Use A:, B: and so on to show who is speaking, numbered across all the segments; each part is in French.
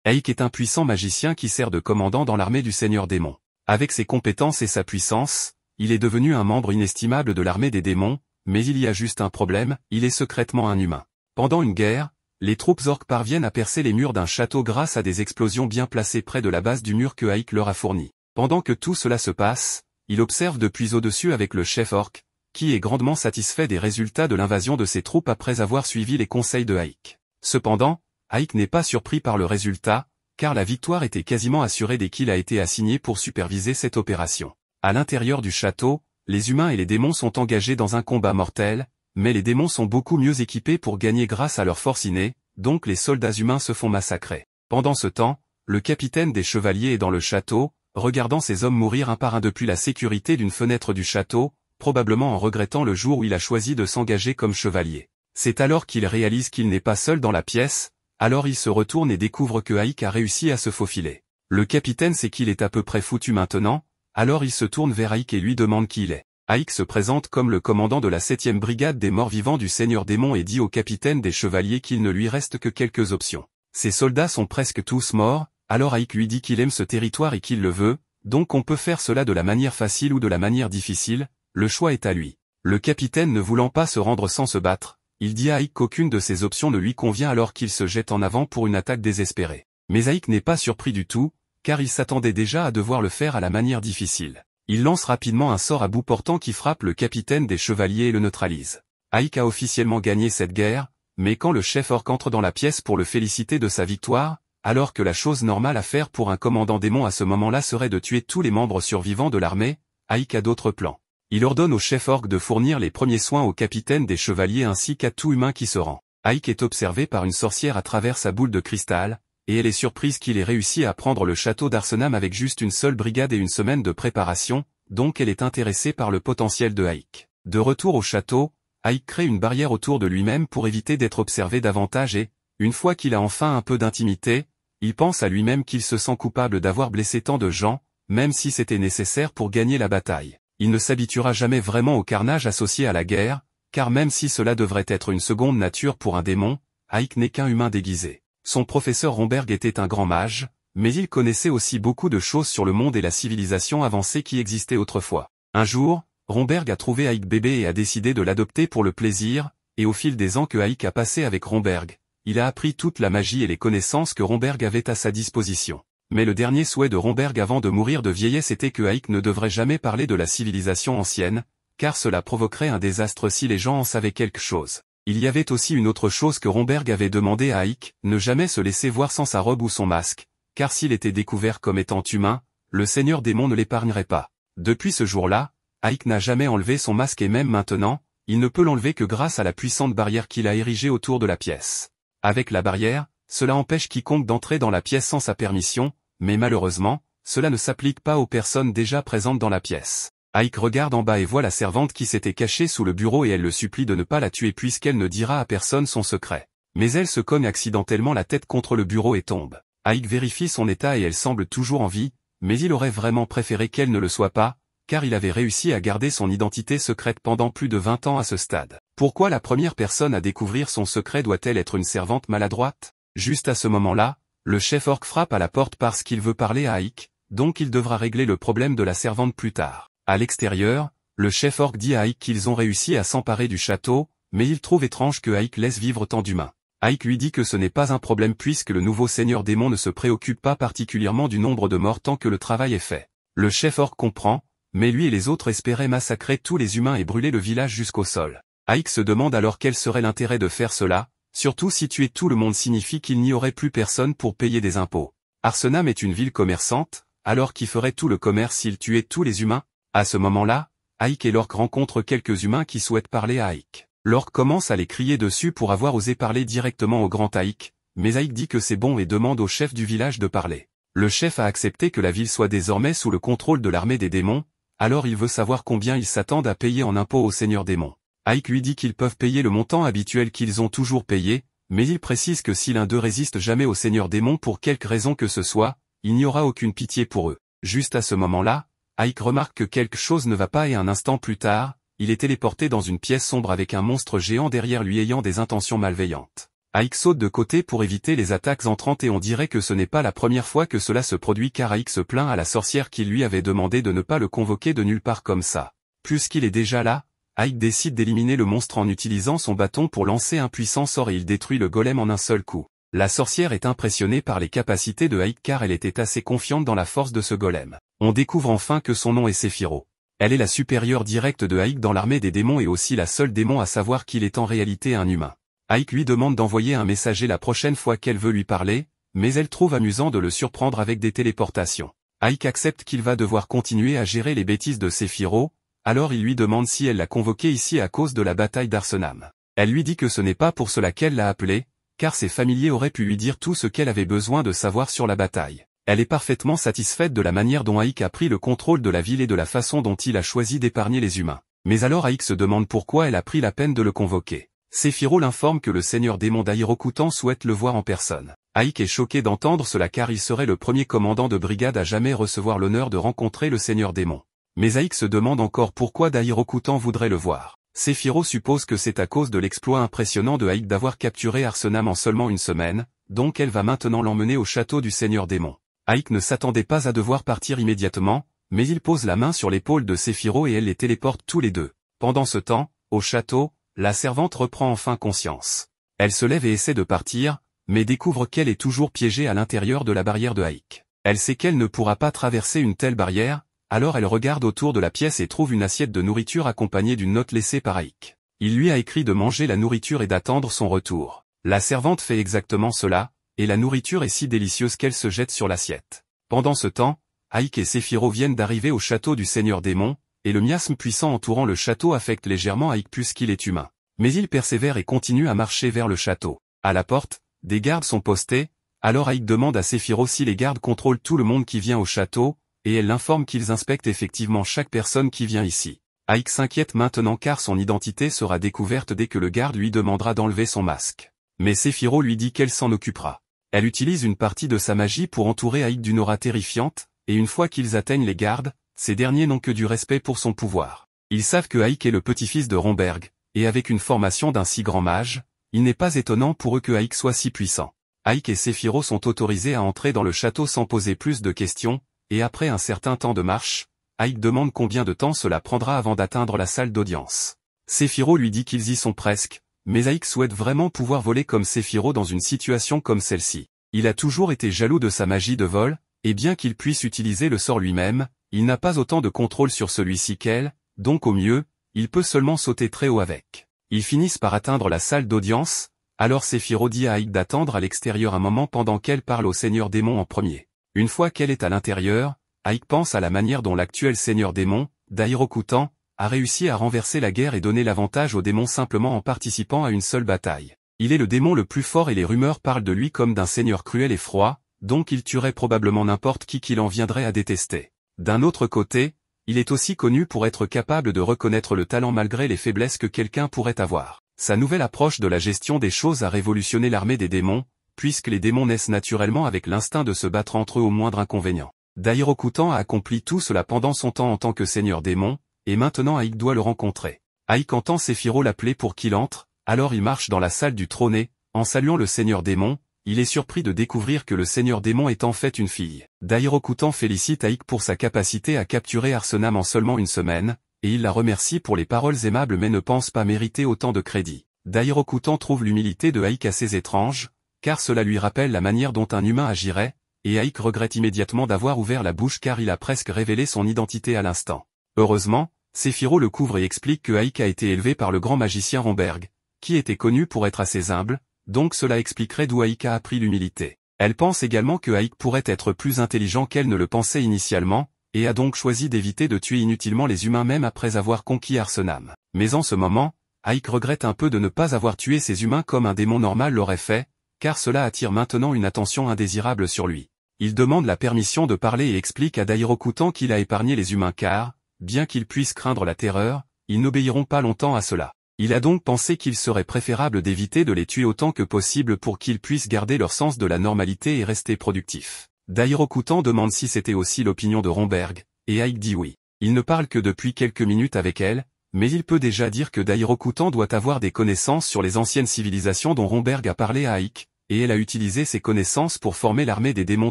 A: Aik est un puissant magicien qui sert de commandant dans l'armée du Seigneur Démon. Avec ses compétences et sa puissance, il est devenu un membre inestimable de l'armée des démons, mais il y a juste un problème, il est secrètement un humain. Pendant une guerre, les troupes orques parviennent à percer les murs d'un château grâce à des explosions bien placées près de la base du mur que Aik leur a fourni. Pendant que tout cela se passe, il observe depuis au-dessus avec le chef orc, qui est grandement satisfait des résultats de l'invasion de ses troupes après avoir suivi les conseils de Aik. Cependant, Aik n'est pas surpris par le résultat, car la victoire était quasiment assurée dès qu'il a été assigné pour superviser cette opération. À l'intérieur du château, les humains et les démons sont engagés dans un combat mortel, mais les démons sont beaucoup mieux équipés pour gagner grâce à leur force innée, donc les soldats humains se font massacrer. Pendant ce temps, le capitaine des chevaliers est dans le château, regardant ses hommes mourir un par un depuis la sécurité d'une fenêtre du château, probablement en regrettant le jour où il a choisi de s'engager comme chevalier. C'est alors qu'il réalise qu'il n'est pas seul dans la pièce, alors il se retourne et découvre que Aik a réussi à se faufiler. Le capitaine sait qu'il est à peu près foutu maintenant, alors il se tourne vers Aik et lui demande qui il est. Aik se présente comme le commandant de la 7e brigade des morts-vivants du Seigneur Démon et dit au capitaine des chevaliers qu'il ne lui reste que quelques options. Ses soldats sont presque tous morts, alors Aik lui dit qu'il aime ce territoire et qu'il le veut, donc on peut faire cela de la manière facile ou de la manière difficile, le choix est à lui. Le capitaine ne voulant pas se rendre sans se battre, il dit à Aik qu'aucune de ces options ne lui convient alors qu'il se jette en avant pour une attaque désespérée. Mais Aik n'est pas surpris du tout, car il s'attendait déjà à devoir le faire à la manière difficile. Il lance rapidement un sort à bout portant qui frappe le capitaine des chevaliers et le neutralise. Aik a officiellement gagné cette guerre, mais quand le chef orc entre dans la pièce pour le féliciter de sa victoire, alors que la chose normale à faire pour un commandant démon à ce moment-là serait de tuer tous les membres survivants de l'armée, Aik a d'autres plans. Il ordonne au chef orc de fournir les premiers soins au capitaine des chevaliers ainsi qu'à tout humain qui se rend. Aik est observé par une sorcière à travers sa boule de cristal, et elle est surprise qu'il ait réussi à prendre le château d'Arsenam avec juste une seule brigade et une semaine de préparation, donc elle est intéressée par le potentiel de Aik. De retour au château, Aik crée une barrière autour de lui-même pour éviter d'être observé davantage et, une fois qu'il a enfin un peu d'intimité, il pense à lui-même qu'il se sent coupable d'avoir blessé tant de gens, même si c'était nécessaire pour gagner la bataille. Il ne s'habituera jamais vraiment au carnage associé à la guerre, car même si cela devrait être une seconde nature pour un démon, Aik n'est qu'un humain déguisé. Son professeur Romberg était un grand mage, mais il connaissait aussi beaucoup de choses sur le monde et la civilisation avancée qui existait autrefois. Un jour, Romberg a trouvé Aik bébé et a décidé de l'adopter pour le plaisir, et au fil des ans que Aik a passé avec Romberg, il a appris toute la magie et les connaissances que Romberg avait à sa disposition. Mais le dernier souhait de Romberg avant de mourir de vieillesse était que Aik ne devrait jamais parler de la civilisation ancienne, car cela provoquerait un désastre si les gens en savaient quelque chose. Il y avait aussi une autre chose que Romberg avait demandé à Aik, ne jamais se laisser voir sans sa robe ou son masque, car s'il était découvert comme étant humain, le Seigneur Démon ne l'épargnerait pas. Depuis ce jour-là, Aik n'a jamais enlevé son masque et même maintenant, il ne peut l'enlever que grâce à la puissante barrière qu'il a érigée autour de la pièce. Avec la barrière, cela empêche quiconque d'entrer dans la pièce sans sa permission, mais malheureusement, cela ne s'applique pas aux personnes déjà présentes dans la pièce. Aik regarde en bas et voit la servante qui s'était cachée sous le bureau et elle le supplie de ne pas la tuer puisqu'elle ne dira à personne son secret. Mais elle se cogne accidentellement la tête contre le bureau et tombe. Aik vérifie son état et elle semble toujours en vie, mais il aurait vraiment préféré qu'elle ne le soit pas, car il avait réussi à garder son identité secrète pendant plus de 20 ans à ce stade. Pourquoi la première personne à découvrir son secret doit-elle être une servante maladroite? Juste à ce moment-là, le chef orc frappe à la porte parce qu'il veut parler à Aik, donc il devra régler le problème de la servante plus tard. À l'extérieur, le chef orc dit à Aik qu'ils ont réussi à s'emparer du château, mais il trouve étrange que Aik laisse vivre tant d'humains. Aik lui dit que ce n'est pas un problème puisque le nouveau seigneur démon ne se préoccupe pas particulièrement du nombre de morts tant que le travail est fait. Le chef orc comprend, mais lui et les autres espéraient massacrer tous les humains et brûler le village jusqu'au sol. Aik se demande alors quel serait l'intérêt de faire cela, surtout si tuer tout le monde signifie qu'il n'y aurait plus personne pour payer des impôts. Arsenam est une ville commerçante, alors qui ferait tout le commerce s'il tuait tous les humains? À ce moment-là, Aik et l'orc rencontrent quelques humains qui souhaitent parler à Aik. L'orc commence à les crier dessus pour avoir osé parler directement au grand Aik, mais Aik dit que c'est bon et demande au chef du village de parler. Le chef a accepté que la ville soit désormais sous le contrôle de l'armée des démons, alors il veut savoir combien ils s'attendent à payer en impôts au seigneur démon. Aik lui dit qu'ils peuvent payer le montant habituel qu'ils ont toujours payé, mais il précise que si l'un d'eux résiste jamais au seigneur démon pour quelque raison que ce soit, il n'y aura aucune pitié pour eux. Juste à ce moment-là, Aik remarque que quelque chose ne va pas et un instant plus tard, il est téléporté dans une pièce sombre avec un monstre géant derrière lui ayant des intentions malveillantes. Aik saute de côté pour éviter les attaques entrantes et on dirait que ce n'est pas la première fois que cela se produit car Aik se plaint à la sorcière qui lui avait demandé de ne pas le convoquer de nulle part comme ça. Puisqu'il est déjà là, Aik décide d'éliminer le monstre en utilisant son bâton pour lancer un puissant sort et il détruit le golem en un seul coup. La sorcière est impressionnée par les capacités de Aik car elle était assez confiante dans la force de ce golem. On découvre enfin que son nom est Sephiroth. Elle est la supérieure directe de Aik dans l'armée des démons et aussi la seule démon à savoir qu'il est en réalité un humain. Aik lui demande d'envoyer un messager la prochaine fois qu'elle veut lui parler, mais elle trouve amusant de le surprendre avec des téléportations. Aik accepte qu'il va devoir continuer à gérer les bêtises de Sephiroth, alors il lui demande si elle l'a convoqué ici à cause de la bataille d'Arsenam. Elle lui dit que ce n'est pas pour cela qu'elle l'a appelé, car ses familiers auraient pu lui dire tout ce qu'elle avait besoin de savoir sur la bataille. Elle est parfaitement satisfaite de la manière dont Aik a pris le contrôle de la ville et de la façon dont il a choisi d'épargner les humains. Mais alors Aik se demande pourquoi elle a pris la peine de le convoquer. Sephiroth l'informe que le seigneur démon d'Ahirokutan souhaite le voir en personne. Aik est choqué d'entendre cela car il serait le premier commandant de brigade à jamais recevoir l'honneur de rencontrer le seigneur démon. Mais Aik se demande encore pourquoi d'Ahirokutan voudrait le voir. Sephiroth suppose que c'est à cause de l'exploit impressionnant de Aik d'avoir capturé Arsenam en seulement une semaine, donc elle va maintenant l'emmener au château du seigneur démon. Aik ne s'attendait pas à devoir partir immédiatement, mais il pose la main sur l'épaule de Sephiroth et elle les téléporte tous les deux. Pendant ce temps, au château, la servante reprend enfin conscience. Elle se lève et essaie de partir, mais découvre qu'elle est toujours piégée à l'intérieur de la barrière de Aik. Elle sait qu'elle ne pourra pas traverser une telle barrière, alors elle regarde autour de la pièce et trouve une assiette de nourriture accompagnée d'une note laissée par Aik. Il lui a écrit de manger la nourriture et d'attendre son retour. La servante fait exactement cela, et la nourriture est si délicieuse qu'elle se jette sur l'assiette. Pendant ce temps, Aik et Sephiroth viennent d'arriver au château du seigneur démon, et le miasme puissant entourant le château affecte légèrement Aik puisqu'il est humain. Mais il persévère et continue à marcher vers le château. À la porte, des gardes sont postés, alors Aik demande à Sephiroth si les gardes contrôlent tout le monde qui vient au château, et elle l'informe qu'ils inspectent effectivement chaque personne qui vient ici. Aik s'inquiète maintenant car son identité sera découverte dès que le garde lui demandera d'enlever son masque. Mais Sephiroth lui dit qu'elle s'en occupera. Elle utilise une partie de sa magie pour entourer Aik d'une aura terrifiante, et une fois qu'ils atteignent les gardes, ces derniers n'ont que du respect pour son pouvoir. Ils savent que Aik est le petit-fils de Romberg, et avec une formation d'un si grand mage, il n'est pas étonnant pour eux que Aik soit si puissant. Aik et Sephiroth sont autorisés à entrer dans le château sans poser plus de questions, et après un certain temps de marche, Aik demande combien de temps cela prendra avant d'atteindre la salle d'audience. Sephiroth lui dit qu'ils y sont presque, mais Aik souhaite vraiment pouvoir voler comme Sephiroth dans une situation comme celle-ci. Il a toujours été jaloux de sa magie de vol, et bien qu'il puisse utiliser le sort lui-même, il n'a pas autant de contrôle sur celui-ci qu'elle, donc au mieux, il peut seulement sauter très haut avec. Ils finissent par atteindre la salle d'audience, alors Sephiroth dit à Aik d'attendre à l'extérieur un moment pendant qu'elle parle au seigneur démon en premier. Une fois qu'elle est à l'intérieur, Aik pense à la manière dont l'actuel seigneur démon, d'Ahirokutan, a réussi à renverser la guerre et donner l'avantage aux démons simplement en participant à une seule bataille. Il est le démon le plus fort et les rumeurs parlent de lui comme d'un seigneur cruel et froid, donc il tuerait probablement n'importe qui l'en viendrait à détester. D'un autre côté, il est aussi connu pour être capable de reconnaître le talent malgré les faiblesses que quelqu'un pourrait avoir. Sa nouvelle approche de la gestion des choses a révolutionné l'armée des démons, puisque les démons naissent naturellement avec l'instinct de se battre entre eux au moindre inconvénient. D'Ahirokutan a accompli tout cela pendant son temps en tant que seigneur démon, et maintenant Aik doit le rencontrer. Aik entend Sephiroth l'appeler pour qu'il entre, alors il marche dans la salle du trône, en saluant le seigneur démon, il est surpris de découvrir que le seigneur démon est en fait une fille. D'Ahirokutan félicite Aik pour sa capacité à capturer Arsenam en seulement une semaine, et il la remercie pour les paroles aimables mais ne pense pas mériter autant de crédit. D'Ahirokutan trouve l'humilité de Aik assez étrange, car cela lui rappelle la manière dont un humain agirait, et Aik regrette immédiatement d'avoir ouvert la bouche car il a presque révélé son identité à l'instant. Heureusement, Sephiroth le couvre et explique que Aik a été élevé par le grand magicien Romberg, qui était connu pour être assez humble, donc cela expliquerait d'où Aik a appris l'humilité. Elle pense également que Aik pourrait être plus intelligent qu'elle ne le pensait initialement, et a donc choisi d'éviter de tuer inutilement les humains même après avoir conquis Arsenam. Mais en ce moment, Aik regrette un peu de ne pas avoir tué ces humains comme un démon normal l'aurait fait, car cela attire maintenant une attention indésirable sur lui. Il demande la permission de parler et explique à d'Ahirokutan qu'il a épargné les humains car, bien qu'ils puissent craindre la terreur, ils n'obéiront pas longtemps à cela. Il a donc pensé qu'il serait préférable d'éviter de les tuer autant que possible pour qu'ils puissent garder leur sens de la normalité et rester productifs. D'Ahirokutan demande si c'était aussi l'opinion de Romberg, et Aik dit oui. Il ne parle que depuis quelques minutes avec elle, mais il peut déjà dire que Dairokutan doit avoir des connaissances sur les anciennes civilisations dont Romberg a parlé à Aik, et elle a utilisé ces connaissances pour former l'armée des démons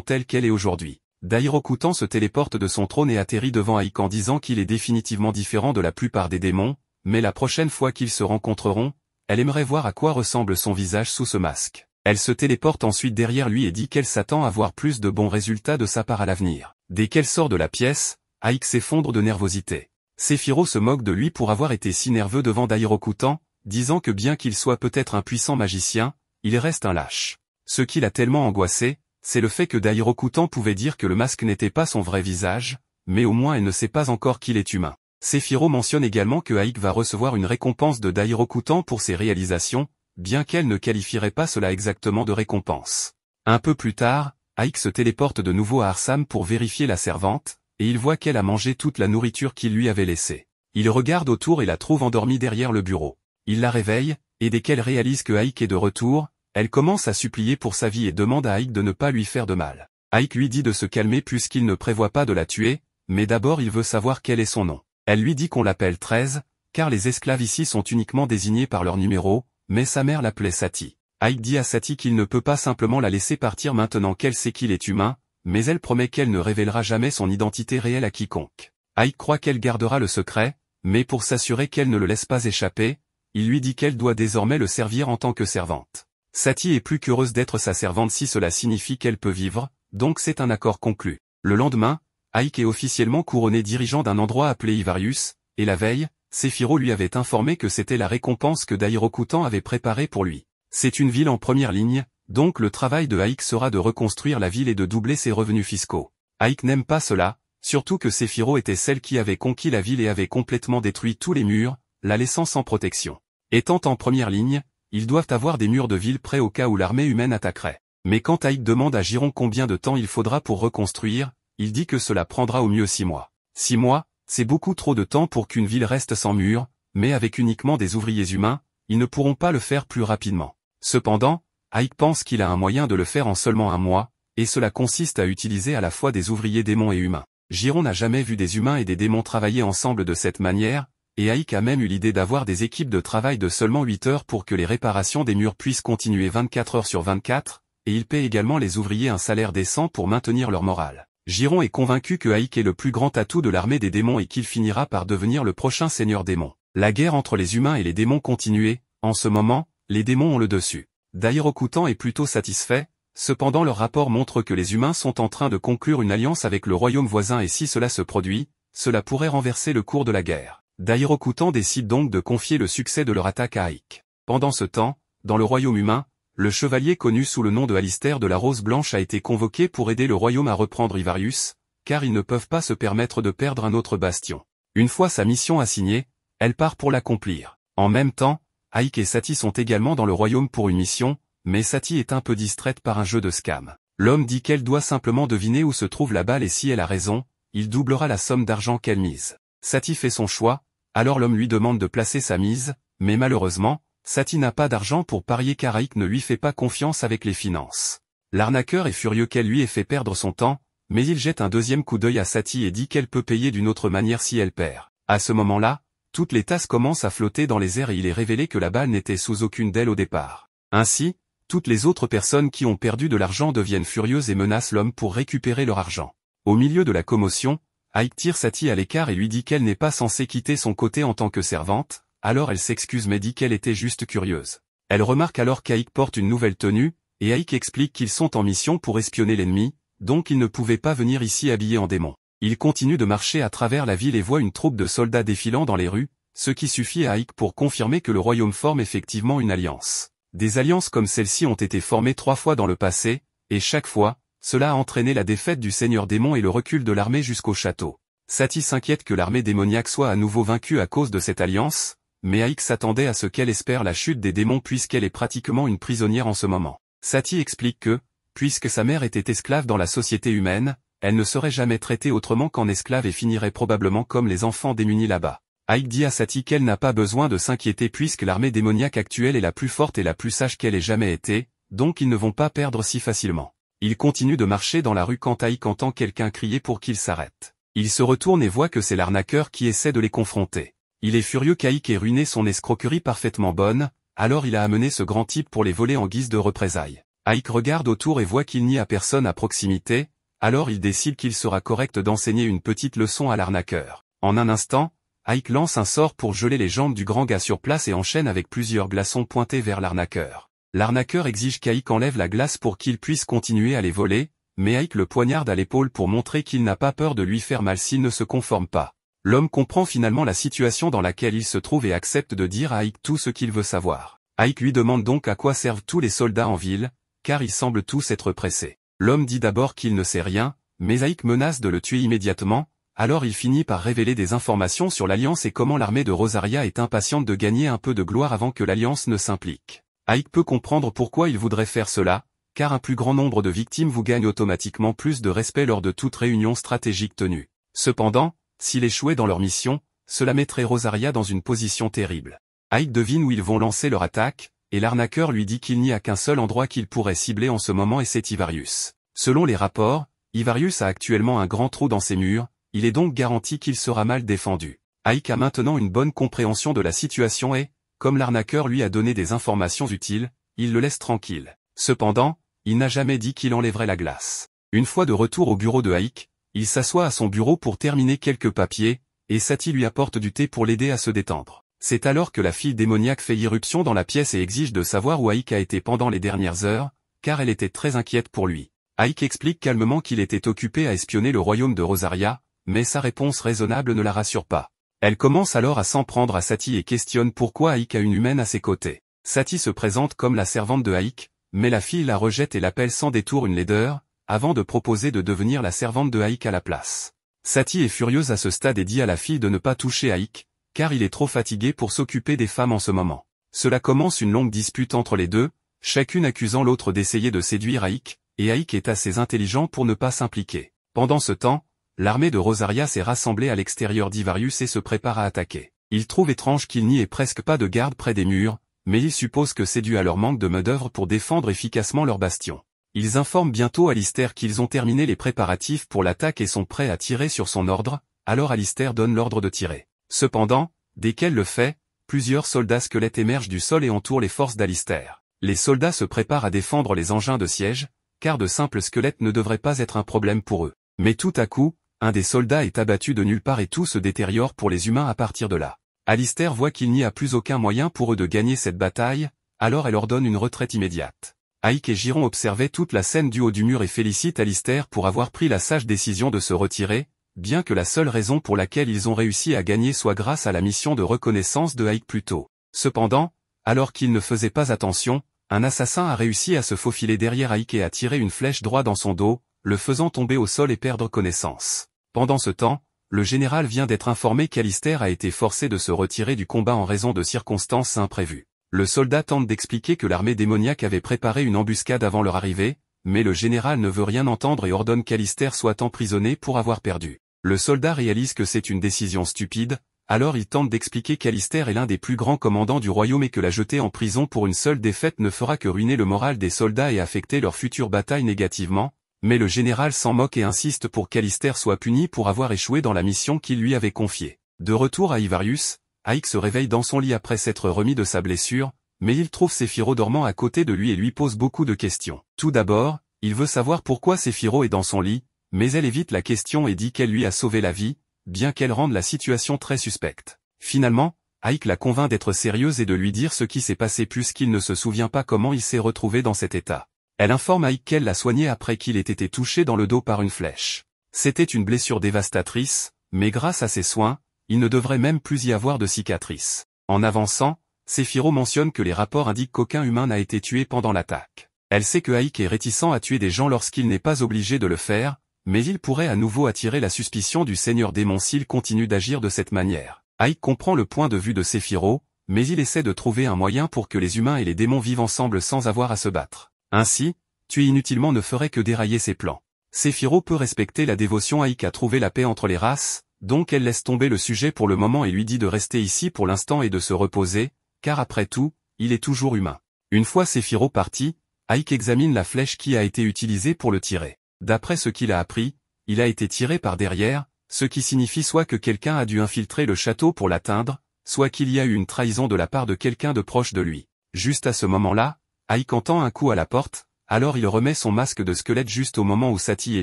A: telle qu'elle est aujourd'hui. Dairokutan se téléporte de son trône et atterrit devant Aik en disant qu'il est définitivement différent de la plupart des démons, mais la prochaine fois qu'ils se rencontreront, elle aimerait voir à quoi ressemble son visage sous ce masque. Elle se téléporte ensuite derrière lui et dit qu'elle s'attend à voir plus de bons résultats de sa part à l'avenir. Dès qu'elle sort de la pièce, Aik s'effondre de nervosité. Sephiroth se moque de lui pour avoir été si nerveux devant Dairokutan, disant que bien qu'il soit peut-être un puissant magicien, il reste un lâche. Ce qui l'a tellement angoissé, c'est le fait que Dairokutan pouvait dire que le masque n'était pas son vrai visage, mais au moins elle ne sait pas encore qu'il est humain. Sephiroth mentionne également que Aik va recevoir une récompense de Dairokutan pour ses réalisations, bien qu'elle ne qualifierait pas cela exactement de récompense. Un peu plus tard, Aik se téléporte de nouveau à Arsam pour vérifier la servante, et il voit qu'elle a mangé toute la nourriture qu'il lui avait laissée. Il regarde autour et la trouve endormie derrière le bureau. Il la réveille, et dès qu'elle réalise que Aik est de retour, elle commence à supplier pour sa vie et demande à Aik de ne pas lui faire de mal. Aik lui dit de se calmer puisqu'il ne prévoit pas de la tuer, mais d'abord il veut savoir quel est son nom. Elle lui dit qu'on l'appelle 13, car les esclaves ici sont uniquement désignés par leur numéro, mais sa mère l'appelait Sati. Aik dit à Sati qu'il ne peut pas simplement la laisser partir maintenant qu'elle sait qu'il est humain, mais elle promet qu'elle ne révélera jamais son identité réelle à quiconque. Aik croit qu'elle gardera le secret, mais pour s'assurer qu'elle ne le laisse pas échapper, il lui dit qu'elle doit désormais le servir en tant que servante. Sati est plus qu'heureuse d'être sa servante si cela signifie qu'elle peut vivre, donc c'est un accord conclu. Le lendemain, Aik est officiellement couronné dirigeant d'un endroit appelé Ivarius, et la veille, Sephiroth lui avait informé que c'était la récompense que Dairokutan avait préparée pour lui. C'est une ville en première ligne, donc le travail de Aik sera de reconstruire la ville et de doubler ses revenus fiscaux. Aik n'aime pas cela, surtout que Sephiroth était celle qui avait conquis la ville et avait complètement détruit tous les murs, la laissant sans protection. Étant en première ligne, ils doivent avoir des murs de ville prêts au cas où l'armée humaine attaquerait. Mais quand Aik demande à Giron combien de temps il faudra pour reconstruire, il dit que cela prendra au mieux 6 mois. 6 mois, c'est beaucoup trop de temps pour qu'une ville reste sans murs, mais avec uniquement des ouvriers humains, ils ne pourront pas le faire plus rapidement. Cependant, Aik pense qu'il a un moyen de le faire en seulement 1 mois, et cela consiste à utiliser à la fois des ouvriers démons et humains. Giron n'a jamais vu des humains et des démons travailler ensemble de cette manière, et Aik a même eu l'idée d'avoir des équipes de travail de seulement 8 heures pour que les réparations des murs puissent continuer 24 heures sur 24, et il paie également les ouvriers un salaire décent pour maintenir leur morale. Giron est convaincu que Aik est le plus grand atout de l'armée des démons et qu'il finira par devenir le prochain seigneur démon. La guerre entre les humains et les démons continue, en ce moment, les démons ont le dessus. Dairokutan est plutôt satisfait, cependant leur rapport montre que les humains sont en train de conclure une alliance avec le royaume voisin et si cela se produit, cela pourrait renverser le cours de la guerre. Dairokutan décide donc de confier le succès de leur attaque à Aik. Pendant ce temps, dans le royaume humain, le chevalier connu sous le nom de Alistair de la Rose Blanche a été convoqué pour aider le royaume à reprendre Ivarius, car ils ne peuvent pas se permettre de perdre un autre bastion. Une fois sa mission assignée, elle part pour l'accomplir. En même temps, Aik et Sati sont également dans le royaume pour une mission, mais Sati est un peu distraite par un jeu de scam. L'homme dit qu'elle doit simplement deviner où se trouve la balle et si elle a raison, il doublera la somme d'argent qu'elle mise. Sati fait son choix, alors l'homme lui demande de placer sa mise, mais malheureusement, Sati n'a pas d'argent pour parier car Aik ne lui fait pas confiance avec les finances. L'arnaqueur est furieux qu'elle lui ait fait perdre son temps, mais il jette un deuxième coup d'œil à Sati et dit qu'elle peut payer d'une autre manière si elle perd. À ce moment-là, toutes les tasses commencent à flotter dans les airs et il est révélé que la balle n'était sous aucune d'elles au départ. Ainsi, toutes les autres personnes qui ont perdu de l'argent deviennent furieuses et menacent l'homme pour récupérer leur argent. Au milieu de la commotion, Aik tire Sati à l'écart et lui dit qu'elle n'est pas censée quitter son côté en tant que servante, alors elle s'excuse mais dit qu'elle était juste curieuse. Elle remarque alors qu'Aik porte une nouvelle tenue, et Aik explique qu'ils sont en mission pour espionner l'ennemi, donc ils ne pouvaient pas venir ici habillés en démons. Il continue de marcher à travers la ville et voit une troupe de soldats défilant dans les rues, ce qui suffit à Aik pour confirmer que le royaume forme effectivement une alliance. Des alliances comme celle-ci ont été formées 3 fois dans le passé, et chaque fois, cela a entraîné la défaite du seigneur démon et le recul de l'armée jusqu'au château. Sati s'inquiète que l'armée démoniaque soit à nouveau vaincue à cause de cette alliance, mais Aik s'attendait à ce qu'elle espère la chute des démons puisqu'elle est pratiquement une prisonnière en ce moment. Sati explique que, puisque sa mère était esclave dans la société humaine, elle ne serait jamais traitée autrement qu'en esclave et finirait probablement comme les enfants démunis là-bas. Aik dit à Sati qu'elle n'a pas besoin de s'inquiéter puisque l'armée démoniaque actuelle est la plus forte et la plus sage qu'elle ait jamais été, donc ils ne vont pas perdre si facilement. Il continue de marcher dans la rue quand Aik entend quelqu'un crier pour qu'il s'arrête. Il se retourne et voit que c'est l'arnaqueur qui essaie de les confronter. Il est furieux qu'Aïk ait ruiné son escroquerie parfaitement bonne, alors il a amené ce grand type pour les voler en guise de représailles. Aïk regarde autour et voit qu'il n'y a personne à proximité, alors il décide qu'il sera correct d'enseigner une petite leçon à l'arnaqueur. En un instant, Aïk lance un sort pour geler les jambes du grand gars sur place et enchaîne avec plusieurs glaçons pointés vers l'arnaqueur. L'arnaqueur exige qu'Aïk enlève la glace pour qu'il puisse continuer à les voler, mais Aïk le poignarde à l'épaule pour montrer qu'il n'a pas peur de lui faire mal s'il ne se conforme pas. L'homme comprend finalement la situation dans laquelle il se trouve et accepte de dire à Aïk tout ce qu'il veut savoir. Aïk lui demande donc à quoi servent tous les soldats en ville, car ils semblent tous être pressés. L'homme dit d'abord qu'il ne sait rien, mais Aïk menace de le tuer immédiatement, alors il finit par révéler des informations sur l'Alliance et comment l'armée de Rosaria est impatiente de gagner un peu de gloire avant que l'Alliance ne s'implique. Aïk peut comprendre pourquoi il voudrait faire cela, car un plus grand nombre de victimes vous gagne automatiquement plus de respect lors de toute réunion stratégique tenue. Cependant, s'il échouait dans leur mission, cela mettrait Rosaria dans une position terrible. Aïk devine où ils vont lancer leur attaque, et l'arnaqueur lui dit qu'il n'y a qu'un seul endroit qu'il pourrait cibler en ce moment et c'est Ivarius. Selon les rapports, Ivarius a actuellement un grand trou dans ses murs, il est donc garanti qu'il sera mal défendu. Aïk a maintenant une bonne compréhension de la situation et, comme l'arnaqueur lui a donné des informations utiles, il le laisse tranquille. Cependant, il n'a jamais dit qu'il enlèverait la glace. Une fois de retour au bureau de Aïk, il s'assoit à son bureau pour terminer quelques papiers, et Sati lui apporte du thé pour l'aider à se détendre. C'est alors que la fille démoniaque fait irruption dans la pièce et exige de savoir où Aïk a été pendant les dernières heures, car elle était très inquiète pour lui. Aïk explique calmement qu'il était occupé à espionner le royaume de Rosaria, mais sa réponse raisonnable ne la rassure pas. Elle commence alors à s'en prendre à Sati et questionne pourquoi Aïk a une humaine à ses côtés. Sati se présente comme la servante de Aïk, mais la fille la rejette et l'appelle sans détour une laideur, avant de proposer de devenir la servante de Aïk à la place. Sati est furieuse à ce stade et dit à la fille de ne pas toucher Aïk, car il est trop fatigué pour s'occuper des femmes en ce moment. Cela commence une longue dispute entre les deux, chacune accusant l'autre d'essayer de séduire Aïk, et Aïk est assez intelligent pour ne pas s'impliquer. Pendant ce temps, l'armée de Rosaria s'est rassemblée à l'extérieur d'Ivarius et se prépare à attaquer. Il trouve étrange qu'il n'y ait presque pas de garde près des murs, mais il suppose que c'est dû à leur manque de main-d'œuvre pour défendre efficacement leur bastion. Ils informent bientôt Alistair qu'ils ont terminé les préparatifs pour l'attaque et sont prêts à tirer sur son ordre, alors Alistair donne l'ordre de tirer. Cependant, dès qu'elle le fait, plusieurs soldats squelettes émergent du sol et entourent les forces d'Alistair. Les soldats se préparent à défendre les engins de siège, car de simples squelettes ne devraient pas être un problème pour eux. Mais tout à coup, un des soldats est abattu de nulle part et tout se détériore pour les humains à partir de là. Alistair voit qu'il n'y a plus aucun moyen pour eux de gagner cette bataille, alors elle ordonne une retraite immédiate. Aïk et Giron observaient toute la scène du haut du mur et félicitent Alistair pour avoir pris la sage décision de se retirer, bien que la seule raison pour laquelle ils ont réussi à gagner soit grâce à la mission de reconnaissance de Aïk plus tôt. Cependant, alors qu'ils ne faisaient pas attention, un assassin a réussi à se faufiler derrière Aïk et à tirer une flèche droit dans son dos, le faisant tomber au sol et perdre connaissance. Pendant ce temps, le général vient d'être informé qu'Alistair a été forcé de se retirer du combat en raison de circonstances imprévues. Le soldat tente d'expliquer que l'armée démoniaque avait préparé une embuscade avant leur arrivée, mais le général ne veut rien entendre et ordonne qu'Alistair soit emprisonné pour avoir perdu. Le soldat réalise que c'est une décision stupide, alors il tente d'expliquer qu'Alistair est l'un des plus grands commandants du royaume et que la jeter en prison pour une seule défaite ne fera que ruiner le moral des soldats et affecter leur future bataille négativement, mais le général s'en moque et insiste pour qu'Alistair soit puni pour avoir échoué dans la mission qu'il lui avait confiée. De retour à Ivarius, Aïk se réveille dans son lit après s'être remis de sa blessure, mais il trouve Séphiro dormant à côté de lui et lui pose beaucoup de questions. Tout d'abord, il veut savoir pourquoi Séphiro est dans son lit, mais elle évite la question et dit qu'elle lui a sauvé la vie, bien qu'elle rende la situation très suspecte. Finalement, Aïk la convainc d'être sérieuse et de lui dire ce qui s'est passé puisqu'il ne se souvient pas comment il s'est retrouvé dans cet état. Elle informe Aïk qu'elle l'a soigné après qu'il ait été touché dans le dos par une flèche. C'était une blessure dévastatrice, mais grâce à ses soins, il ne devrait même plus y avoir de cicatrice. En avançant, Séphiro mentionne que les rapports indiquent qu'aucun humain n'a été tué pendant l'attaque. Elle sait que Aïk est réticent à tuer des gens lorsqu'il n'est pas obligé de le faire, mais il pourrait à nouveau attirer la suspicion du seigneur démon s'il continue d'agir de cette manière. Aïk comprend le point de vue de Séphiro, mais il essaie de trouver un moyen pour que les humains et les démons vivent ensemble sans avoir à se battre. Ainsi, tuer inutilement ne ferait que dérailler ses plans. Séphiro peut respecter la dévotion Aïk à trouver la paix entre les races, donc elle laisse tomber le sujet pour le moment et lui dit de rester ici pour l'instant et de se reposer, car après tout, il est toujours humain. Une fois Séphiro parti, Aïk examine la flèche qui a été utilisée pour le tirer. D'après ce qu'il a appris, il a été tiré par derrière, ce qui signifie soit que quelqu'un a dû infiltrer le château pour l'atteindre, soit qu'il y a eu une trahison de la part de quelqu'un de proche de lui. Juste à ce moment-là, Ike entend un coup à la porte, alors il remet son masque de squelette juste au moment où Satie et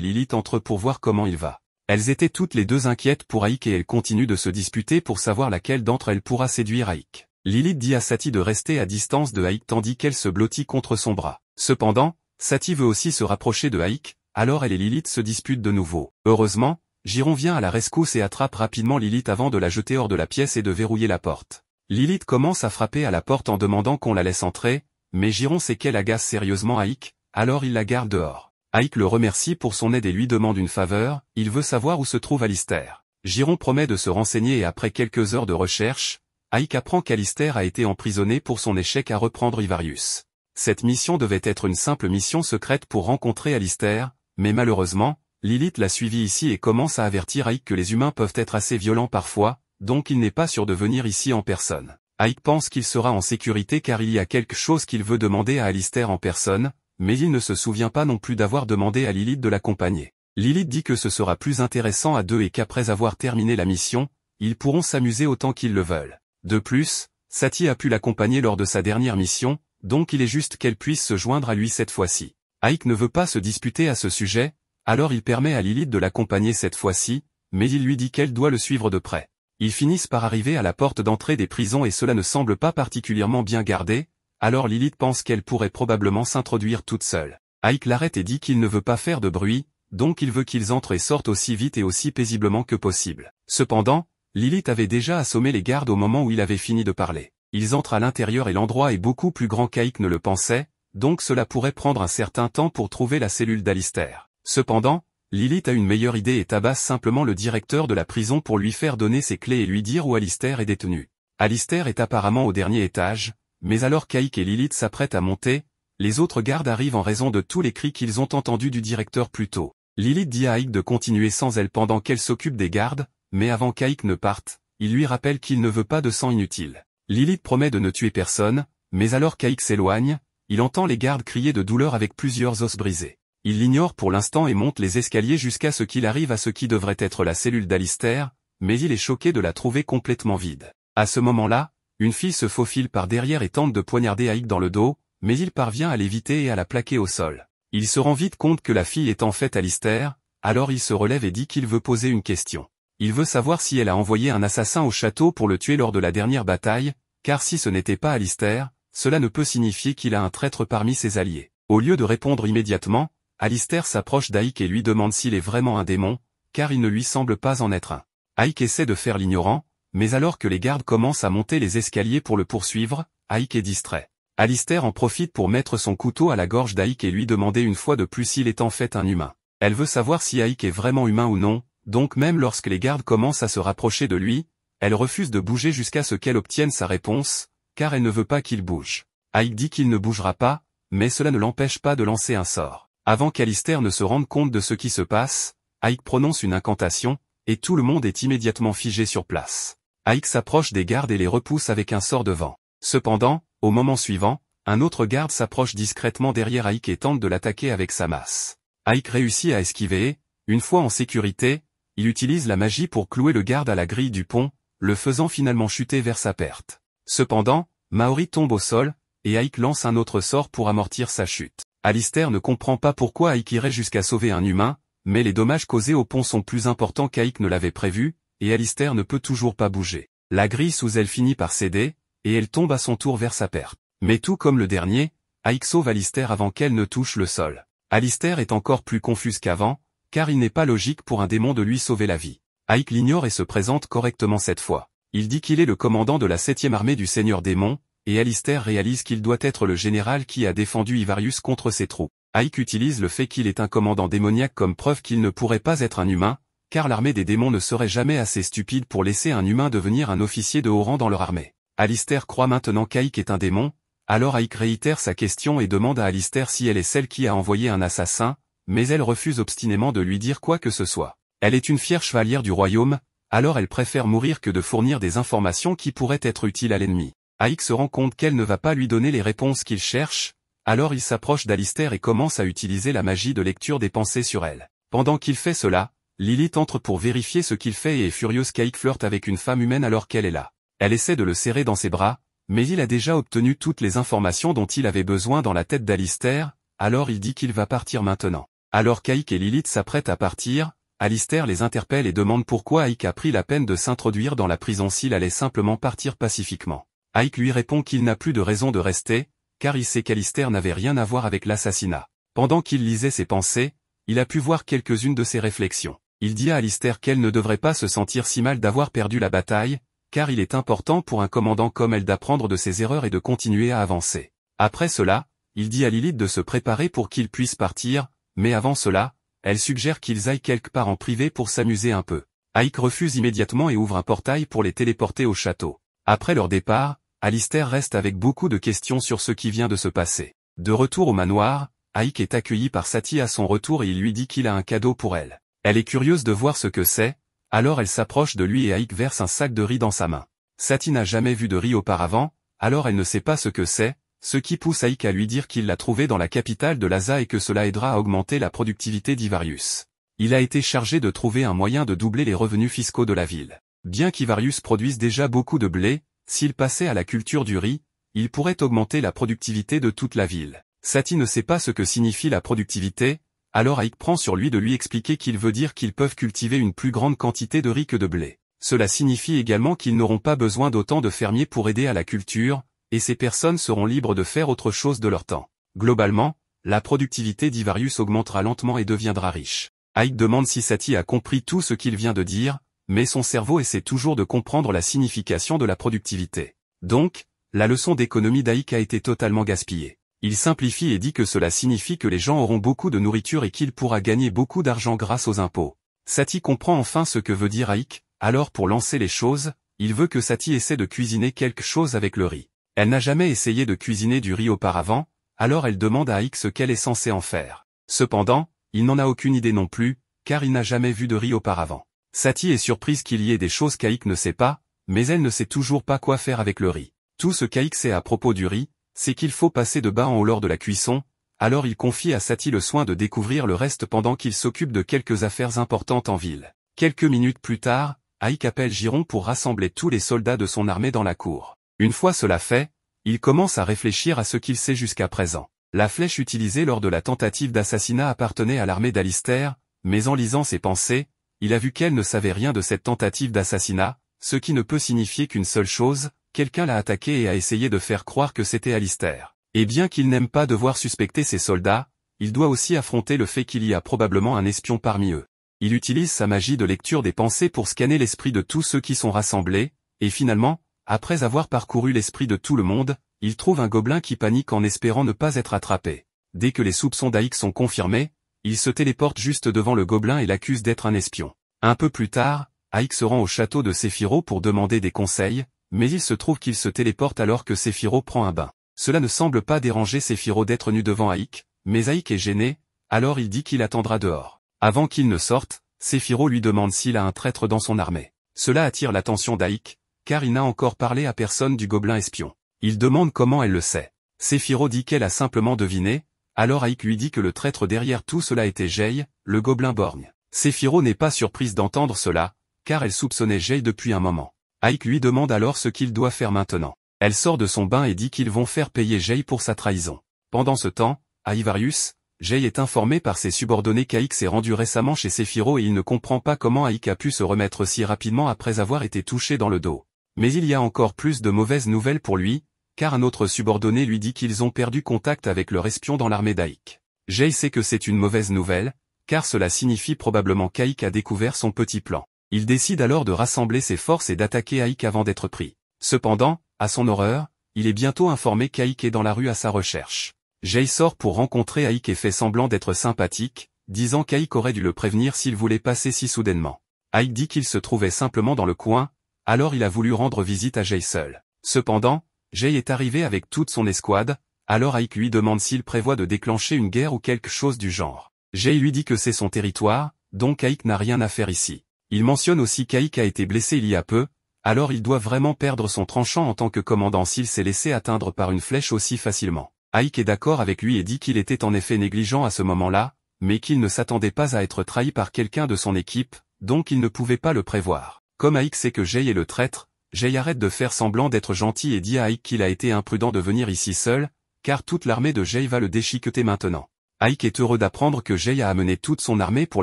A: Lilith entrent pour voir comment il va. Elles étaient toutes les deux inquiètes pour Ike et elles continuent de se disputer pour savoir laquelle d'entre elles pourra séduire Ike. Lilith dit à Satie de rester à distance de Ike tandis qu'elle se blottit contre son bras. Cependant, Satie veut aussi se rapprocher de Ike, alors elle et Lilith se disputent de nouveau. Heureusement, Giron vient à la rescousse et attrape rapidement Lilith avant de la jeter hors de la pièce et de verrouiller la porte. Lilith commence à frapper à la porte en demandant qu'on la laisse entrer, mais Giron sait qu'elle agace sérieusement Ike, alors il la garde dehors. Ike le remercie pour son aide et lui demande une faveur, il veut savoir où se trouve Alistair. Giron promet de se renseigner et après quelques heures de recherche, Ike apprend qu'Alistair a été emprisonné pour son échec à reprendre Ivarius. Cette mission devait être une simple mission secrète pour rencontrer Alistair, mais malheureusement, Lilith l'a suivi ici et commence à avertir Ike que les humains peuvent être assez violents parfois, donc il n'est pas sûr de venir ici en personne. Ike pense qu'il sera en sécurité car il y a quelque chose qu'il veut demander à Alistair en personne, mais il ne se souvient pas non plus d'avoir demandé à Lilith de l'accompagner. Lilith dit que ce sera plus intéressant à deux et qu'après avoir terminé la mission, ils pourront s'amuser autant qu'ils le veulent. De plus, Satie a pu l'accompagner lors de sa dernière mission, donc il est juste qu'elle puisse se joindre à lui cette fois-ci. Ike ne veut pas se disputer à ce sujet, alors il permet à Lilith de l'accompagner cette fois-ci, mais il lui dit qu'elle doit le suivre de près. Ils finissent par arriver à la porte d'entrée des prisons et cela ne semble pas particulièrement bien gardé, alors Lilith pense qu'elle pourrait probablement s'introduire toute seule. Ike l'arrête et dit qu'il ne veut pas faire de bruit, donc il veut qu'ils entrent et sortent aussi vite et aussi paisiblement que possible. Cependant, Lilith avait déjà assommé les gardes au moment où il avait fini de parler. Ils entrent à l'intérieur et l'endroit est beaucoup plus grand qu'Ike ne le pensait, donc cela pourrait prendre un certain temps pour trouver la cellule d'Alistair. Cependant, Lilith a une meilleure idée et tabasse simplement le directeur de la prison pour lui faire donner ses clés et lui dire où Alistair est détenu. Alistair est apparemment au dernier étage, mais alors qu'Ike et Lilith s'apprêtent à monter, les autres gardes arrivent en raison de tous les cris qu'ils ont entendus du directeur plus tôt. Lilith dit à Ike de continuer sans elle pendant qu'elle s'occupe des gardes, mais avant qu'Ike ne parte, il lui rappelle qu'il ne veut pas de sang inutile. Lilith promet de ne tuer personne, mais alors qu'Ike s'éloigne, il entend les gardes crier de douleur avec plusieurs os brisés. Il l'ignore pour l'instant et monte les escaliers jusqu'à ce qu'il arrive à ce qui devrait être la cellule d'Alistair, mais il est choqué de la trouver complètement vide. À ce moment-là, une fille se faufile par derrière et tente de poignarder Ike dans le dos, mais il parvient à l'éviter et à la plaquer au sol. Il se rend vite compte que la fille est en fait Alistair, alors il se relève et dit qu'il veut poser une question. Il veut savoir si elle a envoyé un assassin au château pour le tuer lors de la dernière bataille, car si ce n'était pas Alistair, cela ne peut signifier qu'il a un traître parmi ses alliés. Au lieu de répondre immédiatement, Alistair s'approche d'Ike et lui demande s'il est vraiment un démon, car il ne lui semble pas en être un. Ike essaie de faire l'ignorant, mais alors que les gardes commencent à monter les escaliers pour le poursuivre, Ike est distrait. Alistair en profite pour mettre son couteau à la gorge d'Ike et lui demander une fois de plus s'il est en fait un humain. Elle veut savoir si Ike est vraiment humain ou non, donc même lorsque les gardes commencent à se rapprocher de lui, elle refuse de bouger jusqu'à ce qu'elle obtienne sa réponse, car elle ne veut pas qu'il bouge. Ike dit qu'il ne bougera pas, mais cela ne l'empêche pas de lancer un sort. Avant qu'Alistair ne se rende compte de ce qui se passe, Ike prononce une incantation, et tout le monde est immédiatement figé sur place. Ike s'approche des gardes et les repousse avec un sort de vent. Cependant, au moment suivant, un autre garde s'approche discrètement derrière Ike et tente de l'attaquer avec sa masse. Ike réussit à esquiver et, une fois en sécurité, il utilise la magie pour clouer le garde à la grille du pont, le faisant finalement chuter vers sa perte. Cependant, Maori tombe au sol, et Ike lance un autre sort pour amortir sa chute. Alistair ne comprend pas pourquoi Ike irait jusqu'à sauver un humain, mais les dommages causés au pont sont plus importants qu'Ike ne l'avait prévu, et Alistair ne peut toujours pas bouger. La grille sous elle finit par céder, et elle tombe à son tour vers sa perte. Mais tout comme le dernier, Ike sauve Alistair avant qu'elle ne touche le sol. Alistair est encore plus confus qu'avant, car il n'est pas logique pour un démon de lui sauver la vie. Ike l'ignore et se présente correctement cette fois. Il dit qu'il est le commandant de la 7e armée du Seigneur Démon, et Alistair réalise qu'il doit être le général qui a défendu Ivarius contre ses troupes. Ike utilise le fait qu'il est un commandant démoniaque comme preuve qu'il ne pourrait pas être un humain, car l'armée des démons ne serait jamais assez stupide pour laisser un humain devenir un officier de haut rang dans leur armée. Alistair croit maintenant qu'Ike est un démon, alors Ike réitère sa question et demande à Alistair si elle est celle qui a envoyé un assassin, mais elle refuse obstinément de lui dire quoi que ce soit. Elle est une fière chevalière du royaume, alors elle préfère mourir que de fournir des informations qui pourraient être utiles à l'ennemi. Ike se rend compte qu'elle ne va pas lui donner les réponses qu'il cherche, alors il s'approche d'Alistair et commence à utiliser la magie de lecture des pensées sur elle. Pendant qu'il fait cela, Lilith entre pour vérifier ce qu'il fait et est furieuse qu'Ike flirte avec une femme humaine alors qu'elle est là. Elle essaie de le serrer dans ses bras, mais il a déjà obtenu toutes les informations dont il avait besoin dans la tête d'Alistair, alors il dit qu'il va partir maintenant. Alors qu'Ike et Lilith s'apprêtent à partir, Alistair les interpelle et demande pourquoi Ike a pris la peine de s'introduire dans la prison s'il allait simplement partir pacifiquement. Ike lui répond qu'il n'a plus de raison de rester, car il sait qu'Alistair n'avait rien à voir avec l'assassinat. Pendant qu'il lisait ses pensées, il a pu voir quelques-unes de ses réflexions. Il dit à Alistair qu'elle ne devrait pas se sentir si mal d'avoir perdu la bataille, car il est important pour un commandant comme elle d'apprendre de ses erreurs et de continuer à avancer. Après cela, il dit à Lilith de se préparer pour qu'ils puissent partir, mais avant cela, elle suggère qu'ils aillent quelque part en privé pour s'amuser un peu. Ike refuse immédiatement et ouvre un portail pour les téléporter au château. Après leur départ, Alistair reste avec beaucoup de questions sur ce qui vient de se passer. De retour au manoir, Ike est accueilli par Satie à son retour et il lui dit qu'il a un cadeau pour elle. Elle est curieuse de voir ce que c'est, alors elle s'approche de lui et Ike verse un sac de riz dans sa main. Satie n'a jamais vu de riz auparavant, alors elle ne sait pas ce que c'est, ce qui pousse Ike à lui dire qu'il l'a trouvé dans la capitale de l'Aza et que cela aidera à augmenter la productivité d'Ivarius. Il a été chargé de trouver un moyen de doubler les revenus fiscaux de la ville. Bien qu'Ivarius produise déjà beaucoup de blé, s'il passait à la culture du riz, il pourrait augmenter la productivité de toute la ville. Satie ne sait pas ce que signifie la productivité, alors Ike prend sur lui de lui expliquer qu'il veut dire qu'ils peuvent cultiver une plus grande quantité de riz que de blé. Cela signifie également qu'ils n'auront pas besoin d'autant de fermiers pour aider à la culture, et ces personnes seront libres de faire autre chose de leur temps. Globalement, la productivité d'Ivarius augmentera lentement et deviendra riche. Ike demande si Satie a compris tout ce qu'il vient de dire, mais son cerveau essaie toujours de comprendre la signification de la productivité. Donc, la leçon d'économie d'Ike a été totalement gaspillée. Il simplifie et dit que cela signifie que les gens auront beaucoup de nourriture et qu'il pourra gagner beaucoup d'argent grâce aux impôts. Satie comprend enfin ce que veut dire Ike, alors pour lancer les choses, il veut que Satie essaie de cuisiner quelque chose avec le riz. Elle n'a jamais essayé de cuisiner du riz auparavant, alors elle demande à Ike ce qu'elle est censée en faire. Cependant, il n'en a aucune idée non plus, car il n'a jamais vu de riz auparavant. Satie est surprise qu'il y ait des choses qu'Ike ne sait pas, mais elle ne sait toujours pas quoi faire avec le riz. Tout ce qu'Ike sait à propos du riz, c'est qu'il faut passer de bas en haut lors de la cuisson, alors il confie à Satie le soin de découvrir le reste pendant qu'il s'occupe de quelques affaires importantes en ville. Quelques minutes plus tard, Ike appelle Giron pour rassembler tous les soldats de son armée dans la cour. Une fois cela fait, il commence à réfléchir à ce qu'il sait jusqu'à présent. La flèche utilisée lors de la tentative d'assassinat appartenait à l'armée d'Alistair, mais en lisant ses pensées, il a vu qu'elle ne savait rien de cette tentative d'assassinat, ce qui ne peut signifier qu'une seule chose, quelqu'un l'a attaqué et a essayé de faire croire que c'était Alistair. Et bien qu'il n'aime pas devoir suspecter ses soldats, il doit aussi affronter le fait qu'il y a probablement un espion parmi eux. Il utilise sa magie de lecture des pensées pour scanner l'esprit de tous ceux qui sont rassemblés, et finalement, après avoir parcouru l'esprit de tout le monde, il trouve un gobelin qui panique en espérant ne pas être attrapé. Dès que les soupçons d'Ike sont confirmés, il se téléporte juste devant le gobelin et l'accuse d'être un espion. Un peu plus tard, Ike se rend au château de Séphiro pour demander des conseils, mais il se trouve qu'il se téléporte alors que Séphiro prend un bain. Cela ne semble pas déranger Séphiro d'être nu devant Ike, mais Ike est gêné, alors il dit qu'il attendra dehors. Avant qu'il ne sorte, Séphiro lui demande s'il a un traître dans son armée. Cela attire l'attention d'Ike, car il n'a encore parlé à personne du gobelin espion. Il demande comment elle le sait. Séphiro dit qu'elle a simplement deviné, alors Ike lui dit que le traître derrière tout cela était Jay, le gobelin borgne. Séphiro n'est pas surprise d'entendre cela, car elle soupçonnait Jay depuis un moment. Ike lui demande alors ce qu'il doit faire maintenant. Elle sort de son bain et dit qu'ils vont faire payer Jay pour sa trahison. Pendant ce temps, à Ivarius, Jay est informé par ses subordonnés qu'Ike s'est rendu récemment chez Séphiro et il ne comprend pas comment Ike a pu se remettre si rapidement après avoir été touché dans le dos. Mais il y a encore plus de mauvaises nouvelles pour lui, car un autre subordonné lui dit qu'ils ont perdu contact avec leur espion dans l'armée d'Ike. Jay sait que c'est une mauvaise nouvelle, car cela signifie probablement qu'Ike a découvert son petit plan. Il décide alors de rassembler ses forces et d'attaquer Ike avant d'être pris. Cependant, à son horreur, il est bientôt informé qu'Ike est dans la rue à sa recherche. Jay sort pour rencontrer Ike et fait semblant d'être sympathique, disant qu'Ike aurait dû le prévenir s'il voulait passer si soudainement. Ike dit qu'il se trouvait simplement dans le coin, alors il a voulu rendre visite à Jay seul. Cependant, Jay est arrivé avec toute son escouade, alors Ike lui demande s'il prévoit de déclencher une guerre ou quelque chose du genre. Jay lui dit que c'est son territoire, donc Ike n'a rien à faire ici. Il mentionne aussi qu'Ike a été blessé il y a peu, alors il doit vraiment perdre son tranchant en tant que commandant s'il s'est laissé atteindre par une flèche aussi facilement. Ike est d'accord avec lui et dit qu'il était en effet négligent à ce moment-là, mais qu'il ne s'attendait pas à être trahi par quelqu'un de son équipe, donc il ne pouvait pas le prévoir. Comme Ike sait que Jay est le traître, Jay arrête de faire semblant d'être gentil et dit à Ike qu'il a été imprudent de venir ici seul, car toute l'armée de Jay va le déchiqueter maintenant. Ike est heureux d'apprendre que Jay a amené toute son armée pour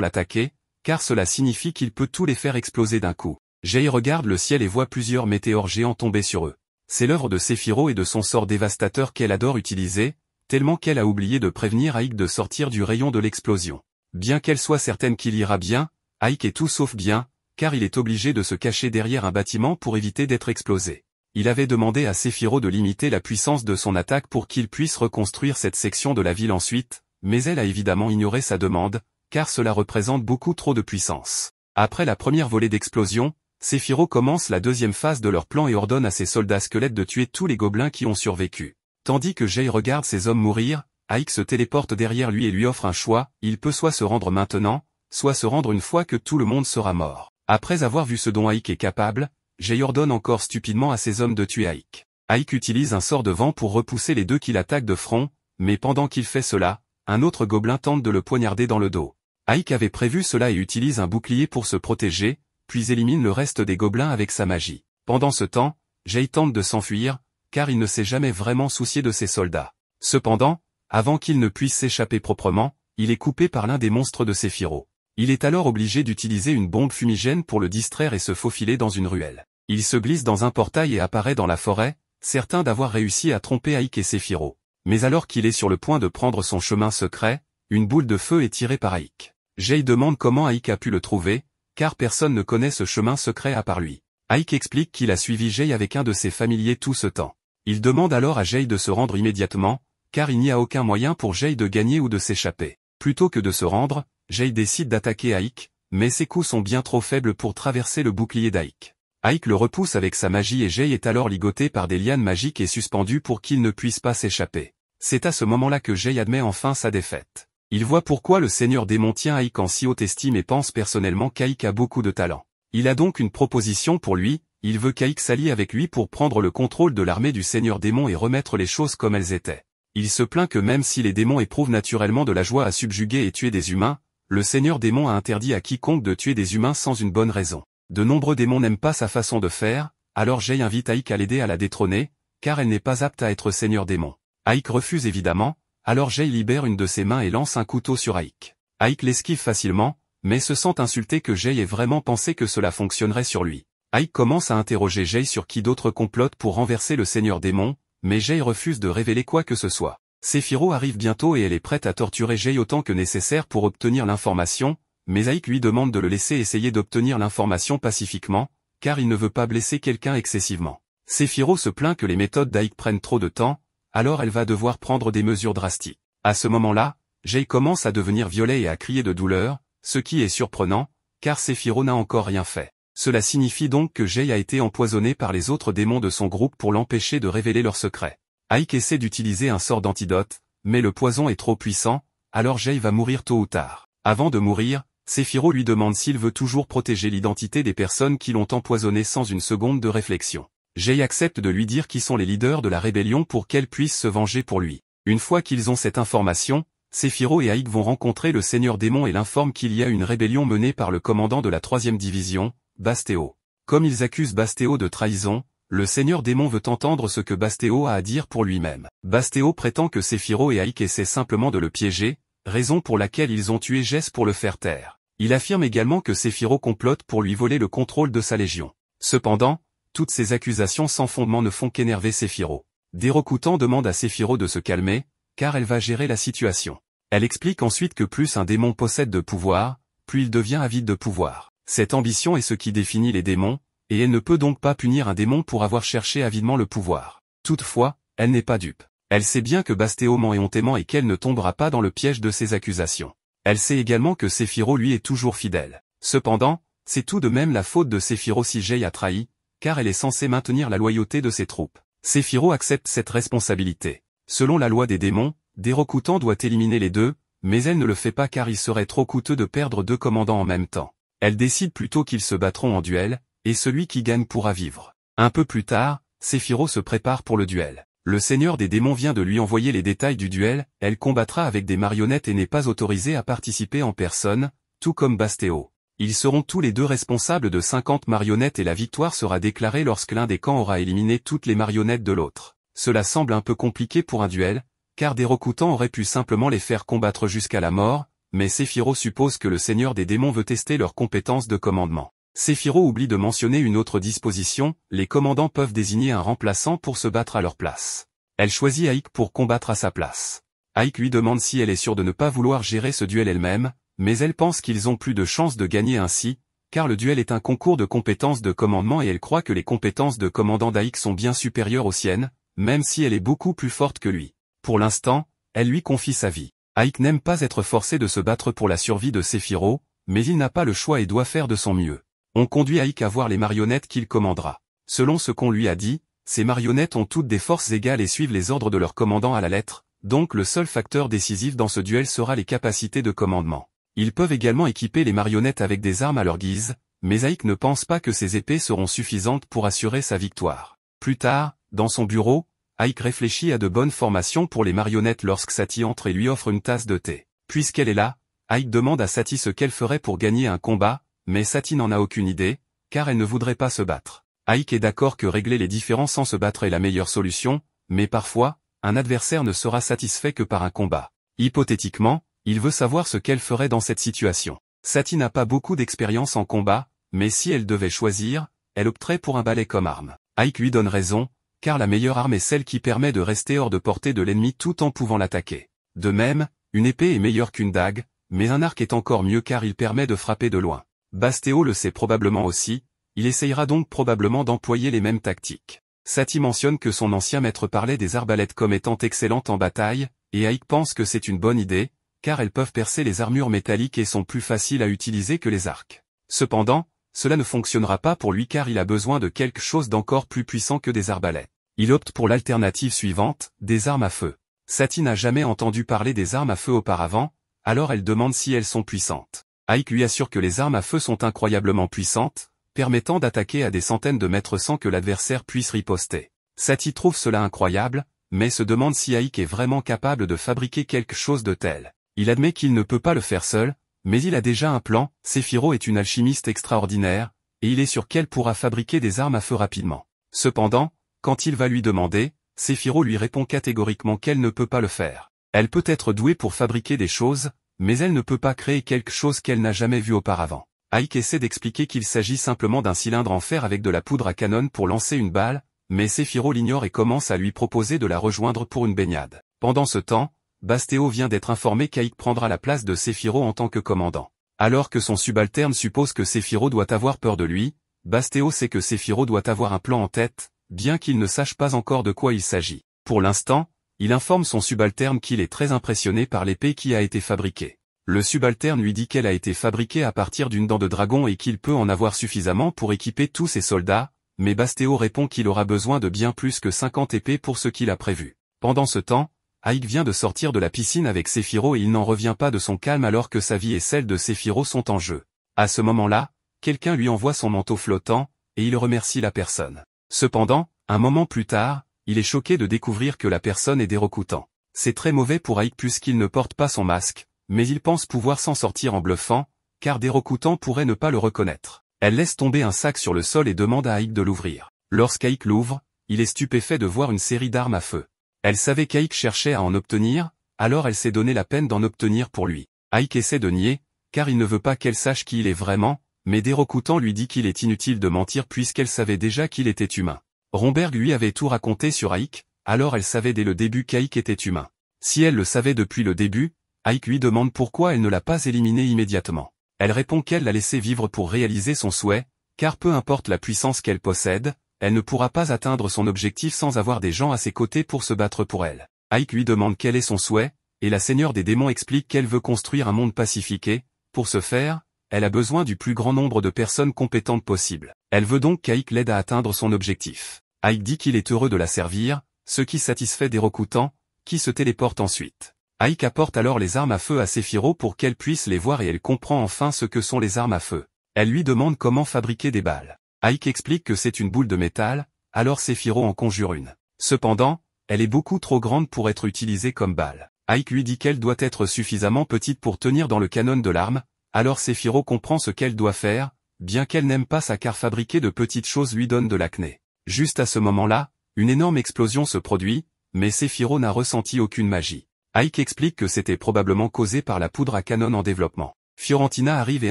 A: l'attaquer, car cela signifie qu'il peut tous les faire exploser d'un coup. Jay regarde le ciel et voit plusieurs météores géants tomber sur eux. C'est l'œuvre de Sephiroth et de son sort dévastateur qu'elle adore utiliser, tellement qu'elle a oublié de prévenir Ike de sortir du rayon de l'explosion. Bien qu'elle soit certaine qu'il ira bien, Ike est tout sauf bien, car il est obligé de se cacher derrière un bâtiment pour éviter d'être explosé. Il avait demandé à Sephiroth de limiter la puissance de son attaque pour qu'il puisse reconstruire cette section de la ville ensuite, mais elle a évidemment ignoré sa demande, car cela représente beaucoup trop de puissance. Après la première volée d'explosion, Sephiroth commence la deuxième phase de leur plan et ordonne à ses soldats squelettes de tuer tous les gobelins qui ont survécu. Tandis que Jay regarde ses hommes mourir, Ike se téléporte derrière lui et lui offre un choix, il peut soit se rendre maintenant, soit se rendre une fois que tout le monde sera mort. Après avoir vu ce dont Ike est capable, Jay ordonne encore stupidement à ses hommes de tuer Ike. Ike utilise un sort de vent pour repousser les deux qui l'attaquent de front, mais pendant qu'il fait cela, un autre gobelin tente de le poignarder dans le dos. Ike avait prévu cela et utilise un bouclier pour se protéger, puis élimine le reste des gobelins avec sa magie. Pendant ce temps, Jay tente de s'enfuir, car il ne s'est jamais vraiment soucié de ses soldats. Cependant, avant qu'il ne puisse s'échapper proprement, il est coupé par l'un des monstres de Sephiroth. Il est alors obligé d'utiliser une bombe fumigène pour le distraire et se faufiler dans une ruelle. Il se glisse dans un portail et apparaît dans la forêt, certain d'avoir réussi à tromper Ike et Sephiroth. Mais alors qu'il est sur le point de prendre son chemin secret, une boule de feu est tirée par Ike. Jay demande comment Ike a pu le trouver, car personne ne connaît ce chemin secret à part lui. Ike explique qu'il a suivi Jay avec un de ses familiers tout ce temps. Il demande alors à Jay de se rendre immédiatement, car il n'y a aucun moyen pour Jay de gagner ou de s'échapper. Plutôt que de se rendre, Jay décide d'attaquer Ike, mais ses coups sont bien trop faibles pour traverser le bouclier d'Ike. Ike le repousse avec sa magie et Jay est alors ligoté par des lianes magiques et suspendu pour qu'il ne puisse pas s'échapper. C'est à ce moment-là que Jay admet enfin sa défaite. Il voit pourquoi le Seigneur Démon tient Ike en si haute estime et pense personnellement qu'Ike a beaucoup de talent. Il a donc une proposition pour lui, il veut qu'Ike s'allie avec lui pour prendre le contrôle de l'armée du Seigneur Démon et remettre les choses comme elles étaient. Il se plaint que même si les démons éprouvent naturellement de la joie à subjuguer et tuer des humains, le Seigneur Démon a interdit à quiconque de tuer des humains sans une bonne raison. De nombreux démons n'aiment pas sa façon de faire, alors Jay invite Ike à l'aider à la détrôner, car elle n'est pas apte à être Seigneur Démon. Ike refuse évidemment, alors Jay libère une de ses mains et lance un couteau sur Ike. Ike l'esquive facilement, mais se sent insulté que Jay ait vraiment pensé que cela fonctionnerait sur lui. Ike commence à interroger Jay sur qui d'autre complote pour renverser le Seigneur Démon, mais Jay refuse de révéler quoi que ce soit. Sephiroth arrive bientôt et elle est prête à torturer Jay autant que nécessaire pour obtenir l'information, mais Ike lui demande de le laisser essayer d'obtenir l'information pacifiquement, car il ne veut pas blesser quelqu'un excessivement. Sephiroth se plaint que les méthodes d'Ike prennent trop de temps, alors elle va devoir prendre des mesures drastiques. À ce moment-là, Jay commence à devenir violet et à crier de douleur, ce qui est surprenant, car Sephiroth n'a encore rien fait. Cela signifie donc que Jay a été empoisonné par les autres démons de son groupe pour l'empêcher de révéler leurs secrets. Ike essaie d'utiliser un sort d'antidote, mais le poison est trop puissant, alors Jay va mourir tôt ou tard. Avant de mourir, Sephiroth lui demande s'il veut toujours protéger l'identité des personnes qui l'ont empoisonné sans une seconde de réflexion. Jay accepte de lui dire qui sont les leaders de la rébellion pour qu'elle puisse se venger pour lui. Une fois qu'ils ont cette information, Sephiroth et Ike vont rencontrer le Seigneur Démon et l'informent qu'il y a une rébellion menée par le commandant de la 3e division, Bastéo. Comme ils accusent Bastéo de trahison, le Seigneur Démon veut entendre ce que Bastéo a à dire pour lui-même. Bastéo prétend que Sephiroth et Ike essaient simplement de le piéger, raison pour laquelle ils ont tué Jess pour le faire taire. Il affirme également que Sephiroth complote pour lui voler le contrôle de sa légion. Cependant, toutes ces accusations sans fondement ne font qu'énerver Sephiroth. Dérokutan demande à Sephiroth de se calmer, car elle va gérer la situation. Elle explique ensuite que plus un démon possède de pouvoir, plus il devient avide de pouvoir. Cette ambition est ce qui définit les démons, et elle ne peut donc pas punir un démon pour avoir cherché avidement le pouvoir. Toutefois, elle n'est pas dupe. Elle sait bien que Bastéo ment éhontément et qu'elle ne tombera pas dans le piège de ses accusations. Elle sait également que Sephiroth lui est toujours fidèle. Cependant, c'est tout de même la faute de Sephiroth si Jay a trahi, car elle est censée maintenir la loyauté de ses troupes. Sephiroth accepte cette responsabilité. Selon la loi des démons, Dérokutan doit éliminer les deux, mais elle ne le fait pas car il serait trop coûteux de perdre deux commandants en même temps. Elle décide plutôt qu'ils se battront en duel, et celui qui gagne pourra vivre. Un peu plus tard, Sephiroth se prépare pour le duel. Le Seigneur des démons vient de lui envoyer les détails du duel, elle combattra avec des marionnettes et n'est pas autorisée à participer en personne, tout comme Bastéo. Ils seront tous les deux responsables de 50 marionnettes et la victoire sera déclarée lorsque l'un des camps aura éliminé toutes les marionnettes de l'autre. Cela semble un peu compliqué pour un duel, car des Rokutan auraient pu simplement les faire combattre jusqu'à la mort, mais Sephiroth suppose que le Seigneur des démons veut tester leurs compétences de commandement. Sephiroth oublie de mentionner une autre disposition, les commandants peuvent désigner un remplaçant pour se battre à leur place. Elle choisit Aik pour combattre à sa place. Aik lui demande si elle est sûre de ne pas vouloir gérer ce duel elle-même, mais elle pense qu'ils ont plus de chances de gagner ainsi, car le duel est un concours de compétences de commandement et elle croit que les compétences de commandant d'Aik sont bien supérieures aux siennes, même si elle est beaucoup plus forte que lui. Pour l'instant, elle lui confie sa vie. Aik n'aime pas être forcé de se battre pour la survie de Sephiroth, mais il n'a pas le choix et doit faire de son mieux. On conduit Aik à voir les marionnettes qu'il commandera. Selon ce qu'on lui a dit, ces marionnettes ont toutes des forces égales et suivent les ordres de leur commandant à la lettre, donc le seul facteur décisif dans ce duel sera les capacités de commandement. Ils peuvent également équiper les marionnettes avec des armes à leur guise, mais Aik ne pense pas que ces épées seront suffisantes pour assurer sa victoire. Plus tard, dans son bureau, Aik réfléchit à de bonnes formations pour les marionnettes lorsque Satie entre et lui offre une tasse de thé. Puisqu'elle est là, Aik demande à Satie ce qu'elle ferait pour gagner un combat, mais Satie n'en a aucune idée, car elle ne voudrait pas se battre. Aik est d'accord que régler les différends sans se battre est la meilleure solution, mais parfois, un adversaire ne sera satisfait que par un combat. Hypothétiquement, il veut savoir ce qu'elle ferait dans cette situation. Satie n'a pas beaucoup d'expérience en combat, mais si elle devait choisir, elle opterait pour un balai comme arme. Aik lui donne raison, car la meilleure arme est celle qui permet de rester hors de portée de l'ennemi tout en pouvant l'attaquer. De même, une épée est meilleure qu'une dague, mais un arc est encore mieux car il permet de frapper de loin. Basteo le sait probablement aussi, il essayera donc probablement d'employer les mêmes tactiques. Satie mentionne que son ancien maître parlait des arbalètes comme étant excellentes en bataille, et Aik pense que c'est une bonne idée, car elles peuvent percer les armures métalliques et sont plus faciles à utiliser que les arcs. Cependant, cela ne fonctionnera pas pour lui car il a besoin de quelque chose d'encore plus puissant que des arbalètes. Il opte pour l'alternative suivante, des armes à feu. Satie n'a jamais entendu parler des armes à feu auparavant, alors elle demande si elles sont puissantes. Aik lui assure que les armes à feu sont incroyablement puissantes, permettant d'attaquer à des centaines de mètres sans que l'adversaire puisse riposter. Satie trouve cela incroyable, mais se demande si Aik est vraiment capable de fabriquer quelque chose de tel. Il admet qu'il ne peut pas le faire seul, mais il a déjà un plan. Sephiroth est une alchimiste extraordinaire, et il est sûr qu'elle pourra fabriquer des armes à feu rapidement. Cependant, quand il va lui demander, Sephiroth lui répond catégoriquement qu'elle ne peut pas le faire. Elle peut être douée pour fabriquer des choses, mais elle ne peut pas créer quelque chose qu'elle n'a jamais vu auparavant. Aik essaie d'expliquer qu'il s'agit simplement d'un cylindre en fer avec de la poudre à canon pour lancer une balle, mais Sephiroth l'ignore et commence à lui proposer de la rejoindre pour une baignade. Pendant ce temps, Basteo vient d'être informé qu'Aik prendra la place de Sephiroth en tant que commandant. Alors que son subalterne suppose que Sephiroth doit avoir peur de lui, Basteo sait que Sephiroth doit avoir un plan en tête, bien qu'il ne sache pas encore de quoi il s'agit. Pour l'instant, il informe son subalterne qu'il est très impressionné par l'épée qui a été fabriquée. Le subalterne lui dit qu'elle a été fabriquée à partir d'une dent de dragon et qu'il peut en avoir suffisamment pour équiper tous ses soldats, mais Basteo répond qu'il aura besoin de bien plus que 50 épées pour ce qu'il a prévu. Pendant ce temps, Aik vient de sortir de la piscine avec Sephiroth et il n'en revient pas de son calme alors que sa vie et celle de Sephiroth sont en jeu. À ce moment-là, quelqu'un lui envoie son manteau flottant, et il remercie la personne. Cependant, un moment plus tard, il est choqué de découvrir que la personne est des Rokutan. C'est très mauvais pour Aik puisqu'il ne porte pas son masque, mais il pense pouvoir s'en sortir en bluffant, car des Rokutan pourraient ne pas le reconnaître. Elle laisse tomber un sac sur le sol et demande à Aik de l'ouvrir. Lorsqu'Aik l'ouvre, il est stupéfait de voir une série d'armes à feu. Elle savait qu'Aik cherchait à en obtenir, alors elle s'est donné la peine d'en obtenir pour lui. Aik essaie de nier, car il ne veut pas qu'elle sache qui il est vraiment, mais des Rokutan lui dit qu'il est inutile de mentir puisqu'elle savait déjà qu'il était humain. Romberg lui avait tout raconté sur Aik, alors elle savait dès le début qu'Aik était humain. Si elle le savait depuis le début, Aik lui demande pourquoi elle ne l'a pas éliminé immédiatement. Elle répond qu'elle l'a laissé vivre pour réaliser son souhait, car peu importe la puissance qu'elle possède, elle ne pourra pas atteindre son objectif sans avoir des gens à ses côtés pour se battre pour elle. Aik lui demande quel est son souhait, et la Seigneur des démons explique qu'elle veut construire un monde pacifié. Pour ce faire, elle a besoin du plus grand nombre de personnes compétentes possible. Elle veut donc qu'Aik l'aide à atteindre son objectif. Aik dit qu'il est heureux de la servir, ce qui satisfait des Rokutan, qui se téléportent ensuite. Aik apporte alors les armes à feu à Sephiroth pour qu'elle puisse les voir et elle comprend enfin ce que sont les armes à feu. Elle lui demande comment fabriquer des balles. Aik explique que c'est une boule de métal, alors Sephiroth en conjure une. Cependant, elle est beaucoup trop grande pour être utilisée comme balle. Aik lui dit qu'elle doit être suffisamment petite pour tenir dans le canon de l'arme, Alors Sephiroth comprend ce qu'elle doit faire, bien qu'elle n'aime pas ça car fabriquer de petites choses lui donne de l'acné. Juste à ce moment-là, une énorme explosion se produit, mais Sephiroth n'a ressenti aucune magie. Ike explique que c'était probablement causé par la poudre à canon en développement. Fiorentina arrive et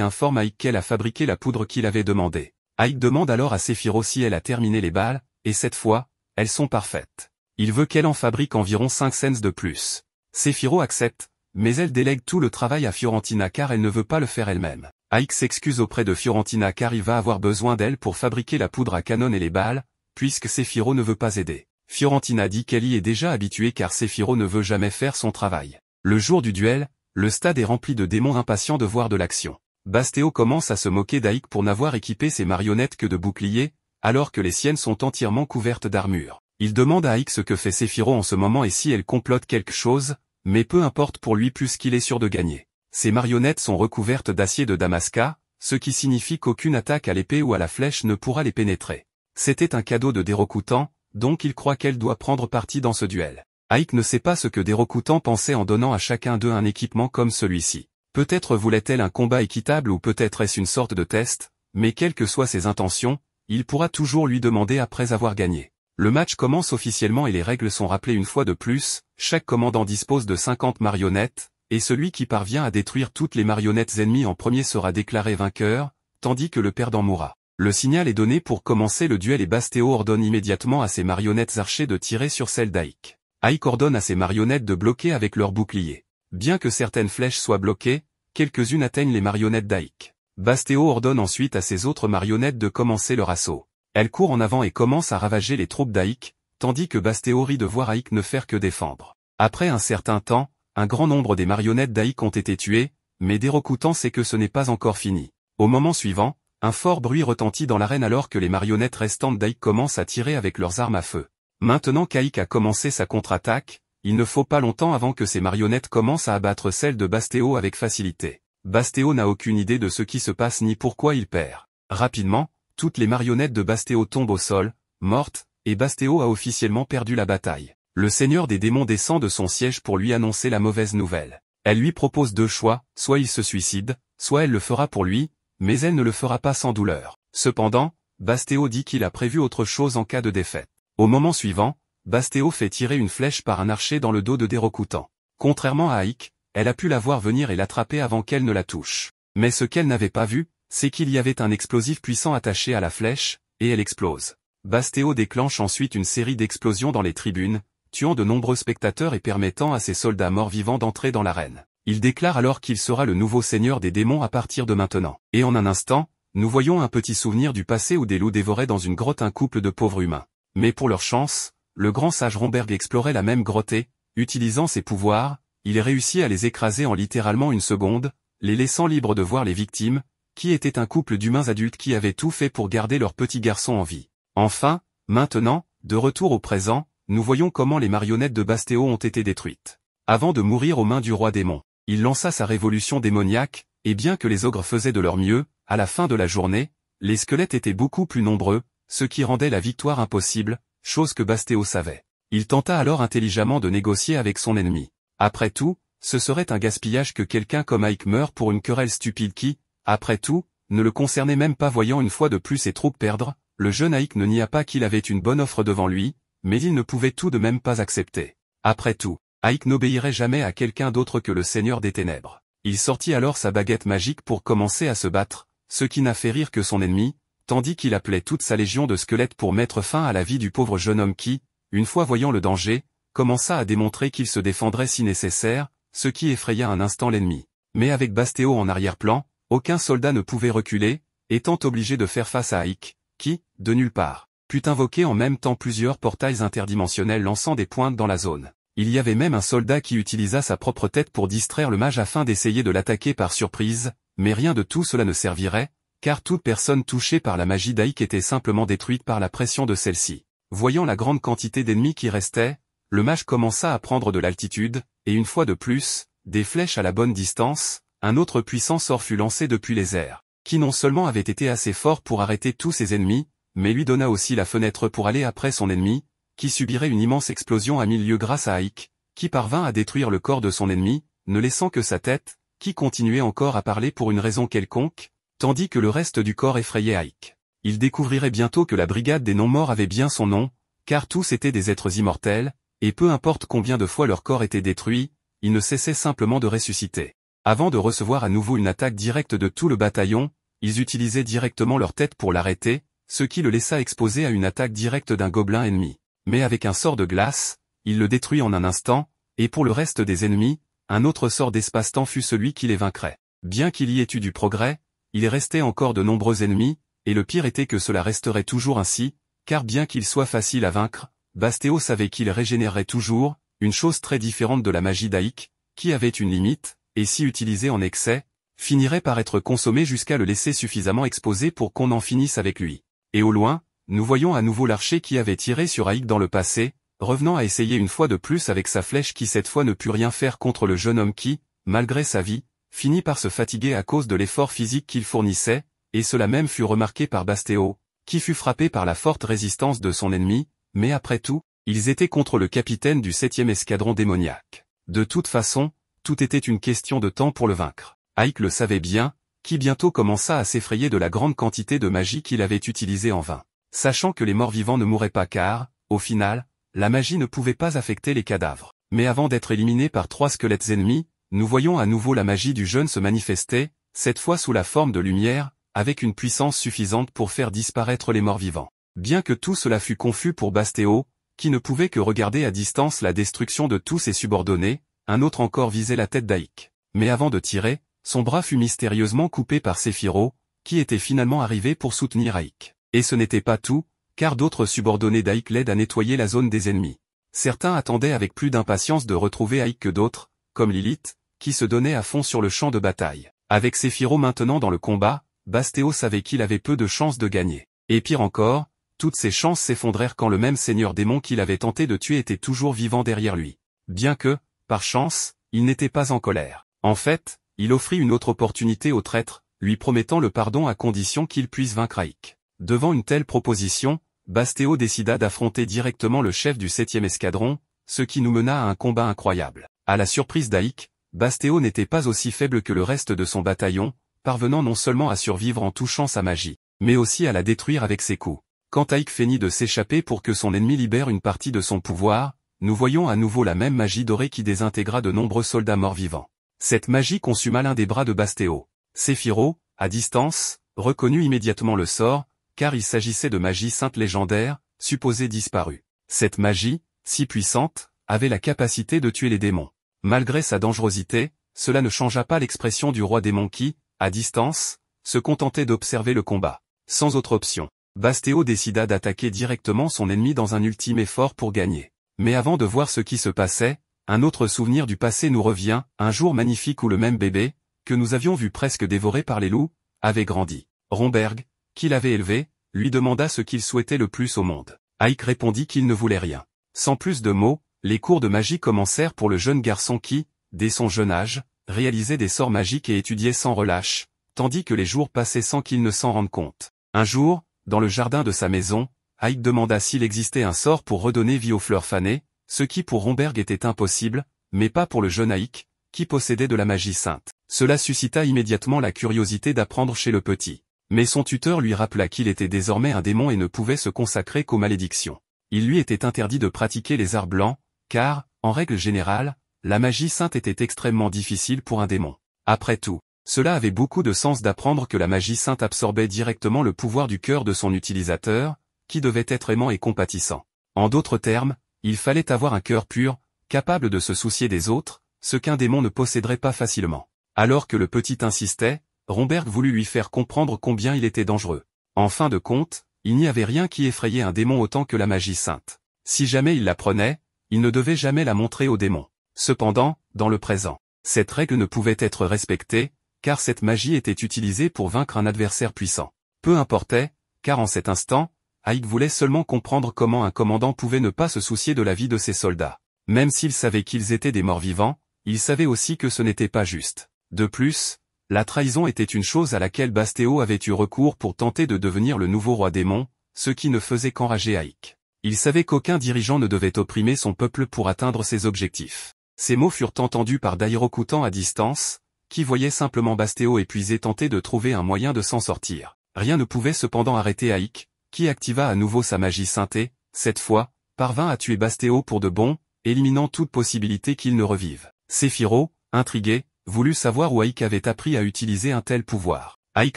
A: informe Ike qu'elle a fabriqué la poudre qu'il avait demandé. Ike demande alors à Sephiroth si elle a terminé les balles, et cette fois, elles sont parfaites. Il veut qu'elle en fabrique environ 5 cents de plus. Sephiroth accepte, mais elle délègue tout le travail à Fiorentina car elle ne veut pas le faire elle-même. Ike s'excuse auprès de Fiorentina car il va avoir besoin d'elle pour fabriquer la poudre à canon et les balles, puisque Sephiroth ne veut pas aider. Fiorentina dit qu'elle y est déjà habituée car Sephiroth ne veut jamais faire son travail. Le jour du duel, le stade est rempli de démons impatients de voir de l'action. Basteo commence à se moquer d'Ike pour n'avoir équipé ses marionnettes que de boucliers, alors que les siennes sont entièrement couvertes d'armure. Il demande à Ike ce que fait Sephiroth en ce moment et si elle complote quelque chose, mais peu importe pour lui puisqu'il est sûr de gagner. Ses marionnettes sont recouvertes d'acier de Damasca, ce qui signifie qu'aucune attaque à l'épée ou à la flèche ne pourra les pénétrer. C'était un cadeau de Dérokutan, donc il croit qu'elle doit prendre parti dans ce duel. Ike ne sait pas ce que Dérokutan pensait en donnant à chacun d'eux un équipement comme celui-ci. Peut-être voulait-elle un combat équitable ou peut-être est-ce une sorte de test, mais quelles que soient ses intentions, il pourra toujours lui demander après avoir gagné. Le match commence officiellement et les règles sont rappelées une fois de plus, chaque commandant dispose de 50 marionnettes, et celui qui parvient à détruire toutes les marionnettes ennemies en premier sera déclaré vainqueur, tandis que le perdant mourra. Le signal est donné pour commencer le duel et Basteo ordonne immédiatement à ses marionnettes archers de tirer sur celles d'Ike. Ike ordonne à ses marionnettes de bloquer avec leurs boucliers. Bien que certaines flèches soient bloquées, quelques-unes atteignent les marionnettes d'Ike. Basteo ordonne ensuite à ses autres marionnettes de commencer leur assaut. Elles courent en avant et commencent à ravager les troupes d'Ike, tandis que Basteo rit de voir Ike ne faire que défendre. Après un certain temps, un grand nombre des marionnettes d'Ike ont été tuées, mais Dérokutan sait que ce n'est pas encore fini. Au moment suivant, un fort bruit retentit dans l'arène alors que les marionnettes restantes d'Ike commencent à tirer avec leurs armes à feu. Maintenant qu'Ike a commencé sa contre-attaque, il ne faut pas longtemps avant que ces marionnettes commencent à abattre celles de Basteo avec facilité. Basteo n'a aucune idée de ce qui se passe ni pourquoi il perd. Rapidement, toutes les marionnettes de Basteo tombent au sol, mortes, et Basteo a officiellement perdu la bataille. Le seigneur des démons descend de son siège pour lui annoncer la mauvaise nouvelle. Elle lui propose deux choix, soit il se suicide, soit elle le fera pour lui, mais elle ne le fera pas sans douleur. Cependant, Basteo dit qu'il a prévu autre chose en cas de défaite. Au moment suivant, Basteo fait tirer une flèche par un archer dans le dos de Dérokutan. Contrairement à Ike, elle a pu la voir venir et l'attraper avant qu'elle ne la touche. Mais ce qu'elle n'avait pas vu, c'est qu'il y avait un explosif puissant attaché à la flèche, et elle explose. Basteo déclenche ensuite une série d'explosions dans les tribunes, tuant de nombreux spectateurs et permettant à ses soldats morts-vivants d'entrer dans l'arène. Il déclare alors qu'il sera le nouveau seigneur des démons à partir de maintenant. Et en un instant, nous voyons un petit souvenir du passé où des loups dévoraient dans une grotte un couple de pauvres humains. Mais pour leur chance, le grand sage Romberg explorait la même grotte et, utilisant ses pouvoirs, il réussit à les écraser en littéralement une seconde, les laissant libres de voir les victimes, qui étaient un couple d'humains adultes qui avaient tout fait pour garder leur petit garçon en vie. Enfin, maintenant, de retour au présent, nous voyons comment les marionnettes de Basteo ont été détruites. Avant de mourir aux mains du roi démon, il lança sa révolution démoniaque, et bien que les ogres faisaient de leur mieux, à la fin de la journée, les squelettes étaient beaucoup plus nombreux, ce qui rendait la victoire impossible, chose que Basteo savait. Il tenta alors intelligemment de négocier avec son ennemi. Après tout, ce serait un gaspillage que quelqu'un comme Ike meure pour une querelle stupide qui, après tout, ne le concernait même pas. Voyant une fois de plus ses troupes perdre, le jeune Ike ne nia pas qu'il avait une bonne offre devant lui, mais il ne pouvait tout de même pas accepter. Après tout, Ike n'obéirait jamais à quelqu'un d'autre que le Seigneur des Ténèbres. Il sortit alors sa baguette magique pour commencer à se battre, ce qui n'a fait rire que son ennemi, tandis qu'il appelait toute sa légion de squelettes pour mettre fin à la vie du pauvre jeune homme qui, une fois voyant le danger, commença à démontrer qu'il se défendrait si nécessaire, ce qui effraya un instant l'ennemi. Mais avec Basteo en arrière-plan, aucun soldat ne pouvait reculer, étant obligé de faire face à Ike, qui, de nulle part, put invoquer en même temps plusieurs portails interdimensionnels lançant des pointes dans la zone. Il y avait même un soldat qui utilisa sa propre tête pour distraire le mage afin d'essayer de l'attaquer par surprise, mais rien de tout cela ne servirait, car toute personne touchée par la magie d'Ike était simplement détruite par la pression de celle-ci. Voyant la grande quantité d'ennemis qui restaient, le mage commença à prendre de l'altitude, et une fois de plus, des flèches à la bonne distance, un autre puissant sort fut lancé depuis les airs, qui non seulement avait été assez fort pour arrêter tous ses ennemis, mais lui donna aussi la fenêtre pour aller après son ennemi, qui subirait une immense explosion à 1000 lieues grâce à Ike, qui parvint à détruire le corps de son ennemi, ne laissant que sa tête, qui continuait encore à parler pour une raison quelconque, tandis que le reste du corps effrayait Ike. Il découvrirait bientôt que la brigade des non-morts avait bien son nom, car tous étaient des êtres immortels, et peu importe combien de fois leur corps était détruit, ils ne cessaient simplement de ressusciter. Avant de recevoir à nouveau une attaque directe de tout le bataillon, ils utilisaient directement leur tête pour l'arrêter, ce qui le laissa exposé à une attaque directe d'un gobelin ennemi. Mais avec un sort de glace, il le détruit en un instant, et pour le reste des ennemis, un autre sort d'espace-temps fut celui qui les vaincrait. Bien qu'il y ait eu du progrès, il restait encore de nombreux ennemis, et le pire était que cela resterait toujours ainsi, car bien qu'il soit facile à vaincre, Bastéo savait qu'il régénérerait toujours, une chose très différente de la magie d'Aïk, qui avait une limite, et si utilisée en excès, finirait par être consommé jusqu'à le laisser suffisamment exposé pour qu'on en finisse avec lui. Et au loin, nous voyons à nouveau l'archer qui avait tiré sur Aïk dans le passé, revenant à essayer une fois de plus avec sa flèche qui cette fois ne put rien faire contre le jeune homme qui, malgré sa vie, finit par se fatiguer à cause de l'effort physique qu'il fournissait, et cela même fut remarqué par Bastéo, qui fut frappé par la forte résistance de son ennemi, mais après tout, ils étaient contre le capitaine du 7e escadron démoniaque. De toute façon, tout était une question de temps pour le vaincre. Aïk le savait bien, qui bientôt commença à s'effrayer de la grande quantité de magie qu'il avait utilisée en vain. Sachant que les morts-vivants ne mouraient pas car, au final, la magie ne pouvait pas affecter les cadavres. Mais avant d'être éliminé par 3 squelettes ennemis, nous voyons à nouveau la magie du jeune se manifester, cette fois sous la forme de lumière, avec une puissance suffisante pour faire disparaître les morts-vivants. Bien que tout cela fût confus pour Bastéo, qui ne pouvait que regarder à distance la destruction de tous ses subordonnés, un autre encore visait la tête d'Aïk. Mais avant de tirer, son bras fut mystérieusement coupé par Séphiro, qui était finalement arrivé pour soutenir Aïk. Et ce n'était pas tout, car d'autres subordonnés d'Aïk l'aident à nettoyer la zone des ennemis. Certains attendaient avec plus d'impatience de retrouver Aïk que d'autres, comme Lilith, qui se donnait à fond sur le champ de bataille. Avec Séphiro maintenant dans le combat, Bastéo savait qu'il avait peu de chances de gagner. Et pire encore, toutes ses chances s'effondrèrent quand le même seigneur démon qu'il avait tenté de tuer était toujours vivant derrière lui. Bien que, par chance, il n'était pas en colère. En fait, il offrit une autre opportunité au traître, lui promettant le pardon à condition qu'il puisse vaincre Aïk. Devant une telle proposition, Bastéo décida d'affronter directement le chef du 7e escadron, ce qui nous mena à un combat incroyable. À la surprise d'Aïk, Bastéo n'était pas aussi faible que le reste de son bataillon, parvenant non seulement à survivre en touchant sa magie, mais aussi à la détruire avec ses coups. Quand Aïk feignit de s'échapper pour que son ennemi libère une partie de son pouvoir, nous voyons à nouveau la même magie dorée qui désintégra de nombreux soldats morts-vivants. Cette magie consuma l'un des bras de Bastéo. Séphiro, à distance, reconnut immédiatement le sort, car il s'agissait de magie sainte légendaire, supposée disparue. Cette magie, si puissante, avait la capacité de tuer les démons. Malgré sa dangerosité, cela ne changea pas l'expression du roi démon qui, à distance, se contentait d'observer le combat. Sans autre option, Bastéo décida d'attaquer directement son ennemi dans un ultime effort pour gagner. Mais avant de voir ce qui se passait, un autre souvenir du passé nous revient, un jour magnifique où le même bébé, que nous avions vu presque dévoré par les loups, avait grandi. Romberg, qui l'avait élevé, lui demanda ce qu'il souhaitait le plus au monde. Aïk répondit qu'il ne voulait rien. Sans plus de mots, les cours de magie commencèrent pour le jeune garçon qui, dès son jeune âge, réalisait des sorts magiques et étudiait sans relâche, tandis que les jours passaient sans qu'il ne s'en rende compte. Un jour, dans le jardin de sa maison, Aïk demanda s'il existait un sort pour redonner vie aux fleurs fanées, ce qui pour Romberg était impossible, mais pas pour le jeune Aïk, qui possédait de la magie sainte. Cela suscita immédiatement la curiosité d'apprendre chez le petit. Mais son tuteur lui rappela qu'il était désormais un démon et ne pouvait se consacrer qu'aux malédictions. Il lui était interdit de pratiquer les arts blancs, car, en règle générale, la magie sainte était extrêmement difficile pour un démon. Après tout, cela avait beaucoup de sens d'apprendre que la magie sainte absorbait directement le pouvoir du cœur de son utilisateur, qui devait être aimant et compatissant. En d'autres termes, il fallait avoir un cœur pur, capable de se soucier des autres, ce qu'un démon ne posséderait pas facilement. Alors que le petit insistait, Romberg voulut lui faire comprendre combien il était dangereux. En fin de compte, il n'y avait rien qui effrayait un démon autant que la magie sainte. Si jamais il l'apprenait, il ne devait jamais la montrer au démon. Cependant, dans le présent, cette règle ne pouvait être respectée, car cette magie était utilisée pour vaincre un adversaire puissant. Peu importait, car en cet instant, Aïk voulait seulement comprendre comment un commandant pouvait ne pas se soucier de la vie de ses soldats. Même s'il savait qu'ils étaient des morts-vivants, il savait aussi que ce n'était pas juste. De plus, la trahison était une chose à laquelle Bastéo avait eu recours pour tenter de devenir le nouveau roi démon, ce qui ne faisait qu'enrager Aïk. Il savait qu'aucun dirigeant ne devait opprimer son peuple pour atteindre ses objectifs. Ces mots furent entendus par Dairokutan à distance, qui voyait simplement Bastéo épuisé tenter de trouver un moyen de s'en sortir. Rien ne pouvait cependant arrêter Aïk, qui activa à nouveau sa magie synthé, cette fois, parvint à tuer Bastéo pour de bon, éliminant toute possibilité qu'il ne revive. Séphiro, intrigué, voulut savoir où Aïk avait appris à utiliser un tel pouvoir. Aïk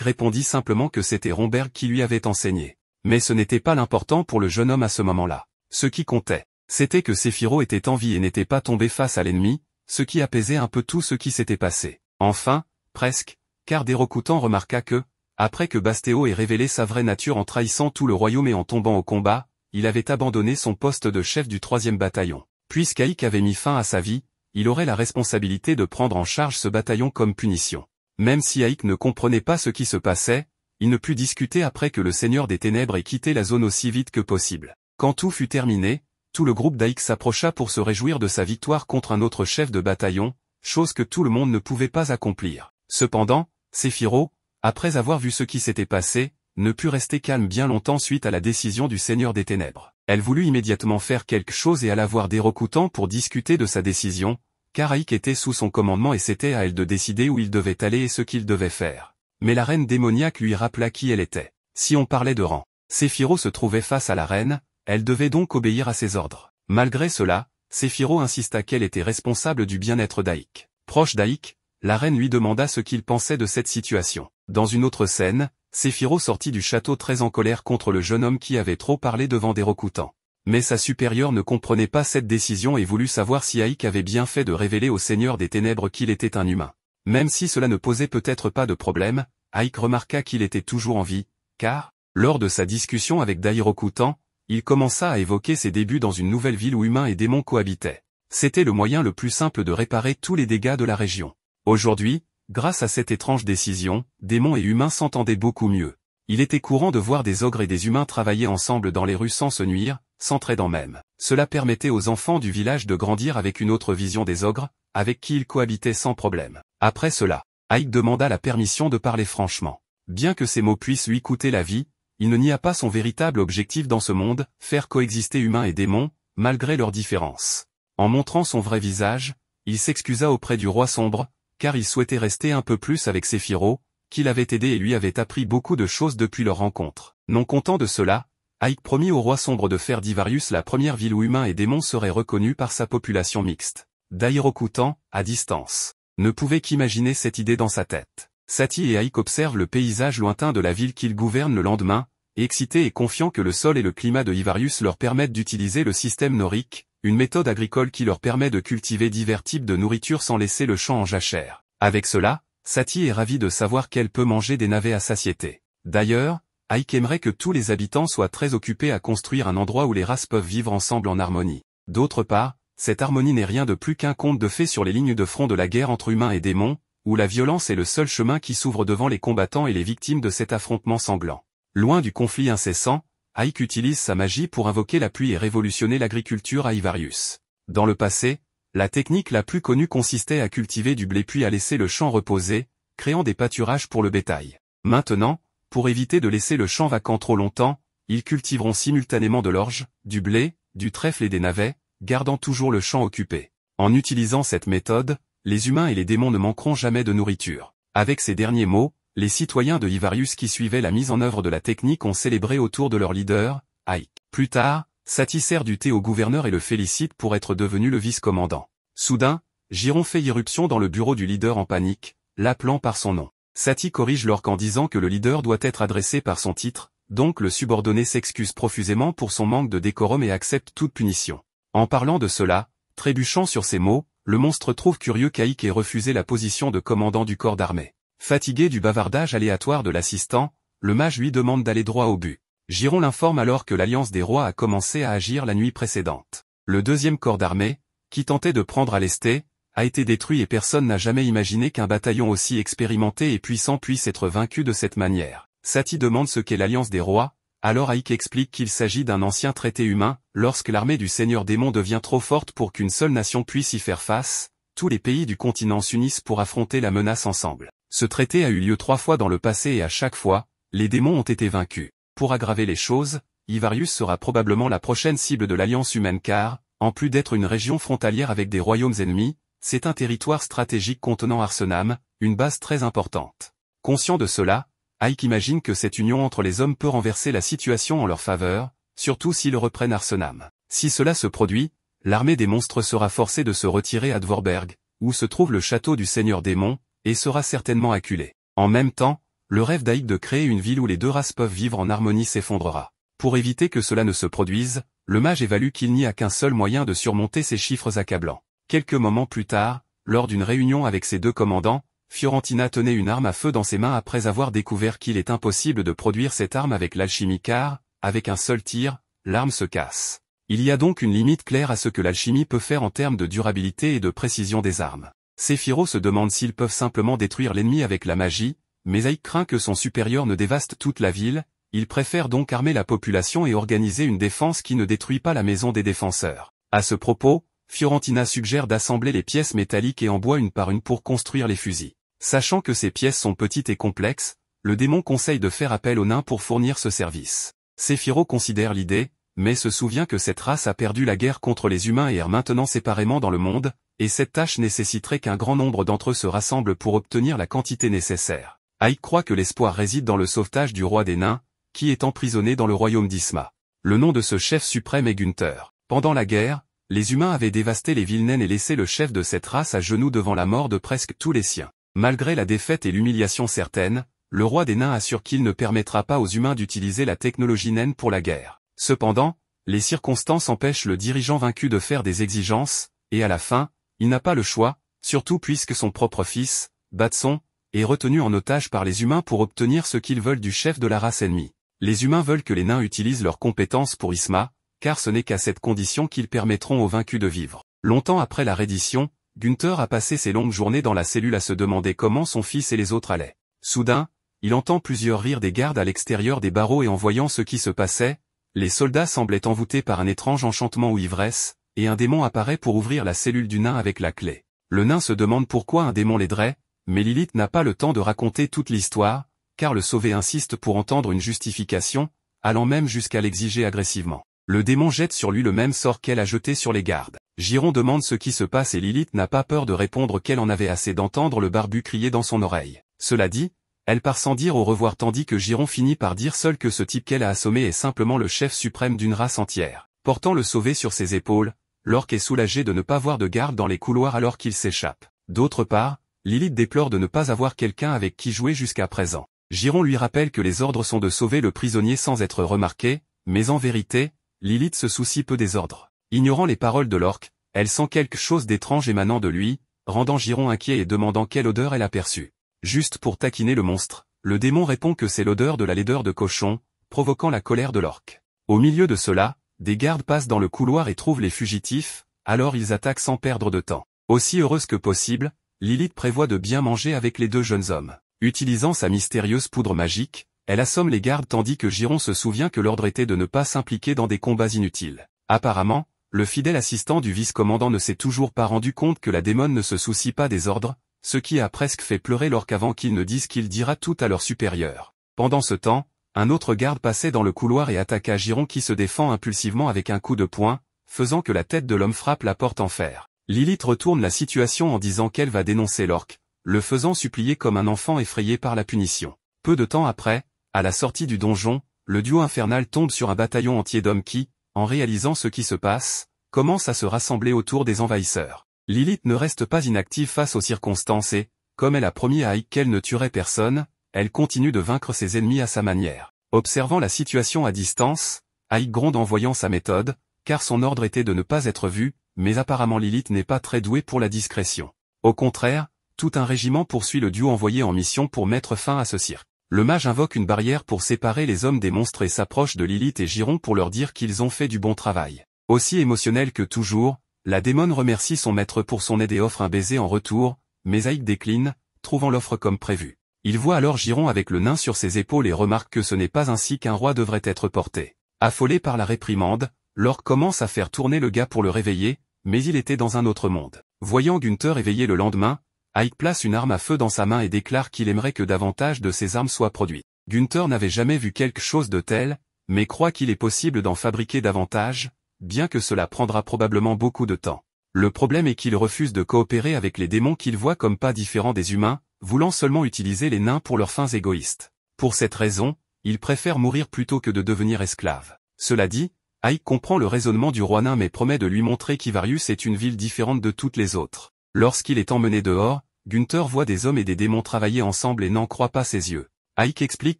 A: répondit simplement que c'était Romberg qui lui avait enseigné. Mais ce n'était pas l'important pour le jeune homme à ce moment-là. Ce qui comptait, c'était que Séphiro était en vie et n'était pas tombé face à l'ennemi, ce qui apaisait un peu tout ce qui s'était passé. Enfin, presque, car Dérocoûtant remarqua que, après que Bastéo ait révélé sa vraie nature en trahissant tout le royaume et en tombant au combat, il avait abandonné son poste de chef du 3e bataillon. Puisqu'Aïk avait mis fin à sa vie, il aurait la responsabilité de prendre en charge ce bataillon comme punition. Même si Aïk ne comprenait pas ce qui se passait, il ne put discuter après que le Seigneur des Ténèbres ait quitté la zone aussi vite que possible. Quand tout fut terminé, tout le groupe d'Aïk s'approcha pour se réjouir de sa victoire contre un autre chef de bataillon, chose que tout le monde ne pouvait pas accomplir. Cependant, Séphiro, après avoir vu ce qui s'était passé, ne put rester calme bien longtemps suite à la décision du Seigneur des Ténèbres. Elle voulut immédiatement faire quelque chose et alla voir Dérocoûtant pour discuter de sa décision, car Aïk était sous son commandement et c'était à elle de décider où il devait aller et ce qu'il devait faire. Mais la reine démoniaque lui rappela qui elle était. Si on parlait de rang, Séphiro se trouvait face à la reine, elle devait donc obéir à ses ordres. Malgré cela, Séphiro insista qu'elle était responsable du bien-être d'Aïk. Proche d'Aïk, la reine lui demanda ce qu'il pensait de cette situation. Dans une autre scène, Séphiro sortit du château très en colère contre le jeune homme qui avait trop parlé devant Dérocoûtant. Mais sa supérieure ne comprenait pas cette décision et voulut savoir si Aïk avait bien fait de révéler au Seigneur des Ténèbres qu'il était un humain. Même si cela ne posait peut-être pas de problème, Aïk remarqua qu'il était toujours en vie, car, lors de sa discussion avec Dérocoûtant, il commença à évoquer ses débuts dans une nouvelle ville où humains et démons cohabitaient. C'était le moyen le plus simple de réparer tous les dégâts de la région. Aujourd'hui, grâce à cette étrange décision, démons et humains s'entendaient beaucoup mieux. Il était courant de voir des ogres et des humains travailler ensemble dans les rues sans se nuire, s'entraidant même. Cela permettait aux enfants du village de grandir avec une autre vision des ogres, avec qui ils cohabitaient sans problème. Après cela, Aïk demanda la permission de parler franchement. Bien que ces mots puissent lui coûter la vie, il ne nia pas son véritable objectif dans ce monde, faire coexister humains et démons, malgré leurs différences. En montrant son vrai visage, il s'excusa auprès du roi sombre, car il souhaitait rester un peu plus avec Séphiro, qui l'avait aidé et lui avait appris beaucoup de choses depuis leur rencontre. Non content de cela, Aïk promit au roi sombre de faire d'Ivarius la première ville où humains et démons seraient reconnus par sa population mixte. Dérocoûtant, à distance, ne pouvait qu'imaginer cette idée dans sa tête. Satie et Aïk observent le paysage lointain de la ville qu'ils gouvernent le lendemain, excités et confiants que le sol et le climat de Ivarius leur permettent d'utiliser le système norique, une méthode agricole qui leur permet de cultiver divers types de nourriture sans laisser le champ en jachère. Avec cela, Satie est ravie de savoir qu'elle peut manger des navets à satiété. D'ailleurs, Aïk aimerait que tous les habitants soient très occupés à construire un endroit où les races peuvent vivre ensemble en harmonie. D'autre part, cette harmonie n'est rien de plus qu'un conte de fées sur les lignes de front de la guerre entre humains et démons, où la violence est le seul chemin qui s'ouvre devant les combattants et les victimes de cet affrontement sanglant. Loin du conflit incessant, Aïk utilise sa magie pour invoquer la pluie et révolutionner l'agriculture à Ivarius. Dans le passé, la technique la plus connue consistait à cultiver du blé puis à laisser le champ reposer, créant des pâturages pour le bétail. Maintenant, pour éviter de laisser le champ vacant trop longtemps, ils cultiveront simultanément de l'orge, du blé, du trèfle et des navets, gardant toujours le champ occupé. En utilisant cette méthode, les humains et les démons ne manqueront jamais de nourriture. Avec ces derniers mots, les citoyens de Ivarius qui suivaient la mise en œuvre de la technique ont célébré autour de leur leader, Aïk. Plus tard, Satie sert du thé au gouverneur et le félicite pour être devenu le vice-commandant. Soudain, Giron fait irruption dans le bureau du leader en panique, l'appelant par son nom. Satie corrige l'orque en disant que le leader doit être adressé par son titre, donc le subordonné s'excuse profusément pour son manque de décorum et accepte toute punition. En parlant de cela, trébuchant sur ces mots, le monstre trouve curieux qu'Aïk ait refusé la position de commandant du corps d'armée. Fatigué du bavardage aléatoire de l'assistant, le mage lui demande d'aller droit au but. Giron l'informe alors que l'Alliance des Rois a commencé à agir la nuit précédente. Le deuxième corps d'armée, qui tentait de prendre Alesté, a été détruit et personne n'a jamais imaginé qu'un bataillon aussi expérimenté et puissant puisse être vaincu de cette manière. Satie demande ce qu'est l'Alliance des Rois, alors Aïk explique qu'il s'agit d'un ancien traité humain, lorsque l'armée du Seigneur Démon devient trop forte pour qu'une seule nation puisse y faire face, tous les pays du continent s'unissent pour affronter la menace ensemble. Ce traité a eu lieu 3 fois dans le passé et à chaque fois, les démons ont été vaincus. Pour aggraver les choses, Ivarius sera probablement la prochaine cible de l'Alliance humaine car, en plus d'être une région frontalière avec des royaumes ennemis, c'est un territoire stratégique contenant Arsenam, une base très importante. Conscient de cela, Ike imagine que cette union entre les hommes peut renverser la situation en leur faveur, surtout s'ils reprennent Arsenam. Si cela se produit, l'armée des monstres sera forcée de se retirer à Dvorberg, où se trouve le château du Seigneur Démon, et sera certainement acculée. En même temps, le rêve d'Ike de créer une ville où les deux races peuvent vivre en harmonie s'effondrera. Pour éviter que cela ne se produise, le mage évalue qu'il n'y a qu'un seul moyen de surmonter ces chiffres accablants. Quelques moments plus tard, lors d'une réunion avec ses deux commandants, Fiorentina tenait une arme à feu dans ses mains après avoir découvert qu'il est impossible de produire cette arme avec l'alchimie car, avec un seul tir, l'arme se casse. Il y a donc une limite claire à ce que l'alchimie peut faire en termes de durabilité et de précision des armes. Séphiro se demande s'ils peuvent simplement détruire l'ennemi avec la magie, mais Ike craint que son supérieur ne dévaste toute la ville, il préfère donc armer la population et organiser une défense qui ne détruit pas la maison des défenseurs. À ce propos, Fiorentina suggère d'assembler les pièces métalliques et en bois une par une pour construire les fusils. Sachant que ces pièces sont petites et complexes, le démon conseille de faire appel aux nains pour fournir ce service. Séphiro considère l'idée, mais se souvient que cette race a perdu la guerre contre les humains et erre maintenant séparément dans le monde, et cette tâche nécessiterait qu'un grand nombre d'entre eux se rassemblent pour obtenir la quantité nécessaire. Ike croit que l'espoir réside dans le sauvetage du roi des nains, qui est emprisonné dans le royaume d'Isma. Le nom de ce chef suprême est Gunther. Pendant la guerre, les humains avaient dévasté les villes naines et laissé le chef de cette race à genoux devant la mort de presque tous les siens. Malgré la défaite et l'humiliation certaine, le roi des nains assure qu'il ne permettra pas aux humains d'utiliser la technologie naine pour la guerre. Cependant, les circonstances empêchent le dirigeant vaincu de faire des exigences, et à la fin, il n'a pas le choix, surtout puisque son propre fils, Batson, est retenu en otage par les humains pour obtenir ce qu'ils veulent du chef de la race ennemie. Les humains veulent que les nains utilisent leurs compétences pour Isma, car ce n'est qu'à cette condition qu'ils permettront aux vaincus de vivre. Longtemps après la reddition, Gunther a passé ses longues journées dans la cellule à se demander comment son fils et les autres allaient. Soudain, il entend plusieurs rires des gardes à l'extérieur des barreaux et en voyant ce qui se passait, les soldats semblaient envoûtés par un étrange enchantement ou ivresse, et un démon apparaît pour ouvrir la cellule du nain avec la clé. Le nain se demande pourquoi un démon l'aiderait, mais Lilith n'a pas le temps de raconter toute l'histoire, car le sauvé insiste pour entendre une justification, allant même jusqu'à l'exiger agressivement. Le démon jette sur lui le même sort qu'elle a jeté sur les gardes. Giron demande ce qui se passe et Lilith n'a pas peur de répondre qu'elle en avait assez d'entendre le barbu crier dans son oreille. Cela dit, elle part sans dire au revoir tandis que Giron finit par dire seul que ce type qu'elle a assommé est simplement le chef suprême d'une race entière. Portant le sauvé sur ses épaules, l'orque est soulagé de ne pas voir de garde dans les couloirs alors qu'il s'échappe. D'autre part, Lilith déplore de ne pas avoir quelqu'un avec qui jouer jusqu'à présent. Giron lui rappelle que les ordres sont de sauver le prisonnier sans être remarqué, mais en vérité, Lilith se soucie peu des ordres. Ignorant les paroles de l'orque, elle sent quelque chose d'étrange émanant de lui, rendant Giron inquiet et demandant quelle odeur elle a perçue. Juste pour taquiner le monstre, le démon répond que c'est l'odeur de la laideur de cochon, provoquant la colère de l'orque. Au milieu de cela, des gardes passent dans le couloir et trouvent les fugitifs, alors ils attaquent sans perdre de temps. Aussi heureuse que possible, Lilith prévoit de bien manger avec les deux jeunes hommes. Utilisant sa mystérieuse poudre magique, elle assomme les gardes tandis que Giron se souvient que l'ordre était de ne pas s'impliquer dans des combats inutiles. Apparemment, le fidèle assistant du vice-commandant ne s'est toujours pas rendu compte que la démone ne se soucie pas des ordres, ce qui a presque fait pleurer l'orque avant qu'il ne dise qu'il dira tout à leur supérieur. Pendant ce temps, un autre garde passait dans le couloir et attaqua Giron qui se défend impulsivement avec un coup de poing, faisant que la tête de l'homme frappe la porte en fer. Lilith retourne la situation en disant qu'elle va dénoncer l'orque, le faisant supplier comme un enfant effrayé par la punition. Peu de temps après, à la sortie du donjon, le duo infernal tombe sur un bataillon entier d'hommes qui, en réalisant ce qui se passe, commence à se rassembler autour des envahisseurs. Lilith ne reste pas inactive face aux circonstances et, comme elle a promis à Ike qu'elle ne tuerait personne, elle continue de vaincre ses ennemis à sa manière. Observant la situation à distance, Ike gronde en voyant sa méthode, car son ordre était de ne pas être vu, mais apparemment Lilith n'est pas très douée pour la discrétion. Au contraire, tout un régiment poursuit le duo envoyé en mission pour mettre fin à ce cirque. Le mage invoque une barrière pour séparer les hommes des monstres et s'approche de Lilith et Giron pour leur dire qu'ils ont fait du bon travail. Aussi émotionnelle que toujours, la démone remercie son maître pour son aide et offre un baiser en retour, mais Ike décline, trouvant l'offre comme prévu. Il voit alors Giron avec le nain sur ses épaules et remarque que ce n'est pas ainsi qu'un roi devrait être porté. Affolé par la réprimande, l'orque commence à faire tourner le gars pour le réveiller, mais il était dans un autre monde. Voyant Gunther éveillé le lendemain, Ike place une arme à feu dans sa main et déclare qu'il aimerait que davantage de ces armes soient produites. Gunther n'avait jamais vu quelque chose de tel, mais croit qu'il est possible d'en fabriquer davantage, bien que cela prendra probablement beaucoup de temps. Le problème est qu'il refuse de coopérer avec les démons qu'il voit comme pas différents des humains, voulant seulement utiliser les nains pour leurs fins égoïstes. Pour cette raison, il préfère mourir plutôt que de devenir esclave. Cela dit, Ike comprend le raisonnement du roi nain mais promet de lui montrer qu'Ivarius est une ville différente de toutes les autres. Lorsqu'il est emmené dehors, Gunther voit des hommes et des démons travailler ensemble et n'en croit pas ses yeux. Ike explique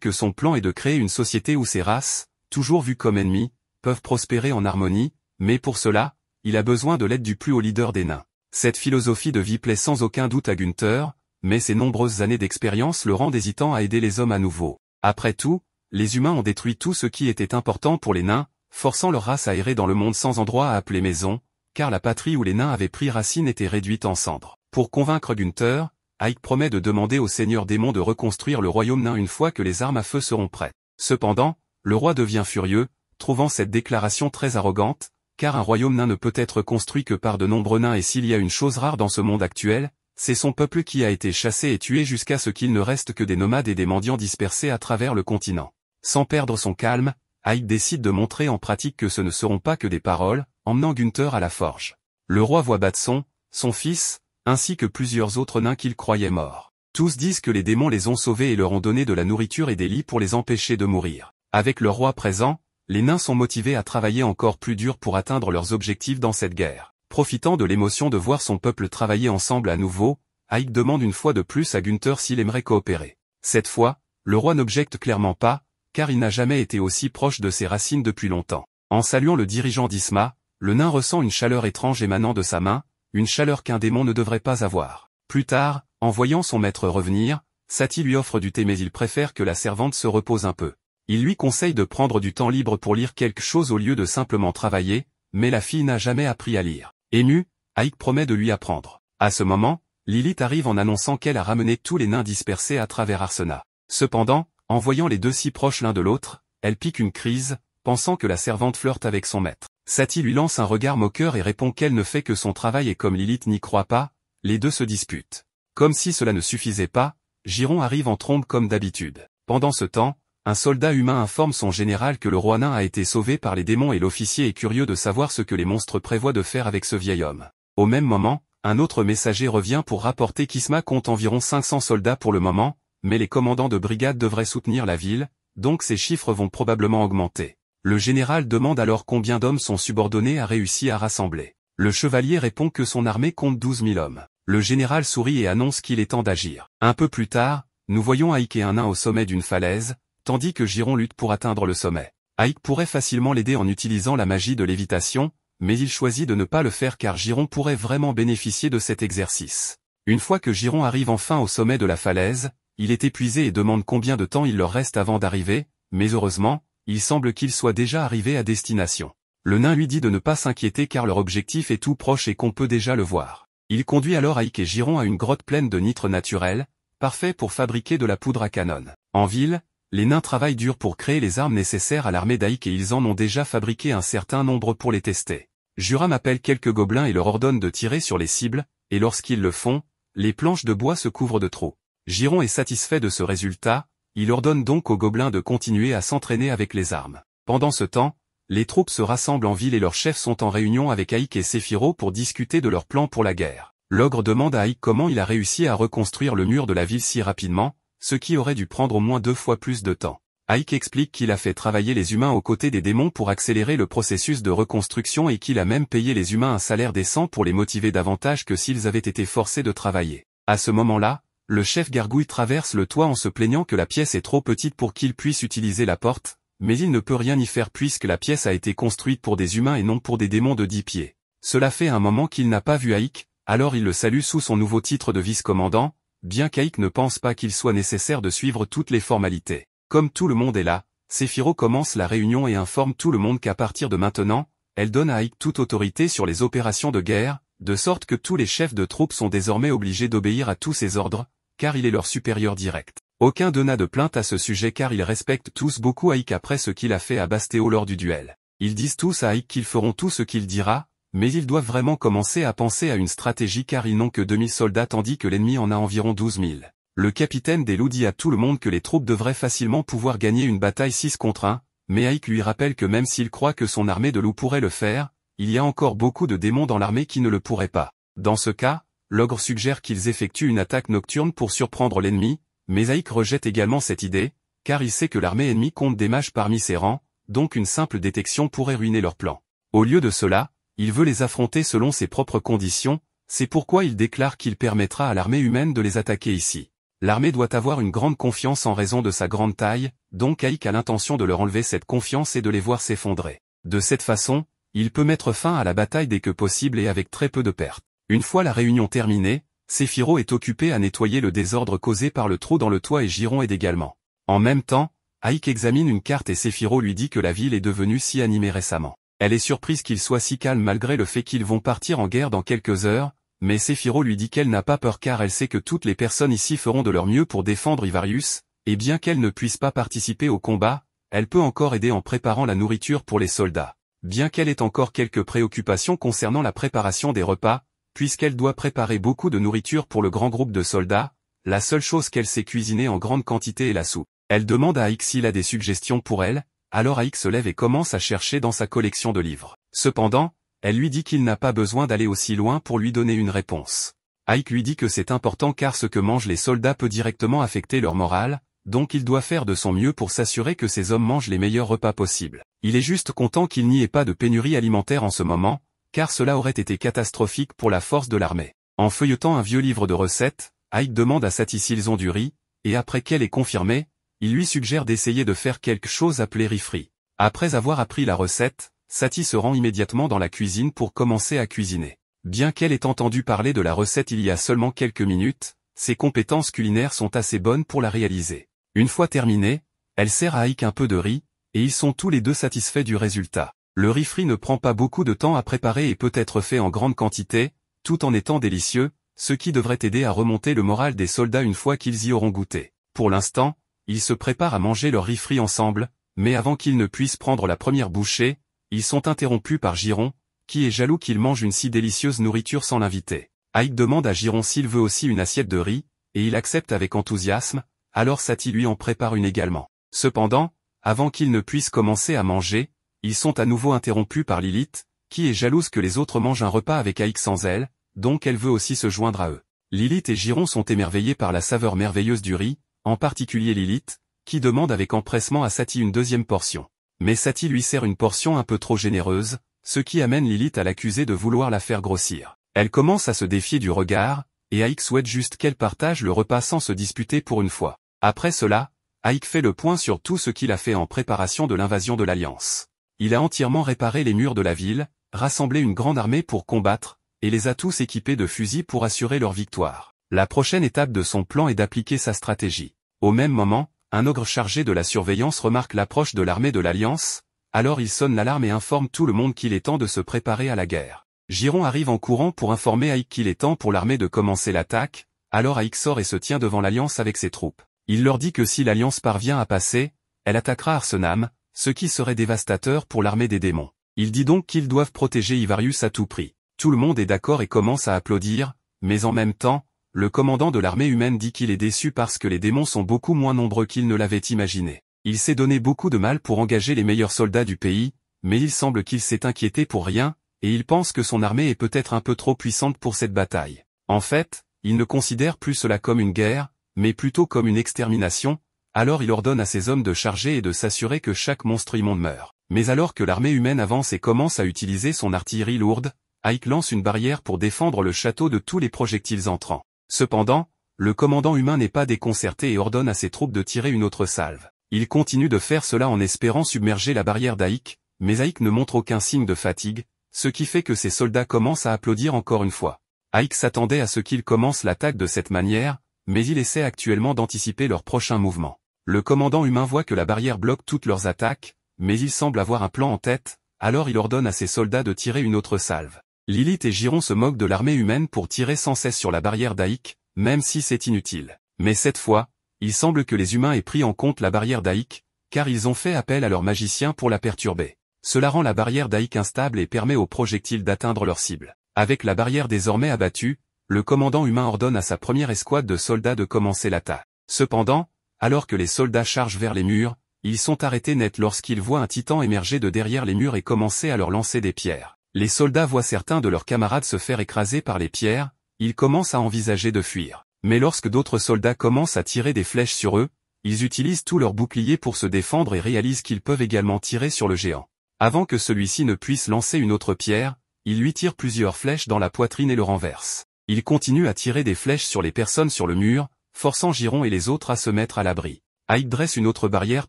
A: que son plan est de créer une société où ces races, toujours vues comme ennemies, peuvent prospérer en harmonie, mais pour cela, il a besoin de l'aide du plus haut leader des nains. Cette philosophie de vie plaît sans aucun doute à Gunther, mais ses nombreuses années d'expérience le rendent hésitant à aider les hommes à nouveau. Après tout, les humains ont détruit tout ce qui était important pour les nains, forçant leur race à errer dans le monde sans endroit à appeler maison, car la patrie où les nains avaient pris racine était réduite en cendres. Pour convaincre Gunther, Ike promet de demander au seigneur démon de reconstruire le royaume nain une fois que les armes à feu seront prêtes. Cependant, le roi devient furieux, trouvant cette déclaration très arrogante, car un royaume nain ne peut être construit que par de nombreux nains et s'il y a une chose rare dans ce monde actuel, c'est son peuple qui a été chassé et tué jusqu'à ce qu'il ne reste que des nomades et des mendiants dispersés à travers le continent. Sans perdre son calme, Ike décide de montrer en pratique que ce ne seront pas que des paroles, emmenant Gunther à la forge. Le roi voit Batson, son fils, ainsi que plusieurs autres nains qu'il croyait morts. Tous disent que les démons les ont sauvés et leur ont donné de la nourriture et des lits pour les empêcher de mourir. Avec le roi présent, les nains sont motivés à travailler encore plus dur pour atteindre leurs objectifs dans cette guerre. Profitant de l'émotion de voir son peuple travailler ensemble à nouveau, Ike demande une fois de plus à Gunther s'il aimerait coopérer. Cette fois, le roi n'objecte clairement pas, car il n'a jamais été aussi proche de ses racines depuis longtemps. En saluant le dirigeant d'Isma, le nain ressent une chaleur étrange émanant de sa main, une chaleur qu'un démon ne devrait pas avoir. Plus tard, en voyant son maître revenir, Sati lui offre du thé mais il préfère que la servante se repose un peu. Il lui conseille de prendre du temps libre pour lire quelque chose au lieu de simplement travailler, mais la fille n'a jamais appris à lire. Ému, Ike promet de lui apprendre. À ce moment, Lilith arrive en annonçant qu'elle a ramené tous les nains dispersés à travers Arsena. Cependant, en voyant les deux si proches l'un de l'autre, elle pique une crise, pensant que la servante flirte avec son maître. Sati lui lance un regard moqueur et répond qu'elle ne fait que son travail et comme Lilith n'y croit pas, les deux se disputent. Comme si cela ne suffisait pas, Giron arrive en trombe comme d'habitude. Pendant ce temps, un soldat humain informe son général que le roi nain a été sauvé par les démons et l'officier est curieux de savoir ce que les monstres prévoient de faire avec ce vieil homme. Au même moment, un autre messager revient pour rapporter qu'Isma compte environ 500 soldats pour le moment, mais les commandants de brigade devraient soutenir la ville, donc ces chiffres vont probablement augmenter. Le général demande alors combien d'hommes son subordonné a réussi à rassembler. Le chevalier répond que son armée compte 12 000 hommes. Le général sourit et annonce qu'il est temps d'agir. Un peu plus tard, nous voyons Ike et un nain au sommet d'une falaise, tandis que Giron lutte pour atteindre le sommet. Ike pourrait facilement l'aider en utilisant la magie de lévitation, mais il choisit de ne pas le faire car Giron pourrait vraiment bénéficier de cet exercice. Une fois que Giron arrive enfin au sommet de la falaise, il est épuisé et demande combien de temps il leur reste avant d'arriver, mais heureusement, il semble qu'il soit déjà arrivé à destination. Le nain lui dit de ne pas s'inquiéter car leur objectif est tout proche et qu'on peut déjà le voir. Il conduit alors Ike et Giron à une grotte pleine de nitre naturel, parfait pour fabriquer de la poudre à canon. En ville, les nains travaillent dur pour créer les armes nécessaires à l'armée d'Ike et ils en ont déjà fabriqué un certain nombre pour les tester. Juram appelle quelques gobelins et leur ordonne de tirer sur les cibles, et lorsqu'ils le font, les planches de bois se couvrent de trous. Giron est satisfait de ce résultat, il ordonne donc aux gobelins de continuer à s'entraîner avec les armes. Pendant ce temps, les troupes se rassemblent en ville et leurs chefs sont en réunion avec Ike et Séphiro pour discuter de leur plan pour la guerre. L'ogre demande à Ike comment il a réussi à reconstruire le mur de la ville si rapidement, ce qui aurait dû prendre au moins 2 fois plus de temps. Ike explique qu'il a fait travailler les humains aux côtés des démons pour accélérer le processus de reconstruction et qu'il a même payé les humains un salaire décent pour les motiver davantage que s'ils avaient été forcés de travailler. À ce moment-là, le chef gargouille traverse le toit en se plaignant que la pièce est trop petite pour qu'il puisse utiliser la porte, mais il ne peut rien y faire puisque la pièce a été construite pour des humains et non pour des démons de 10 pieds. Cela fait un moment qu'il n'a pas vu Ike, alors il le salue sous son nouveau titre de vice-commandant, bien qu'Ike ne pense pas qu'il soit nécessaire de suivre toutes les formalités. Comme tout le monde est là, Séphiro commence la réunion et informe tout le monde qu'à partir de maintenant, elle donne à Ike toute autorité sur les opérations de guerre, de sorte que tous les chefs de troupes sont désormais obligés d'obéir à tous ses ordres, car il est leur supérieur direct. Aucun d'eux n'a de plainte à ce sujet car ils respectent tous beaucoup Ike après ce qu'il a fait à Bastéo lors du duel. Ils disent tous à Ike qu'ils feront tout ce qu'il dira, mais ils doivent vraiment commencer à penser à une stratégie car ils n'ont que 2000 soldats tandis que l'ennemi en a environ 12 000. Le capitaine des loups dit à tout le monde que les troupes devraient facilement pouvoir gagner une bataille 6 contre 1, mais Ike lui rappelle que même s'il croit que son armée de loups pourrait le faire, il y a encore beaucoup de démons dans l'armée qui ne le pourraient pas. Dans ce cas, l'ogre suggère qu'ils effectuent une attaque nocturne pour surprendre l'ennemi, mais Aïk rejette également cette idée, car il sait que l'armée ennemie compte des mages parmi ses rangs, donc une simple détection pourrait ruiner leur plan. Au lieu de cela, il veut les affronter selon ses propres conditions, c'est pourquoi il déclare qu'il permettra à l'armée humaine de les attaquer ici. L'armée doit avoir une grande confiance en raison de sa grande taille, donc Aïk a l'intention de leur enlever cette confiance et de les voir s'effondrer. De cette façon, il peut mettre fin à la bataille dès que possible et avec très peu de pertes. Une fois la réunion terminée, Séphiro est occupé à nettoyer le désordre causé par le trou dans le toit et Giron aide également. En même temps, Aïk examine une carte et Séphiro lui dit que la ville est devenue si animée récemment. Elle est surprise qu'il soit si calme malgré le fait qu'ils vont partir en guerre dans quelques heures, mais Séphiro lui dit qu'elle n'a pas peur car elle sait que toutes les personnes ici feront de leur mieux pour défendre Ivarius, et bien qu'elle ne puisse pas participer au combat, elle peut encore aider en préparant la nourriture pour les soldats. Bien qu'elle ait encore quelques préoccupations concernant la préparation des repas, puisqu'elle doit préparer beaucoup de nourriture pour le grand groupe de soldats, la seule chose qu'elle sait cuisiner en grande quantité est la soupe. Elle demande à Aïk s'il a des suggestions pour elle, alors Aïk se lève et commence à chercher dans sa collection de livres. Cependant, elle lui dit qu'il n'a pas besoin d'aller aussi loin pour lui donner une réponse. Aïk lui dit que c'est important car ce que mangent les soldats peut directement affecter leur morale, donc il doit faire de son mieux pour s'assurer que ses hommes mangent les meilleurs repas possibles. Il est juste content qu'il n'y ait pas de pénurie alimentaire en ce moment, car cela aurait été catastrophique pour la force de l'armée. En feuilletant un vieux livre de recettes, Aïk demande à Sati s'ils ont du riz, et après qu'elle ait confirmé, il lui suggère d'essayer de faire quelque chose appelé riz frit. Après avoir appris la recette, Sati se rend immédiatement dans la cuisine pour commencer à cuisiner. Bien qu'elle ait entendu parler de la recette il y a seulement quelques minutes, ses compétences culinaires sont assez bonnes pour la réaliser. Une fois terminée, elle sert à Aïk un peu de riz, et ils sont tous les deux satisfaits du résultat. Le riz frit ne prend pas beaucoup de temps à préparer et peut être fait en grande quantité, tout en étant délicieux, ce qui devrait aider à remonter le moral des soldats une fois qu'ils y auront goûté. Pour l'instant, ils se préparent à manger leur riz frit ensemble, mais avant qu'ils ne puissent prendre la première bouchée, ils sont interrompus par Giron, qui est jaloux qu'il mange une si délicieuse nourriture sans l'inviter. Aïk demande à Giron s'il veut aussi une assiette de riz, et il accepte avec enthousiasme, alors Sati lui en prépare une également. Cependant, avant qu'ils ne puissent commencer à manger, ils sont à nouveau interrompus par Lilith, qui est jalouse que les autres mangent un repas avec Aïk sans elle, donc elle veut aussi se joindre à eux. Lilith et Giron sont émerveillés par la saveur merveilleuse du riz, en particulier Lilith, qui demande avec empressement à Sati une deuxième portion. Mais Sati lui sert une portion un peu trop généreuse, ce qui amène Lilith à l'accuser de vouloir la faire grossir. Elle commence à se défier du regard, et Aïk souhaite juste qu'elle partage le repas sans se disputer pour une fois. Après cela, Aïk fait le point sur tout ce qu'il a fait en préparation de l'invasion de l'Alliance. Il a entièrement réparé les murs de la ville, rassemblé une grande armée pour combattre, et les a tous équipés de fusils pour assurer leur victoire. La prochaine étape de son plan est d'appliquer sa stratégie. Au même moment, un ogre chargé de la surveillance remarque l'approche de l'armée de l'Alliance, alors il sonne l'alarme et informe tout le monde qu'il est temps de se préparer à la guerre. Giron arrive en courant pour informer Aïk qu'il est temps pour l'armée de commencer l'attaque, alors Aïk sort et se tient devant l'Alliance avec ses troupes. Il leur dit que si l'Alliance parvient à passer, elle attaquera Arsenam, ce qui serait dévastateur pour l'armée des démons. Il dit donc qu'ils doivent protéger Ivarius à tout prix. Tout le monde est d'accord et commence à applaudir, mais en même temps, le commandant de l'armée humaine dit qu'il est déçu parce que les démons sont beaucoup moins nombreux qu'il ne l'avait imaginé. Il s'est donné beaucoup de mal pour engager les meilleurs soldats du pays, mais il semble qu'il s'est inquiété pour rien, et il pense que son armée est peut-être un peu trop puissante pour cette bataille. En fait, il ne considère plus cela comme une guerre, mais plutôt comme une extermination, alors il ordonne à ses hommes de charger et de s'assurer que chaque monstre immonde meurt. Mais alors que l'armée humaine avance et commence à utiliser son artillerie lourde, Aïk lance une barrière pour défendre le château de tous les projectiles entrants. Cependant, le commandant humain n'est pas déconcerté et ordonne à ses troupes de tirer une autre salve. Il continue de faire cela en espérant submerger la barrière d'Aïk, mais Aïk ne montre aucun signe de fatigue, ce qui fait que ses soldats commencent à applaudir encore une fois. Aïk s'attendait à ce qu'ils commencent l'attaque de cette manière, mais il essaie actuellement d'anticiper leur prochain mouvement. Le commandant humain voit que la barrière bloque toutes leurs attaques, mais il semble avoir un plan en tête, alors il ordonne à ses soldats de tirer une autre salve. Lilith et Giron se moquent de l'armée humaine pour tirer sans cesse sur la barrière d'Aïk, même si c'est inutile. Mais cette fois, il semble que les humains aient pris en compte la barrière d'Aïk, car ils ont fait appel à leurs magiciens pour la perturber. Cela rend la barrière d'Aïk instable et permet aux projectiles d'atteindre leur cible. Avec la barrière désormais abattue, le commandant humain ordonne à sa première escouade de soldats de commencer l'attaque. Cependant, alors que les soldats chargent vers les murs, ils sont arrêtés net lorsqu'ils voient un titan émerger de derrière les murs et commencer à leur lancer des pierres. Les soldats voient certains de leurs camarades se faire écraser par les pierres, ils commencent à envisager de fuir. Mais lorsque d'autres soldats commencent à tirer des flèches sur eux, ils utilisent tout leur bouclier pour se défendre et réalisent qu'ils peuvent également tirer sur le géant. Avant que celui-ci ne puisse lancer une autre pierre, ils lui tirent plusieurs flèches dans la poitrine et le renversent. Ils continuent à tirer des flèches sur les personnes sur le mur, forçant Giron et les autres à se mettre à l'abri. Ike dresse une autre barrière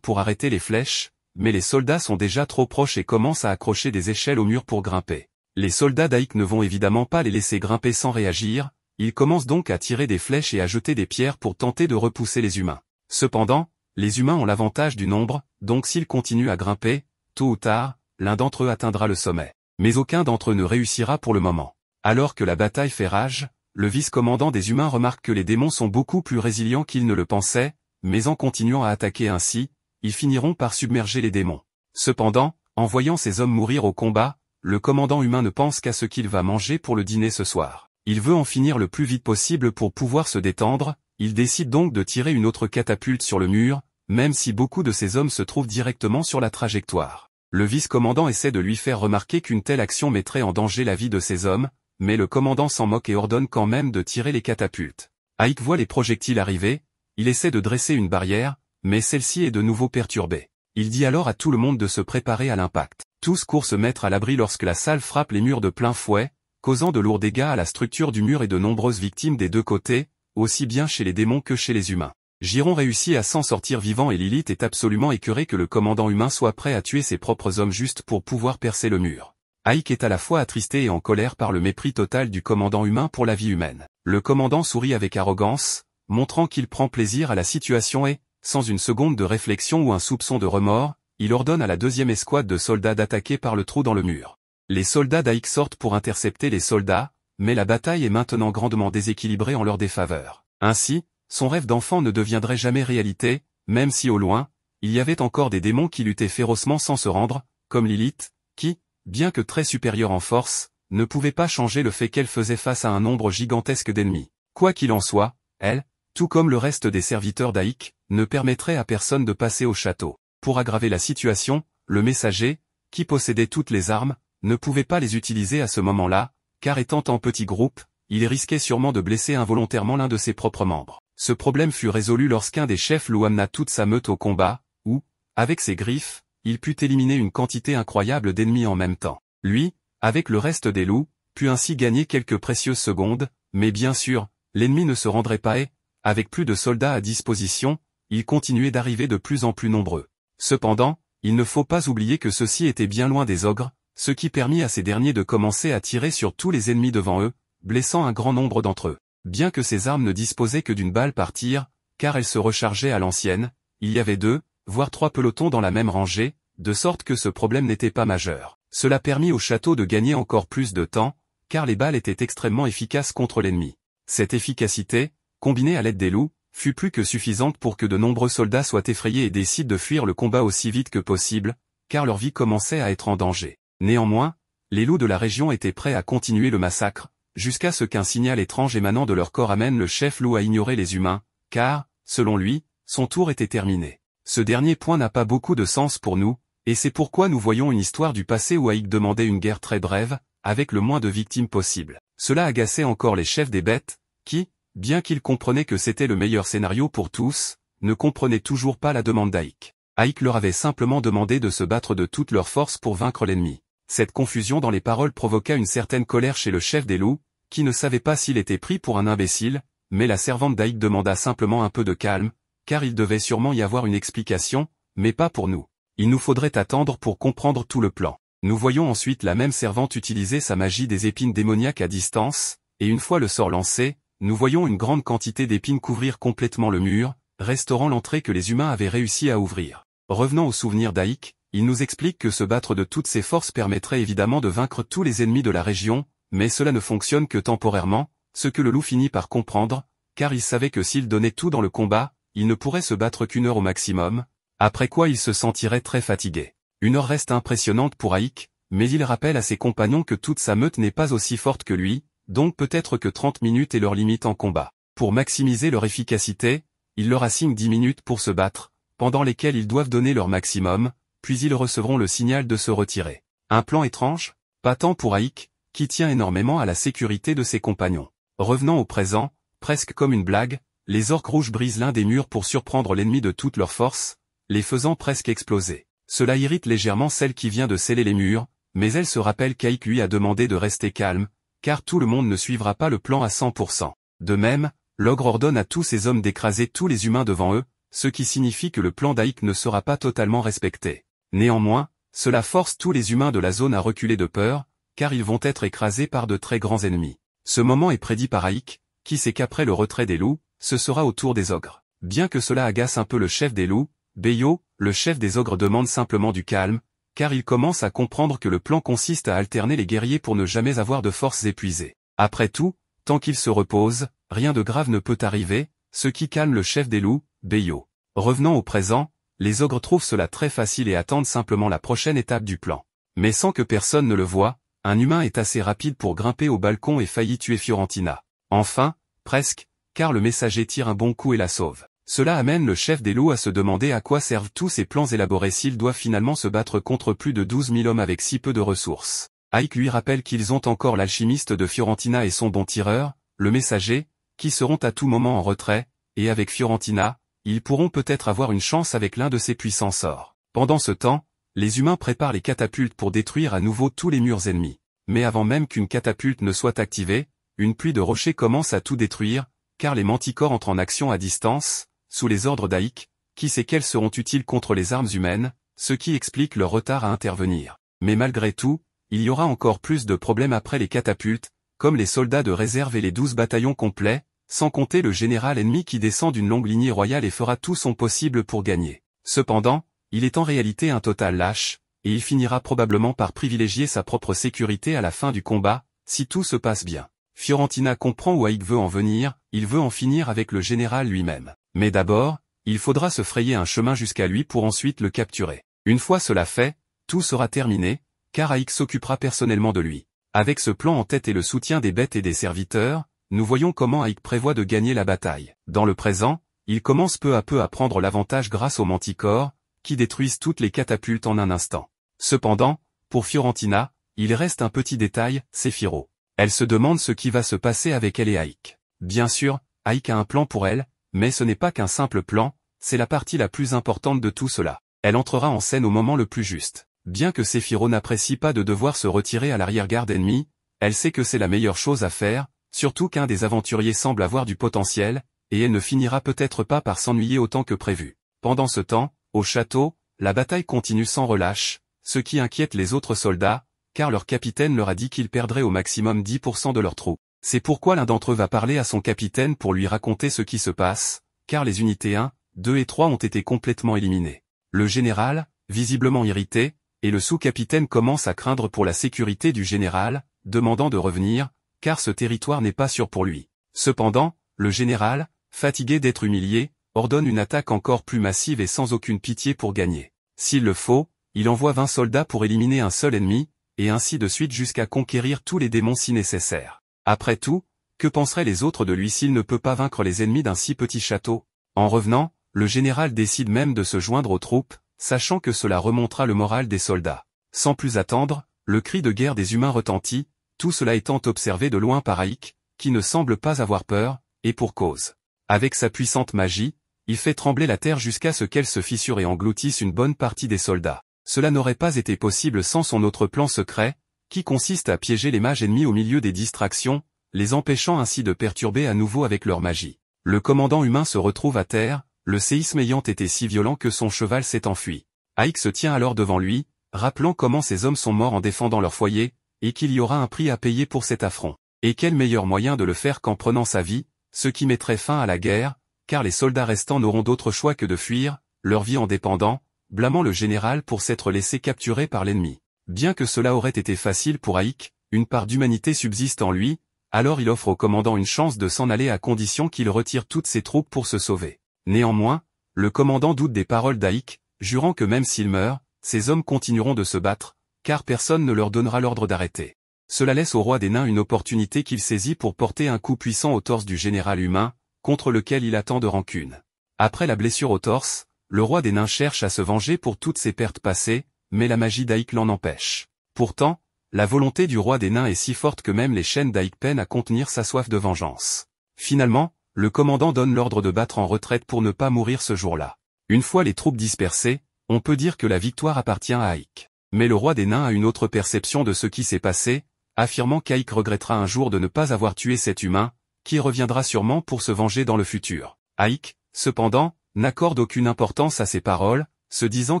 A: pour arrêter les flèches, mais les soldats sont déjà trop proches et commencent à accrocher des échelles au mur pour grimper. Les soldats d'Ike ne vont évidemment pas les laisser grimper sans réagir, ils commencent donc à tirer des flèches et à jeter des pierres pour tenter de repousser les humains. Cependant, les humains ont l'avantage du nombre, donc s'ils continuent à grimper, tôt ou tard, l'un d'entre eux atteindra le sommet. Mais aucun d'entre eux ne réussira pour le moment. Alors que la bataille fait rage, le vice-commandant des humains remarque que les démons sont beaucoup plus résilients qu'ils ne le pensaient, mais en continuant à attaquer ainsi, ils finiront par submerger les démons. Cependant, en voyant ces hommes mourir au combat, le commandant humain ne pense qu'à ce qu'il va manger pour le dîner ce soir. Il veut en finir le plus vite possible pour pouvoir se détendre, il décide donc de tirer une autre catapulte sur le mur, même si beaucoup de ces hommes se trouvent directement sur la trajectoire. Le vice-commandant essaie de lui faire remarquer qu'une telle action mettrait en danger la vie de ces hommes, mais le commandant s'en moque et ordonne quand même de tirer les catapultes. Ike voit les projectiles arriver, il essaie de dresser une barrière, mais celle-ci est de nouveau perturbée. Il dit alors à tout le monde de se préparer à l'impact. Tous courent se mettre à l'abri lorsque la salle frappe les murs de plein fouet, causant de lourds dégâts à la structure du mur et de nombreuses victimes des deux côtés, aussi bien chez les démons que chez les humains. Giron réussit à s'en sortir vivant et Lilith est absolument écœurée que le commandant humain soit prêt à tuer ses propres hommes juste pour pouvoir percer le mur. Ike est à la fois attristé et en colère par le mépris total du commandant humain pour la vie humaine. Le commandant sourit avec arrogance, montrant qu'il prend plaisir à la situation et, sans une seconde de réflexion ou un soupçon de remords, il ordonne à la deuxième escouade de soldats d'attaquer par le trou dans le mur. Les soldats d'Ike sortent pour intercepter les soldats, mais la bataille est maintenant grandement déséquilibrée en leur défaveur. Ainsi, son rêve d'enfant ne deviendrait jamais réalité, même si au loin, il y avait encore des démons qui luttaient férocement sans se rendre, comme Lilith, qui, bien que très supérieure en force, ne pouvait pas changer le fait qu'elle faisait face à un nombre gigantesque d'ennemis. Quoi qu'il en soit, elle, tout comme le reste des serviteurs d'Ike, ne permettrait à personne de passer au château. Pour aggraver la situation, le messager, qui possédait toutes les armes, ne pouvait pas les utiliser à ce moment-là, car étant en petit groupe, il risquait sûrement de blesser involontairement l'un de ses propres membres. Ce problème fut résolu lorsqu'un des chefs loups amena toute sa meute au combat, où, avec ses griffes, il put éliminer une quantité incroyable d'ennemis en même temps. Lui, avec le reste des loups, put ainsi gagner quelques précieuses secondes, mais bien sûr, l'ennemi ne se rendrait pas et, avec plus de soldats à disposition, il continuait d'arriver de plus en plus nombreux. Cependant, il ne faut pas oublier que ceux-ci étaient bien loin des ogres, ce qui permit à ces derniers de commencer à tirer sur tous les ennemis devant eux, blessant un grand nombre d'entre eux. Bien que ces armes ne disposaient que d'une balle par tir, car elles se rechargeaient à l'ancienne, il y avait 2, voire 3 pelotons dans la même rangée, de sorte que ce problème n'était pas majeur. Cela permit au château de gagner encore plus de temps, car les balles étaient extrêmement efficaces contre l'ennemi. Cette efficacité, combinée à l'aide des loups, fut plus que suffisante pour que de nombreux soldats soient effrayés et décident de fuir le combat aussi vite que possible, car leur vie commençait à être en danger. Néanmoins, les loups de la région étaient prêts à continuer le massacre, jusqu'à ce qu'un signal étrange émanant de leur corps amène le chef loup à ignorer les humains, car, selon lui, son tour était terminé. Ce dernier point n'a pas beaucoup de sens pour nous, et c'est pourquoi nous voyons une histoire du passé où Ike demandait une guerre très brève, avec le moins de victimes possible. Cela agaçait encore les chefs des bêtes, qui, bien qu'ils comprenaient que c'était le meilleur scénario pour tous, ne comprenaient toujours pas la demande d'Ike. Ike leur avait simplement demandé de se battre de toutes leurs forces pour vaincre l'ennemi. Cette confusion dans les paroles provoqua une certaine colère chez le chef des loups, qui ne savait pas s'il était pris pour un imbécile, mais la servante d'Ike demanda simplement un peu de calme, car il devait sûrement y avoir une explication, mais pas pour nous. Il nous faudrait attendre pour comprendre tout le plan. Nous voyons ensuite la même servante utiliser sa magie des épines démoniaques à distance, et une fois le sort lancé, nous voyons une grande quantité d'épines couvrir complètement le mur, restaurant l'entrée que les humains avaient réussi à ouvrir. Revenant au souvenir d'Ike, il nous explique que se battre de toutes ses forces permettrait évidemment de vaincre tous les ennemis de la région, mais cela ne fonctionne que temporairement, ce que le loup finit par comprendre, car il savait que s'il donnait tout dans le combat, il ne pourrait se battre qu'1 heure au maximum, après quoi il se sentirait très fatigué. 1 heure reste impressionnante pour Ike, mais il rappelle à ses compagnons que toute sa meute n'est pas aussi forte que lui, donc peut-être que 30 minutes est leur limite en combat. Pour maximiser leur efficacité, il leur assigne 10 minutes pour se battre, pendant lesquelles ils doivent donner leur maximum, puis ils recevront le signal de se retirer. Un plan étrange ? Pas tant pour Aïk, qui tient énormément à la sécurité de ses compagnons. Revenant au présent, presque comme une blague, les orques rouges brisent l'un des murs pour surprendre l'ennemi de toute leur force, les faisant presque exploser. Cela irrite légèrement celle qui vient de sceller les murs, mais elle se rappelle qu'Aïk lui a demandé de rester calme, car tout le monde ne suivra pas le plan à 100%. De même, l'ogre ordonne à tous ses hommes d'écraser tous les humains devant eux, ce qui signifie que le plan d'Aïk ne sera pas totalement respecté. Néanmoins, cela force tous les humains de la zone à reculer de peur, car ils vont être écrasés par de très grands ennemis. Ce moment est prédit par Aïk, qui sait qu'après le retrait des loups, ce sera au tour des ogres. Bien que cela agace un peu le chef des loups, Beyo, le chef des ogres demande simplement du calme, car il commence à comprendre que le plan consiste à alterner les guerriers pour ne jamais avoir de forces épuisées. Après tout, tant qu'il se repose, rien de grave ne peut arriver, ce qui calme le chef des loups, Beyo. Revenant au présent, les ogres trouvent cela très facile et attendent simplement la prochaine étape du plan. Mais sans que personne ne le voie, un humain est assez rapide pour grimper au balcon et faillit tuer Fiorentina. Enfin, presque, car le messager tire un bon coup et la sauve. Cela amène le chef des loups à se demander à quoi servent tous ces plans élaborés s'ils doivent finalement se battre contre plus de 12 000 hommes avec si peu de ressources. Aïk lui rappelle qu'ils ont encore l'alchimiste de Fiorentina et son bon tireur, le messager, qui seront à tout moment en retrait, et avec Fiorentina, ils pourront peut-être avoir une chance avec l'un de ses puissants sorts. Pendant ce temps, les humains préparent les catapultes pour détruire à nouveau tous les murs ennemis. Mais avant même qu'une catapulte ne soit activée, une pluie de rochers commence à tout détruire, car les manticores entrent en action à distance, sous les ordres d'Aïk, qui sait qu'elles seront utiles contre les armes humaines, ce qui explique leur retard à intervenir. Mais malgré tout, il y aura encore plus de problèmes après les catapultes, comme les soldats de réserve et les 12 bataillons complets, sans compter le général ennemi qui descend d'une longue lignée royale et fera tout son possible pour gagner. Cependant, il est en réalité un total lâche, et il finira probablement par privilégier sa propre sécurité à la fin du combat, si tout se passe bien. Fiorentina comprend où Aïk veut en venir, il veut en finir avec le général lui-même. Mais d'abord, il faudra se frayer un chemin jusqu'à lui pour ensuite le capturer. Une fois cela fait, tout sera terminé, car Aïk s'occupera personnellement de lui. Avec ce plan en tête et le soutien des bêtes et des serviteurs, nous voyons comment Aïk prévoit de gagner la bataille. Dans le présent, il commence peu à peu à prendre l'avantage grâce aux manticores, qui détruisent toutes les catapultes en un instant. Cependant, pour Fiorentina, il reste un petit détail, Séphiro. Elle se demande ce qui va se passer avec elle et Aïk. Bien sûr, Aïk a un plan pour elle, mais ce n'est pas qu'un simple plan, c'est la partie la plus importante de tout cela. Elle entrera en scène au moment le plus juste. Bien que Séphiro n'apprécie pas de devoir se retirer à l'arrière-garde ennemie, elle sait que c'est la meilleure chose à faire, surtout qu'un des aventuriers semble avoir du potentiel, et elle ne finira peut-être pas par s'ennuyer autant que prévu. Pendant ce temps, au château, la bataille continue sans relâche, ce qui inquiète les autres soldats, car leur capitaine leur a dit qu'ils perdraient au maximum 10% de leurs troupes. C'est pourquoi l'un d'entre eux va parler à son capitaine pour lui raconter ce qui se passe, car les unités 1, 2 et 3 ont été complètement éliminées. Le général, visiblement irrité, et le sous-capitaine commencent à craindre pour la sécurité du général, demandant de revenir, car ce territoire n'est pas sûr pour lui. Cependant, le général, fatigué d'être humilié, ordonne une attaque encore plus massive et sans aucune pitié pour gagner. S'il le faut, il envoie 20 soldats pour éliminer un seul ennemi, et ainsi de suite jusqu'à conquérir tous les démons si nécessaire. Après tout, que penseraient les autres de lui s'il ne peut pas vaincre les ennemis d'un si petit château? En revenant, le général décide même de se joindre aux troupes, sachant que cela remontera le moral des soldats. Sans plus attendre, le cri de guerre des humains retentit, tout cela étant observé de loin par Aïk, qui ne semble pas avoir peur, et pour cause. Avec sa puissante magie, il fait trembler la terre jusqu'à ce qu'elle se fissure et engloutisse une bonne partie des soldats. Cela n'aurait pas été possible sans son autre plan secret, qui consiste à piéger les mages ennemis au milieu des distractions, les empêchant ainsi de perturber à nouveau avec leur magie. Le commandant humain se retrouve à terre, le séisme ayant été si violent que son cheval s'est enfui. Aïk se tient alors devant lui, rappelant comment ces hommes sont morts en défendant leur foyer, et qu'il y aura un prix à payer pour cet affront. Et quel meilleur moyen de le faire qu'en prenant sa vie, ce qui mettrait fin à la guerre, car les soldats restants n'auront d'autre choix que de fuir, leur vie en dépendant, blâmant le général pour s'être laissé capturer par l'ennemi. Bien que cela aurait été facile pour Aïk, une part d'humanité subsiste en lui, alors il offre au commandant une chance de s'en aller à condition qu'il retire toutes ses troupes pour se sauver. Néanmoins, le commandant doute des paroles d'Aïk, jurant que même s'il meurt, ces hommes continueront de se battre, car personne ne leur donnera l'ordre d'arrêter. Cela laisse au roi des nains une opportunité qu'il saisit pour porter un coup puissant au torse du général humain, contre lequel il a tant de rancune. Après la blessure au torse, le roi des nains cherche à se venger pour toutes ses pertes passées, mais la magie d'Aïk l'en empêche. Pourtant, la volonté du roi des nains est si forte que même les chaînes d'Aïk peinent à contenir sa soif de vengeance. Finalement, le commandant donne l'ordre de battre en retraite pour ne pas mourir ce jour-là. Une fois les troupes dispersées, on peut dire que la victoire appartient à Aïk. Mais le roi des nains a une autre perception de ce qui s'est passé, affirmant qu'Aïk regrettera un jour de ne pas avoir tué cet humain, qui reviendra sûrement pour se venger dans le futur. Aïk, cependant, n'accorde aucune importance à ces paroles, se disant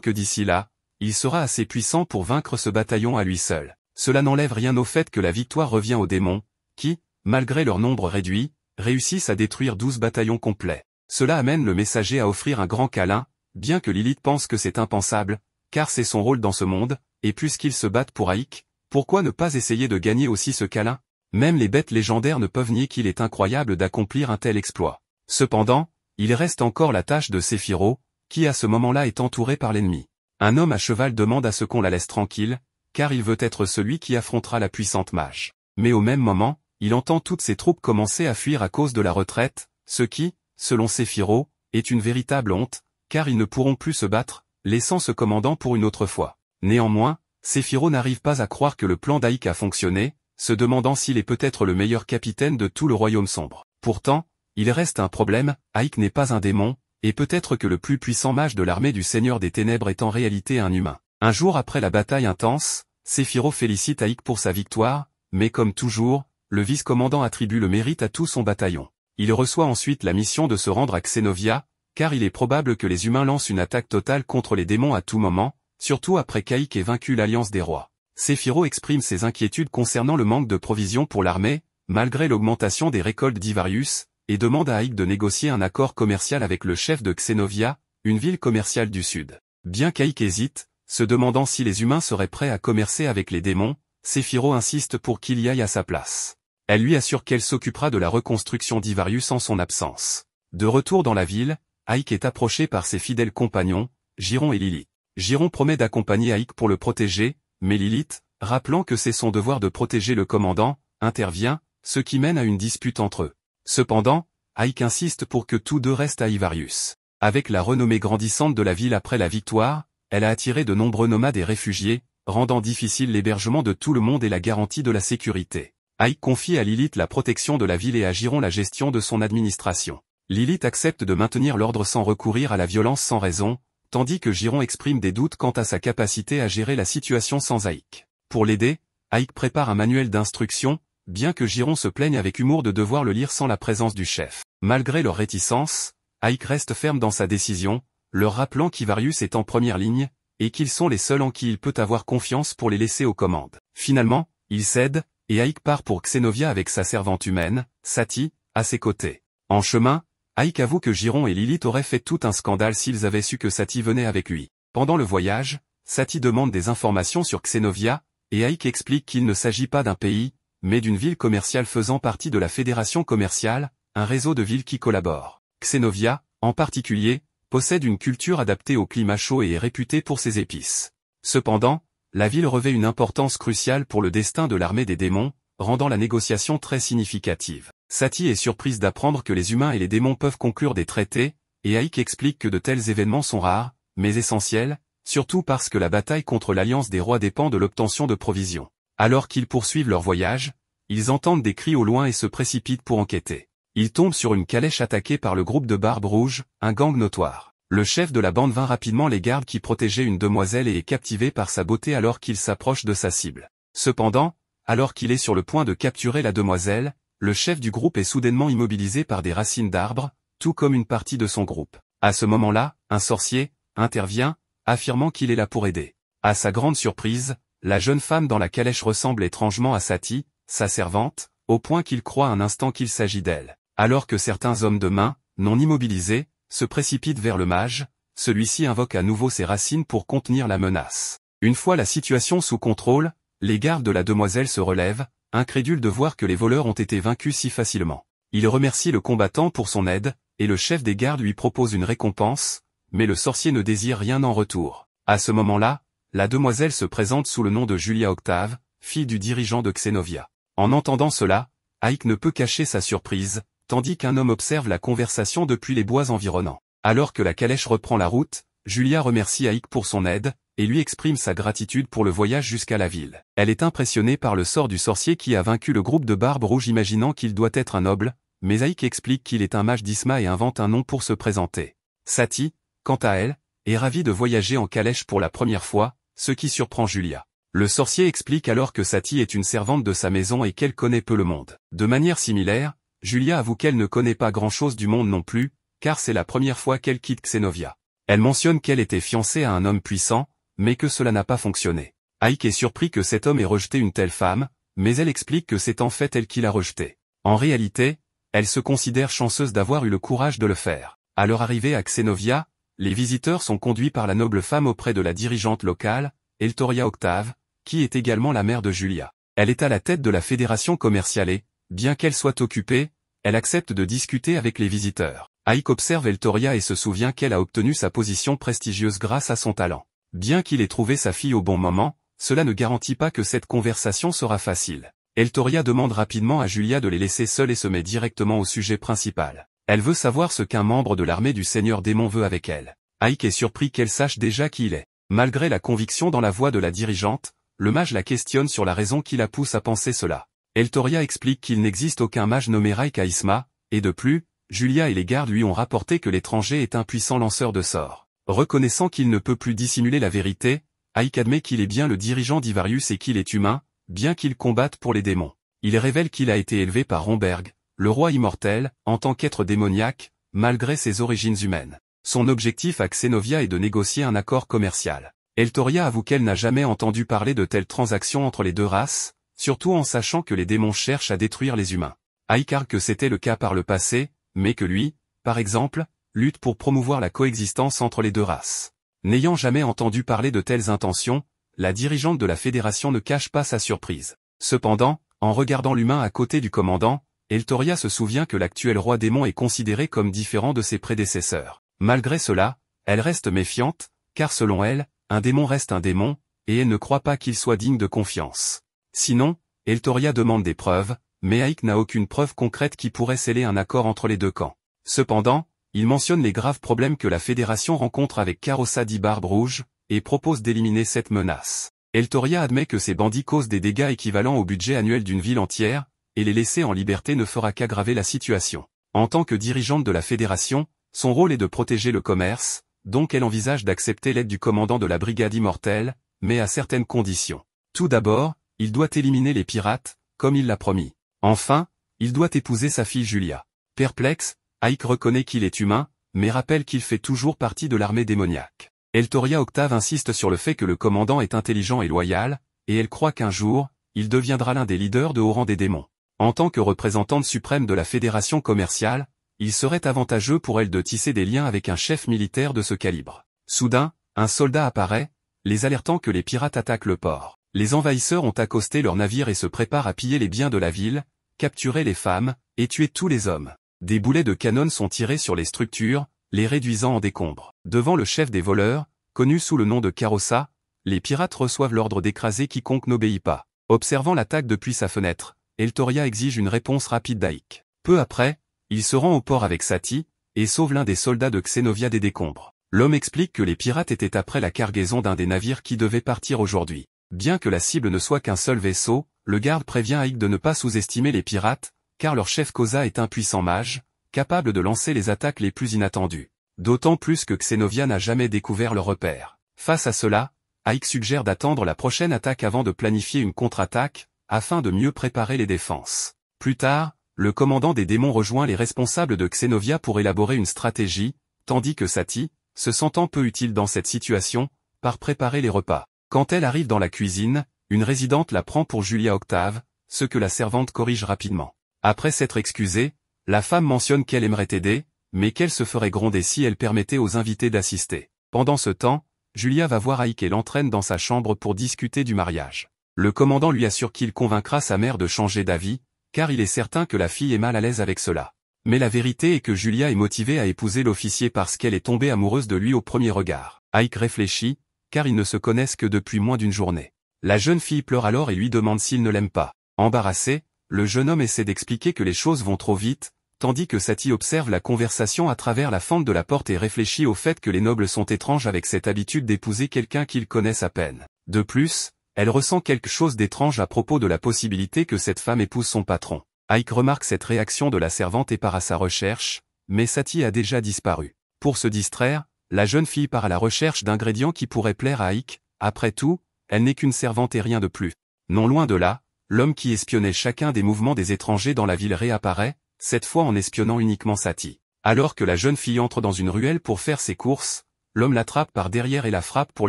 A: que d'ici là, il sera assez puissant pour vaincre ce bataillon à lui seul. Cela n'enlève rien au fait que la victoire revient aux démons, qui, malgré leur nombre réduit, réussissent à détruire 12 bataillons complets. Cela amène le messager à offrir un grand câlin, bien que Lilith pense que c'est impensable, car c'est son rôle dans ce monde, et puisqu'ils se battent pour Aïk, pourquoi ne pas essayer de gagner aussi ce câlin? Même les bêtes légendaires ne peuvent nier qu'il est incroyable d'accomplir un tel exploit. Cependant, il reste encore la tâche de Séphiro, qui à ce moment-là est entouré par l'ennemi. Un homme à cheval demande à ce qu'on la laisse tranquille, car il veut être celui qui affrontera la puissante mage. Mais au même moment, il entend toutes ses troupes commencer à fuir à cause de la retraite, ce qui, selon Séphiro, est une véritable honte, car ils ne pourront plus se battre, laissant ce commandant pour une autre fois. Néanmoins, Séphiro n'arrive pas à croire que le plan d'Aïk a fonctionné, se demandant s'il est peut-être le meilleur capitaine de tout le royaume sombre. Pourtant, il reste un problème, Aïk n'est pas un démon, et peut-être que le plus puissant mage de l'armée du Seigneur des Ténèbres est en réalité un humain. Un jour après la bataille intense, Séphiro félicite Aïk pour sa victoire, mais comme toujours, le vice-commandant attribue le mérite à tout son bataillon. Il reçoit ensuite la mission de se rendre à Xénovia, car il est probable que les humains lancent une attaque totale contre les démons à tout moment, surtout après qu'Aïk ait vaincu l'Alliance des Rois. Séphiro exprime ses inquiétudes concernant le manque de provisions pour l'armée, malgré l'augmentation des récoltes d'Ivarius, et demande à Aïk de négocier un accord commercial avec le chef de Xénovia, une ville commerciale du sud. Bien qu'Aïk hésite, se demandant si les humains seraient prêts à commercer avec les démons, Séphiro insiste pour qu'il y aille à sa place. Elle lui assure qu'elle s'occupera de la reconstruction d'Ivarius en son absence. De retour dans la ville, Aïk est approché par ses fidèles compagnons, Giron et Lilith. Giron promet d'accompagner Aïk pour le protéger, mais Lilith, rappelant que c'est son devoir de protéger le commandant, intervient, ce qui mène à une dispute entre eux. Cependant, Aïk insiste pour que tous deux restent à Ivarius. Avec la renommée grandissante de la ville après la victoire, elle a attiré de nombreux nomades et réfugiés, rendant difficile l'hébergement de tout le monde et la garantie de la sécurité. Aïk confie à Lilith la protection de la ville et à Giron la gestion de son administration. Lilith accepte de maintenir l'ordre sans recourir à la violence sans raison, tandis que Giron exprime des doutes quant à sa capacité à gérer la situation sans Aïk. Pour l'aider, Aïk prépare un manuel d'instruction, bien que Giron se plaigne avec humour de devoir le lire sans la présence du chef. Malgré leur réticence, Aïk reste ferme dans sa décision, leur rappelant qu'Ivarius est en première ligne, et qu'ils sont les seuls en qui il peut avoir confiance pour les laisser aux commandes. Finalement, il cède, et Aïk part pour Xénovia avec sa servante humaine, Sati, à ses côtés. En chemin, Aïk avoue que Giron et Lilith auraient fait tout un scandale s'ils avaient su que Sati venait avec lui. Pendant le voyage, Sati demande des informations sur Xénovia, et Aïk explique qu'il ne s'agit pas d'un pays, mais d'une ville commerciale faisant partie de la Fédération commerciale, un réseau de villes qui collaborent. Xénovia, en particulier, possède une culture adaptée au climat chaud et est réputée pour ses épices. Cependant, la ville revêt une importance cruciale pour le destin de l'armée des démons, rendant la négociation très significative. Sati est surprise d'apprendre que les humains et les démons peuvent conclure des traités, et Aïk explique que de tels événements sont rares, mais essentiels, surtout parce que la bataille contre l'Alliance des Rois dépend de l'obtention de provisions. Alors qu'ils poursuivent leur voyage, ils entendent des cris au loin et se précipitent pour enquêter. Ils tombent sur une calèche attaquée par le groupe de Barbe Rouge, un gang notoire. Le chef de la bande vint rapidement les gardes qui protégeaient une demoiselle et est captivé par sa beauté alors qu'il s'approche de sa cible. Cependant, alors qu'il est sur le point de capturer la demoiselle, le chef du groupe est soudainement immobilisé par des racines d'arbres, tout comme une partie de son groupe. À ce moment-là, un sorcier intervient, affirmant qu'il est là pour aider. À sa grande surprise, la jeune femme dans la calèche ressemble étrangement à Sati, sa servante, au point qu'il croit un instant qu'il s'agit d'elle. Alors que certains hommes de main, non immobilisés, se précipitent vers le mage, celui-ci invoque à nouveau ses racines pour contenir la menace. Une fois la situation sous contrôle, les gardes de la demoiselle se relèvent, incrédules de voir que les voleurs ont été vaincus si facilement. Ils remercient le combattant pour son aide, et le chef des gardes lui propose une récompense, mais le sorcier ne désire rien en retour. À ce moment-là, la demoiselle se présente sous le nom de Julia Octave, fille du dirigeant de Xénovia. En entendant cela, Aïk ne peut cacher sa surprise, tandis qu'un homme observe la conversation depuis les bois environnants. Alors que la calèche reprend la route, Julia remercie Aïk pour son aide, et lui exprime sa gratitude pour le voyage jusqu'à la ville. Elle est impressionnée par le sort du sorcier qui a vaincu le groupe de Barbe Rouge imaginant qu'il doit être un noble, mais Aïk explique qu'il est un mage d'Isma et invente un nom pour se présenter. Sati, quant à elle, est ravie de voyager en calèche pour la première fois, ce qui surprend Julia. Le sorcier explique alors que Sati est une servante de sa maison et qu'elle connaît peu le monde. De manière similaire, Julia avoue qu'elle ne connaît pas grand-chose du monde non plus, car c'est la première fois qu'elle quitte Xenovia. Elle mentionne qu'elle était fiancée à un homme puissant, mais que cela n'a pas fonctionné. Aïk est surpris que cet homme ait rejeté une telle femme, mais elle explique que c'est en fait elle qui l'a rejetée. En réalité, elle se considère chanceuse d'avoir eu le courage de le faire. À leur arrivée à Xenovia, les visiteurs sont conduits par la noble femme auprès de la dirigeante locale, Eltoria Octave, qui est également la mère de Julia. Elle est à la tête de la fédération commerciale et, bien qu'elle soit occupée, elle accepte de discuter avec les visiteurs. Aïk observe Eltoria et se souvient qu'elle a obtenu sa position prestigieuse grâce à son talent. Bien qu'il ait trouvé sa fille au bon moment, cela ne garantit pas que cette conversation sera facile. Eltoria demande rapidement à Julia de les laisser seuls et se met directement au sujet principal. Elle veut savoir ce qu'un membre de l'armée du Seigneur Démon veut avec elle. Aïk est surpris qu'elle sache déjà qui il est. Malgré la conviction dans la voix de la dirigeante, le mage la questionne sur la raison qui la pousse à penser cela. Eltoria explique qu'il n'existe aucun mage nommé Raik à Isma, et de plus, Julia et les gardes lui ont rapporté que l'étranger est un puissant lanceur de sorts. Reconnaissant qu'il ne peut plus dissimuler la vérité, Aïk admet qu'il est bien le dirigeant d'Ivarius et qu'il est humain, bien qu'il combatte pour les démons. Il révèle qu'il a été élevé par Romberg, le roi immortel, en tant qu'être démoniaque, malgré ses origines humaines. Son objectif à Xenovia est de négocier un accord commercial. Eltoria avoue qu'elle n'a jamais entendu parler de telles transactions entre les deux races, surtout en sachant que les démons cherchent à détruire les humains. Aïk argue que c'était le cas par le passé, mais que lui, par exemple, lutte pour promouvoir la coexistence entre les deux races. N'ayant jamais entendu parler de telles intentions, la dirigeante de la fédération ne cache pas sa surprise. Cependant, en regardant l'humain à côté du commandant, Eltoria se souvient que l'actuel roi démon est considéré comme différent de ses prédécesseurs. Malgré cela, elle reste méfiante, car selon elle, un démon reste un démon, et elle ne croit pas qu'il soit digne de confiance. Sinon, Eltoria demande des preuves, mais Aïk n'a aucune preuve concrète qui pourrait sceller un accord entre les deux camps. Cependant, il mentionne les graves problèmes que la fédération rencontre avec Karossa dit Barbe Rouge, et propose d'éliminer cette menace. Eltoria admet que ces bandits causent des dégâts équivalents au budget annuel d'une ville entière, et les laisser en liberté ne fera qu'aggraver la situation. En tant que dirigeante de la fédération, son rôle est de protéger le commerce, donc elle envisage d'accepter l'aide du commandant de la brigade immortelle, mais à certaines conditions. Tout d'abord, il doit éliminer les pirates, comme il l'a promis. Enfin, il doit épouser sa fille Julia. Perplexe, Aïk reconnaît qu'il est humain, mais rappelle qu'il fait toujours partie de l'armée démoniaque. Eltoria Octave insiste sur le fait que le commandant est intelligent et loyal, et elle croit qu'un jour, il deviendra l'un des leaders de haut rang des démons. En tant que représentante suprême de la fédération commerciale, il serait avantageux pour elle de tisser des liens avec un chef militaire de ce calibre. Soudain, un soldat apparaît, les alertant que les pirates attaquent le port. Les envahisseurs ont accosté leur navire et se préparent à piller les biens de la ville, capturer les femmes, et tuer tous les hommes. Des boulets de canon sont tirés sur les structures, les réduisant en décombres. Devant le chef des voleurs, connu sous le nom de Karossa, les pirates reçoivent l'ordre d'écraser quiconque n'obéit pas. Observant l'attaque depuis sa fenêtre, Eltoria exige une réponse rapide d'Aïk. Peu après, il se rend au port avec Sati, et sauve l'un des soldats de Xenovia des décombres. L'homme explique que les pirates étaient après la cargaison d'un des navires qui devait partir aujourd'hui. Bien que la cible ne soit qu'un seul vaisseau, le garde prévient Aïk de ne pas sous-estimer les pirates, car leur chef Koza est un puissant mage, capable de lancer les attaques les plus inattendues. D'autant plus que Xenovia n'a jamais découvert leur repère. Face à cela, Aïk suggère d'attendre la prochaine attaque avant de planifier une contre-attaque, afin de mieux préparer les défenses. Plus tard, le commandant des démons rejoint les responsables de Xenovia pour élaborer une stratégie, tandis que Sati, se sentant peu utile dans cette situation, part préparer les repas. Quand elle arrive dans la cuisine, une résidente la prend pour Julia Octave, ce que la servante corrige rapidement. Après s'être excusée, la femme mentionne qu'elle aimerait aider, mais qu'elle se ferait gronder si elle permettait aux invités d'assister. Pendant ce temps, Julia va voir Aïk et l'entraîne dans sa chambre pour discuter du mariage. Le commandant lui assure qu'il convaincra sa mère de changer d'avis, car il est certain que la fille est mal à l'aise avec cela. Mais la vérité est que Julia est motivée à épouser l'officier parce qu'elle est tombée amoureuse de lui au premier regard. Aïk réfléchit, car ils ne se connaissent que depuis moins d'une journée. La jeune fille pleure alors et lui demande s'il ne l'aime pas. Embarrassé, le jeune homme essaie d'expliquer que les choses vont trop vite, tandis que Sati observe la conversation à travers la fente de la porte et réfléchit au fait que les nobles sont étranges avec cette habitude d'épouser quelqu'un qu'ils connaissent à peine. De plus, elle ressent quelque chose d'étrange à propos de la possibilité que cette femme épouse son patron. Aik remarque cette réaction de la servante et part à sa recherche, mais Sati a déjà disparu. Pour se distraire, la jeune fille part à la recherche d'ingrédients qui pourraient plaire à Aik. Après tout, elle n'est qu'une servante et rien de plus. Non loin de là, l'homme qui espionnait chacun des mouvements des étrangers dans la ville réapparaît, cette fois en espionnant uniquement Sati. Alors que la jeune fille entre dans une ruelle pour faire ses courses, l'homme l'attrape par derrière et la frappe pour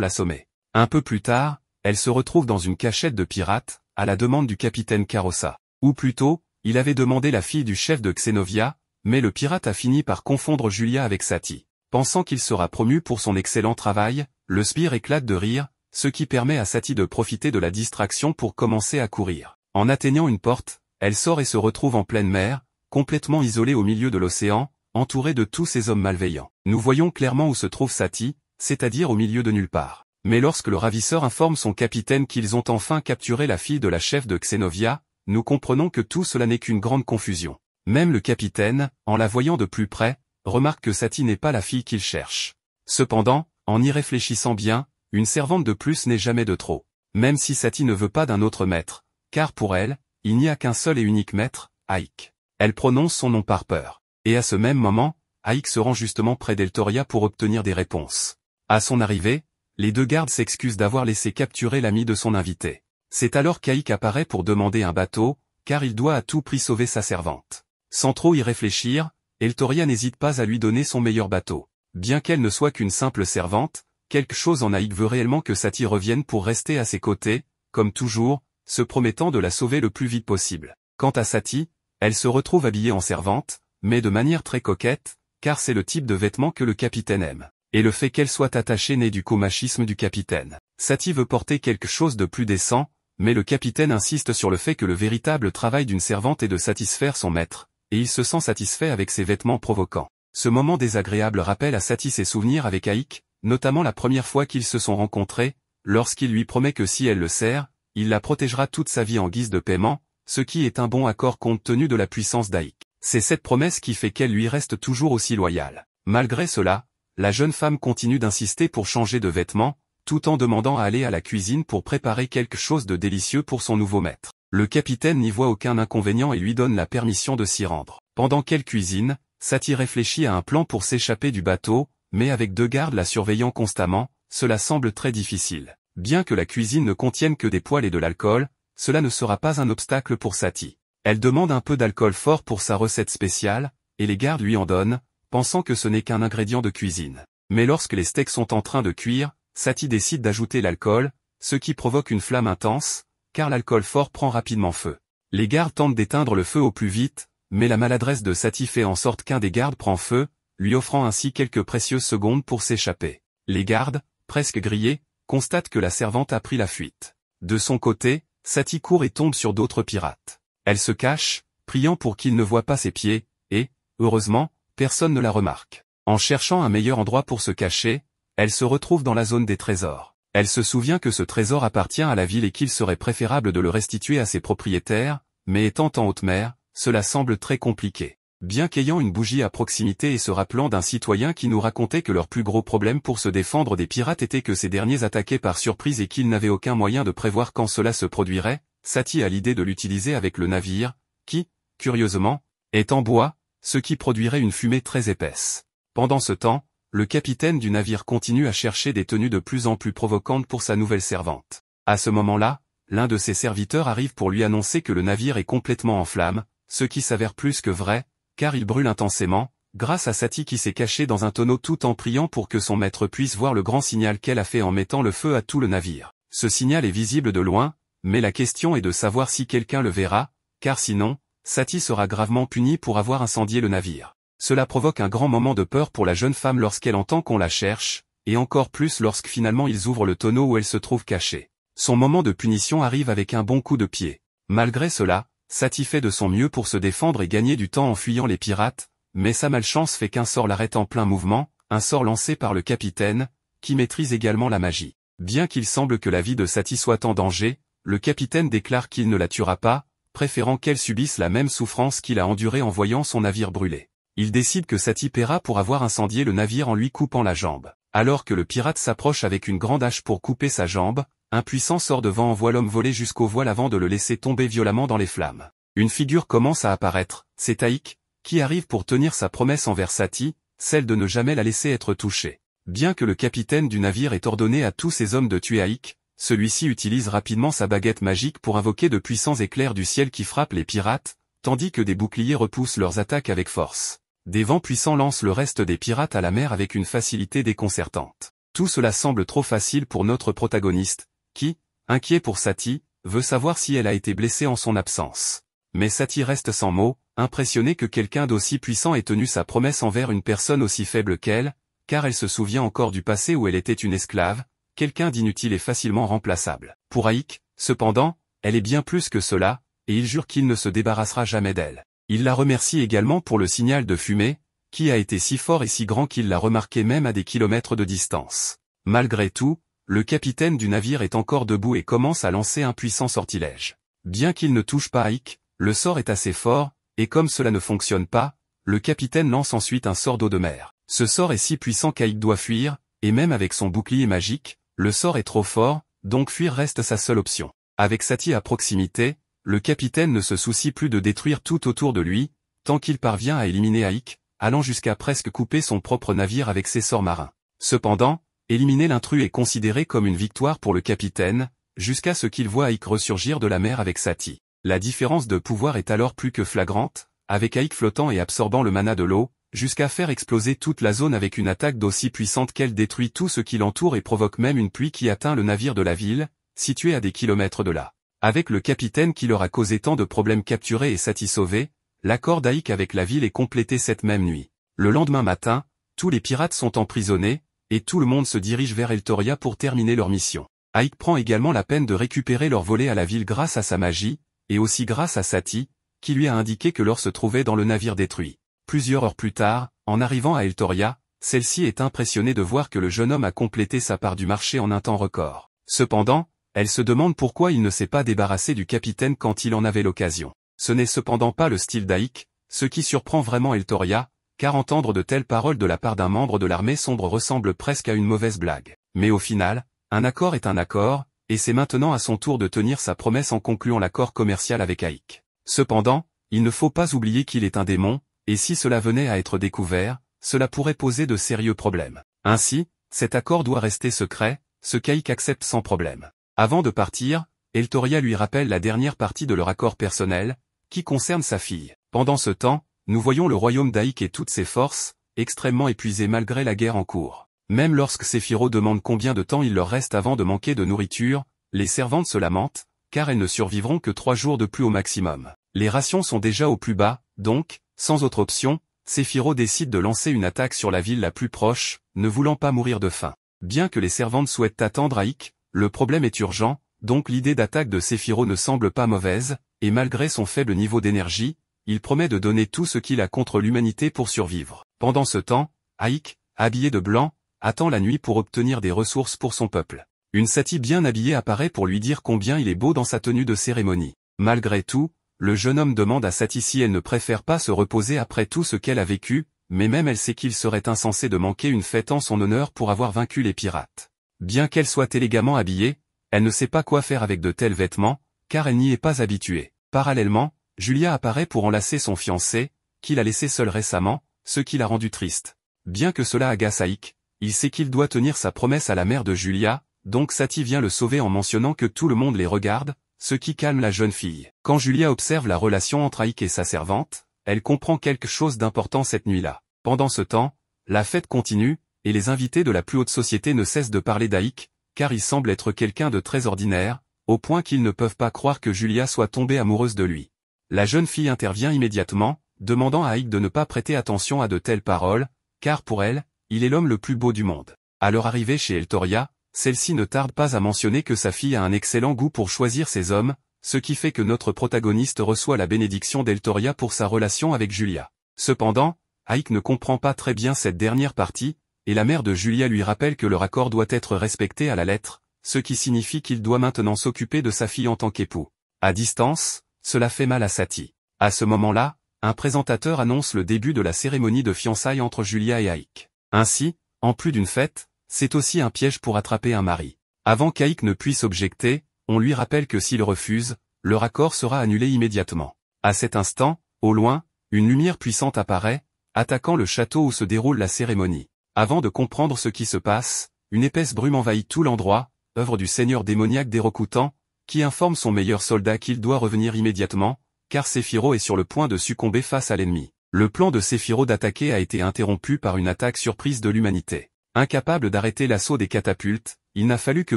A: l'assommer. Un peu plus tard, elle se retrouve dans une cachette de pirates, à la demande du capitaine Carossa. Ou plutôt, il avait demandé la fille du chef de Xenovia, mais le pirate a fini par confondre Julia avec Sati. Pensant qu'il sera promu pour son excellent travail, le sbire éclate de rire, ce qui permet à Sati de profiter de la distraction pour commencer à courir. En atteignant une porte, elle sort et se retrouve en pleine mer, complètement isolée au milieu de l'océan, entourée de tous ces hommes malveillants. Nous voyons clairement où se trouve Sati, c'est-à-dire au milieu de nulle part. Mais lorsque le ravisseur informe son capitaine qu'ils ont enfin capturé la fille de la chef de Xenovia, nous comprenons que tout cela n'est qu'une grande confusion. Même le capitaine, en la voyant de plus près, remarque que Sati n'est pas la fille qu'il cherche. Cependant, en y réfléchissant bien, une servante de plus n'est jamais de trop. Même si Sati ne veut pas d'un autre maître, car pour elle, il n'y a qu'un seul et unique maître, Aik. Elle prononce son nom par peur. Et à ce même moment, Aik se rend justement près d'Eltoria pour obtenir des réponses. À son arrivée, les deux gardes s'excusent d'avoir laissé capturer l'ami de son invité. C'est alors qu'Aik apparaît pour demander un bateau, car il doit à tout prix sauver sa servante. Sans trop y réfléchir, Eltoria n'hésite pas à lui donner son meilleur bateau. Bien qu'elle ne soit qu'une simple servante, quelque chose en Aik veut réellement que Sati revienne pour rester à ses côtés, comme toujours, se promettant de la sauver le plus vite possible. Quant à Sati, elle se retrouve habillée en servante, mais de manière très coquette, car c'est le type de vêtements que le capitaine aime. Et le fait qu'elle soit attachée naît du comachisme du capitaine. Sati veut porter quelque chose de plus décent, mais le capitaine insiste sur le fait que le véritable travail d'une servante est de satisfaire son maître, et il se sent satisfait avec ses vêtements provocants. Ce moment désagréable rappelle à Sati ses souvenirs avec Aik, notamment la première fois qu'ils se sont rencontrés, lorsqu'il lui promet que si elle le sert, il la protégera toute sa vie en guise de paiement, ce qui est un bon accord compte tenu de la puissance d'Aik. C'est cette promesse qui fait qu'elle lui reste toujours aussi loyale. Malgré cela, la jeune femme continue d'insister pour changer de vêtements, tout en demandant à aller à la cuisine pour préparer quelque chose de délicieux pour son nouveau maître. Le capitaine n'y voit aucun inconvénient et lui donne la permission de s'y rendre. Pendant qu'elle cuisine, Sati réfléchit à un plan pour s'échapper du bateau, mais avec deux gardes la surveillant constamment, cela semble très difficile. Bien que la cuisine ne contienne que des poêles et de l'alcool, cela ne sera pas un obstacle pour Sati. Elle demande un peu d'alcool fort pour sa recette spéciale, et les gardes lui en donnent, pensant que ce n'est qu'un ingrédient de cuisine. Mais lorsque les steaks sont en train de cuire, Sati décide d'ajouter l'alcool, ce qui provoque une flamme intense, car l'alcool fort prend rapidement feu. Les gardes tentent d'éteindre le feu au plus vite, mais la maladresse de Sati fait en sorte qu'un des gardes prend feu, lui offrant ainsi quelques précieuses secondes pour s'échapper. Les gardes, presque grillés, constatent que la servante a pris la fuite. De son côté, Sati court et tombe sur d'autres pirates. Elle se cache, priant pour qu'ils ne voient pas ses pieds, et, heureusement, personne ne la remarque. En cherchant un meilleur endroit pour se cacher, elle se retrouve dans la zone des trésors. Elle se souvient que ce trésor appartient à la ville et qu'il serait préférable de le restituer à ses propriétaires, mais étant en haute mer, cela semble très compliqué. Bien qu'ayant une bougie à proximité et se rappelant d'un citoyen qui nous racontait que leur plus gros problème pour se défendre des pirates était que ces derniers attaquaient par surprise et qu'ils n'avaient aucun moyen de prévoir quand cela se produirait, Sati a l'idée de l'utiliser avec le navire, qui, curieusement, est en bois, ce qui produirait une fumée très épaisse. Pendant ce temps, le capitaine du navire continue à chercher des tenues de plus en plus provocantes pour sa nouvelle servante. À ce moment-là, l'un de ses serviteurs arrive pour lui annoncer que le navire est complètement en flammes, ce qui s'avère plus que vrai, car il brûle intensément, grâce à Sati qui s'est cachée dans un tonneau tout en priant pour que son maître puisse voir le grand signal qu'elle a fait en mettant le feu à tout le navire. Ce signal est visible de loin, mais la question est de savoir si quelqu'un le verra, car sinon, Sati sera gravement punie pour avoir incendié le navire. Cela provoque un grand moment de peur pour la jeune femme lorsqu'elle entend qu'on la cherche, et encore plus lorsque finalement ils ouvrent le tonneau où elle se trouve cachée. Son moment de punition arrive avec un bon coup de pied. Malgré cela, Sati fait de son mieux pour se défendre et gagner du temps en fuyant les pirates, mais sa malchance fait qu'un sort l'arrête en plein mouvement, un sort lancé par le capitaine, qui maîtrise également la magie. Bien qu'il semble que la vie de Sati soit en danger, le capitaine déclare qu'il ne la tuera pas, préférant qu'elle subisse la même souffrance qu'il a endurée en voyant son navire brûler. Il décide que Sati paiera pour avoir incendié le navire en lui coupant la jambe. Alors que le pirate s'approche avec une grande hache pour couper sa jambe, un puissant sort devant envoie l'homme voler jusqu'aux voiles avant de le laisser tomber violemment dans les flammes. Une figure commence à apparaître, c'est Aïk, qui arrive pour tenir sa promesse envers Sati, celle de ne jamais la laisser être touchée. Bien que le capitaine du navire ait ordonné à tous ses hommes de tuer Aïk, celui-ci utilise rapidement sa baguette magique pour invoquer de puissants éclairs du ciel qui frappent les pirates, tandis que des boucliers repoussent leurs attaques avec force. Des vents puissants lancent le reste des pirates à la mer avec une facilité déconcertante. Tout cela semble trop facile pour notre protagoniste, qui, inquiet pour Sati, veut savoir si elle a été blessée en son absence. Mais Sati reste sans mots, impressionné que quelqu'un d'aussi puissant ait tenu sa promesse envers une personne aussi faible qu'elle, car elle se souvient encore du passé où elle était une esclave, quelqu'un d'inutile et facilement remplaçable. Pour Aïk, cependant, elle est bien plus que cela, et il jure qu'il ne se débarrassera jamais d'elle. Il la remercie également pour le signal de fumée, qui a été si fort et si grand qu'il l'a remarqué même à des kilomètres de distance. Malgré tout, le capitaine du navire est encore debout et commence à lancer un puissant sortilège. Bien qu'il ne touche pas Aïk, le sort est assez fort, et comme cela ne fonctionne pas, le capitaine lance ensuite un sort d'eau de mer. Ce sort est si puissant qu'Aïk doit fuir, et même avec son bouclier magique, le sort est trop fort, donc fuir reste sa seule option. Avec Sati à proximité, le capitaine ne se soucie plus de détruire tout autour de lui, tant qu'il parvient à éliminer Aïk, allant jusqu'à presque couper son propre navire avec ses sorts marins. Cependant, éliminer l'intrus est considéré comme une victoire pour le capitaine, jusqu'à ce qu'il voit Aïk ressurgir de la mer avec Sati. La différence de pouvoir est alors plus que flagrante, avec Aïk flottant et absorbant le mana de l'eau, jusqu'à faire exploser toute la zone avec une attaque d'aussi puissante qu'elle détruit tout ce qui l'entoure et provoque même une pluie qui atteint le navire de la ville, situé à des kilomètres de là. Avec le capitaine qui leur a causé tant de problèmes capturé et Sati sauvé, l'accord d'Aïk avec la ville est complété cette même nuit. Le lendemain matin, tous les pirates sont emprisonnés, et tout le monde se dirige vers Eltoria pour terminer leur mission. Aïk prend également la peine de récupérer leur volet à la ville grâce à sa magie, et aussi grâce à Sati, qui lui a indiqué que l'or se trouvait dans le navire détruit. Plusieurs heures plus tard, en arrivant à Eltoria, celle-ci est impressionnée de voir que le jeune homme a complété sa part du marché en un temps record. Cependant, elle se demande pourquoi il ne s'est pas débarrassé du capitaine quand il en avait l'occasion. Ce n'est cependant pas le style d'Aïk, ce qui surprend vraiment Eltoria, car entendre de telles paroles de la part d'un membre de l'armée sombre ressemble presque à une mauvaise blague. Mais au final, un accord est un accord, et c'est maintenant à son tour de tenir sa promesse en concluant l'accord commercial avec Aïk. Cependant, il ne faut pas oublier qu'il est un démon, et si cela venait à être découvert, cela pourrait poser de sérieux problèmes. Ainsi, cet accord doit rester secret, ce qu'Aïk accepte sans problème. Avant de partir, Eltoria lui rappelle la dernière partie de leur accord personnel, qui concerne sa fille. Pendant ce temps, nous voyons le royaume d'Aïk et toutes ses forces, extrêmement épuisées malgré la guerre en cours. Même lorsque Séphiro demande combien de temps il leur reste avant de manquer de nourriture, les servantes se lamentent, car elles ne survivront que 3 jours de plus au maximum. Les rations sont déjà au plus bas, donc, sans autre option, Séphiro décide de lancer une attaque sur la ville la plus proche, ne voulant pas mourir de faim. Bien que les servantes souhaitent attendre Aïk, le problème est urgent, donc l'idée d'attaque de Séphiro ne semble pas mauvaise, et malgré son faible niveau d'énergie, il promet de donner tout ce qu'il a contre l'humanité pour survivre. Pendant ce temps, Aïk, habillé de blanc, attend la nuit pour obtenir des ressources pour son peuple. Une Sati bien habillée apparaît pour lui dire combien il est beau dans sa tenue de cérémonie. Malgré tout, le jeune homme demande à Sati si elle ne préfère pas se reposer après tout ce qu'elle a vécu, mais même elle sait qu'il serait insensé de manquer une fête en son honneur pour avoir vaincu les pirates. Bien qu'elle soit élégamment habillée, elle ne sait pas quoi faire avec de tels vêtements, car elle n'y est pas habituée. Parallèlement, Julia apparaît pour enlacer son fiancé, qu'il a laissé seul récemment, ce qui l'a rendu triste. Bien que cela agace Aïk, il sait qu'il doit tenir sa promesse à la mère de Julia, donc Sati vient le sauver en mentionnant que tout le monde les regarde, ce qui calme la jeune fille. Quand Julia observe la relation entre Aïk et sa servante, elle comprend quelque chose d'important cette nuit-là. Pendant ce temps, la fête continue, et les invités de la plus haute société ne cessent de parler d'Aïk, car il semble être quelqu'un de très ordinaire, au point qu'ils ne peuvent pas croire que Julia soit tombée amoureuse de lui. La jeune fille intervient immédiatement, demandant à Aïk de ne pas prêter attention à de telles paroles, car pour elle, il est l'homme le plus beau du monde. À leur arrivée chez Eltoria, celle-ci ne tarde pas à mentionner que sa fille a un excellent goût pour choisir ses hommes, ce qui fait que notre protagoniste reçoit la bénédiction d'Eltoria pour sa relation avec Julia. Cependant, Aïk ne comprend pas très bien cette dernière partie, et la mère de Julia lui rappelle que leur accord doit être respecté à la lettre, ce qui signifie qu'il doit maintenant s'occuper de sa fille en tant qu'époux. À distance, cela fait mal à Satie. À ce moment-là, un présentateur annonce le début de la cérémonie de fiançailles entre Julia et Aïk. Ainsi, en plus d'une fête, c'est aussi un piège pour attraper un mari. Avant qu'Aïk ne puisse objecter, on lui rappelle que s'il refuse, leur accord sera annulé immédiatement. À cet instant, au loin, une lumière puissante apparaît, attaquant le château où se déroule la cérémonie. Avant de comprendre ce qui se passe, une épaisse brume envahit tout l'endroit, œuvre du seigneur démoniaque d'Hérokutan, qui informe son meilleur soldat qu'il doit revenir immédiatement, car Séphiro est sur le point de succomber face à l'ennemi. Le plan de Séphiro d'attaquer a été interrompu par une attaque surprise de l'humanité. Incapable d'arrêter l'assaut des catapultes, il n'a fallu que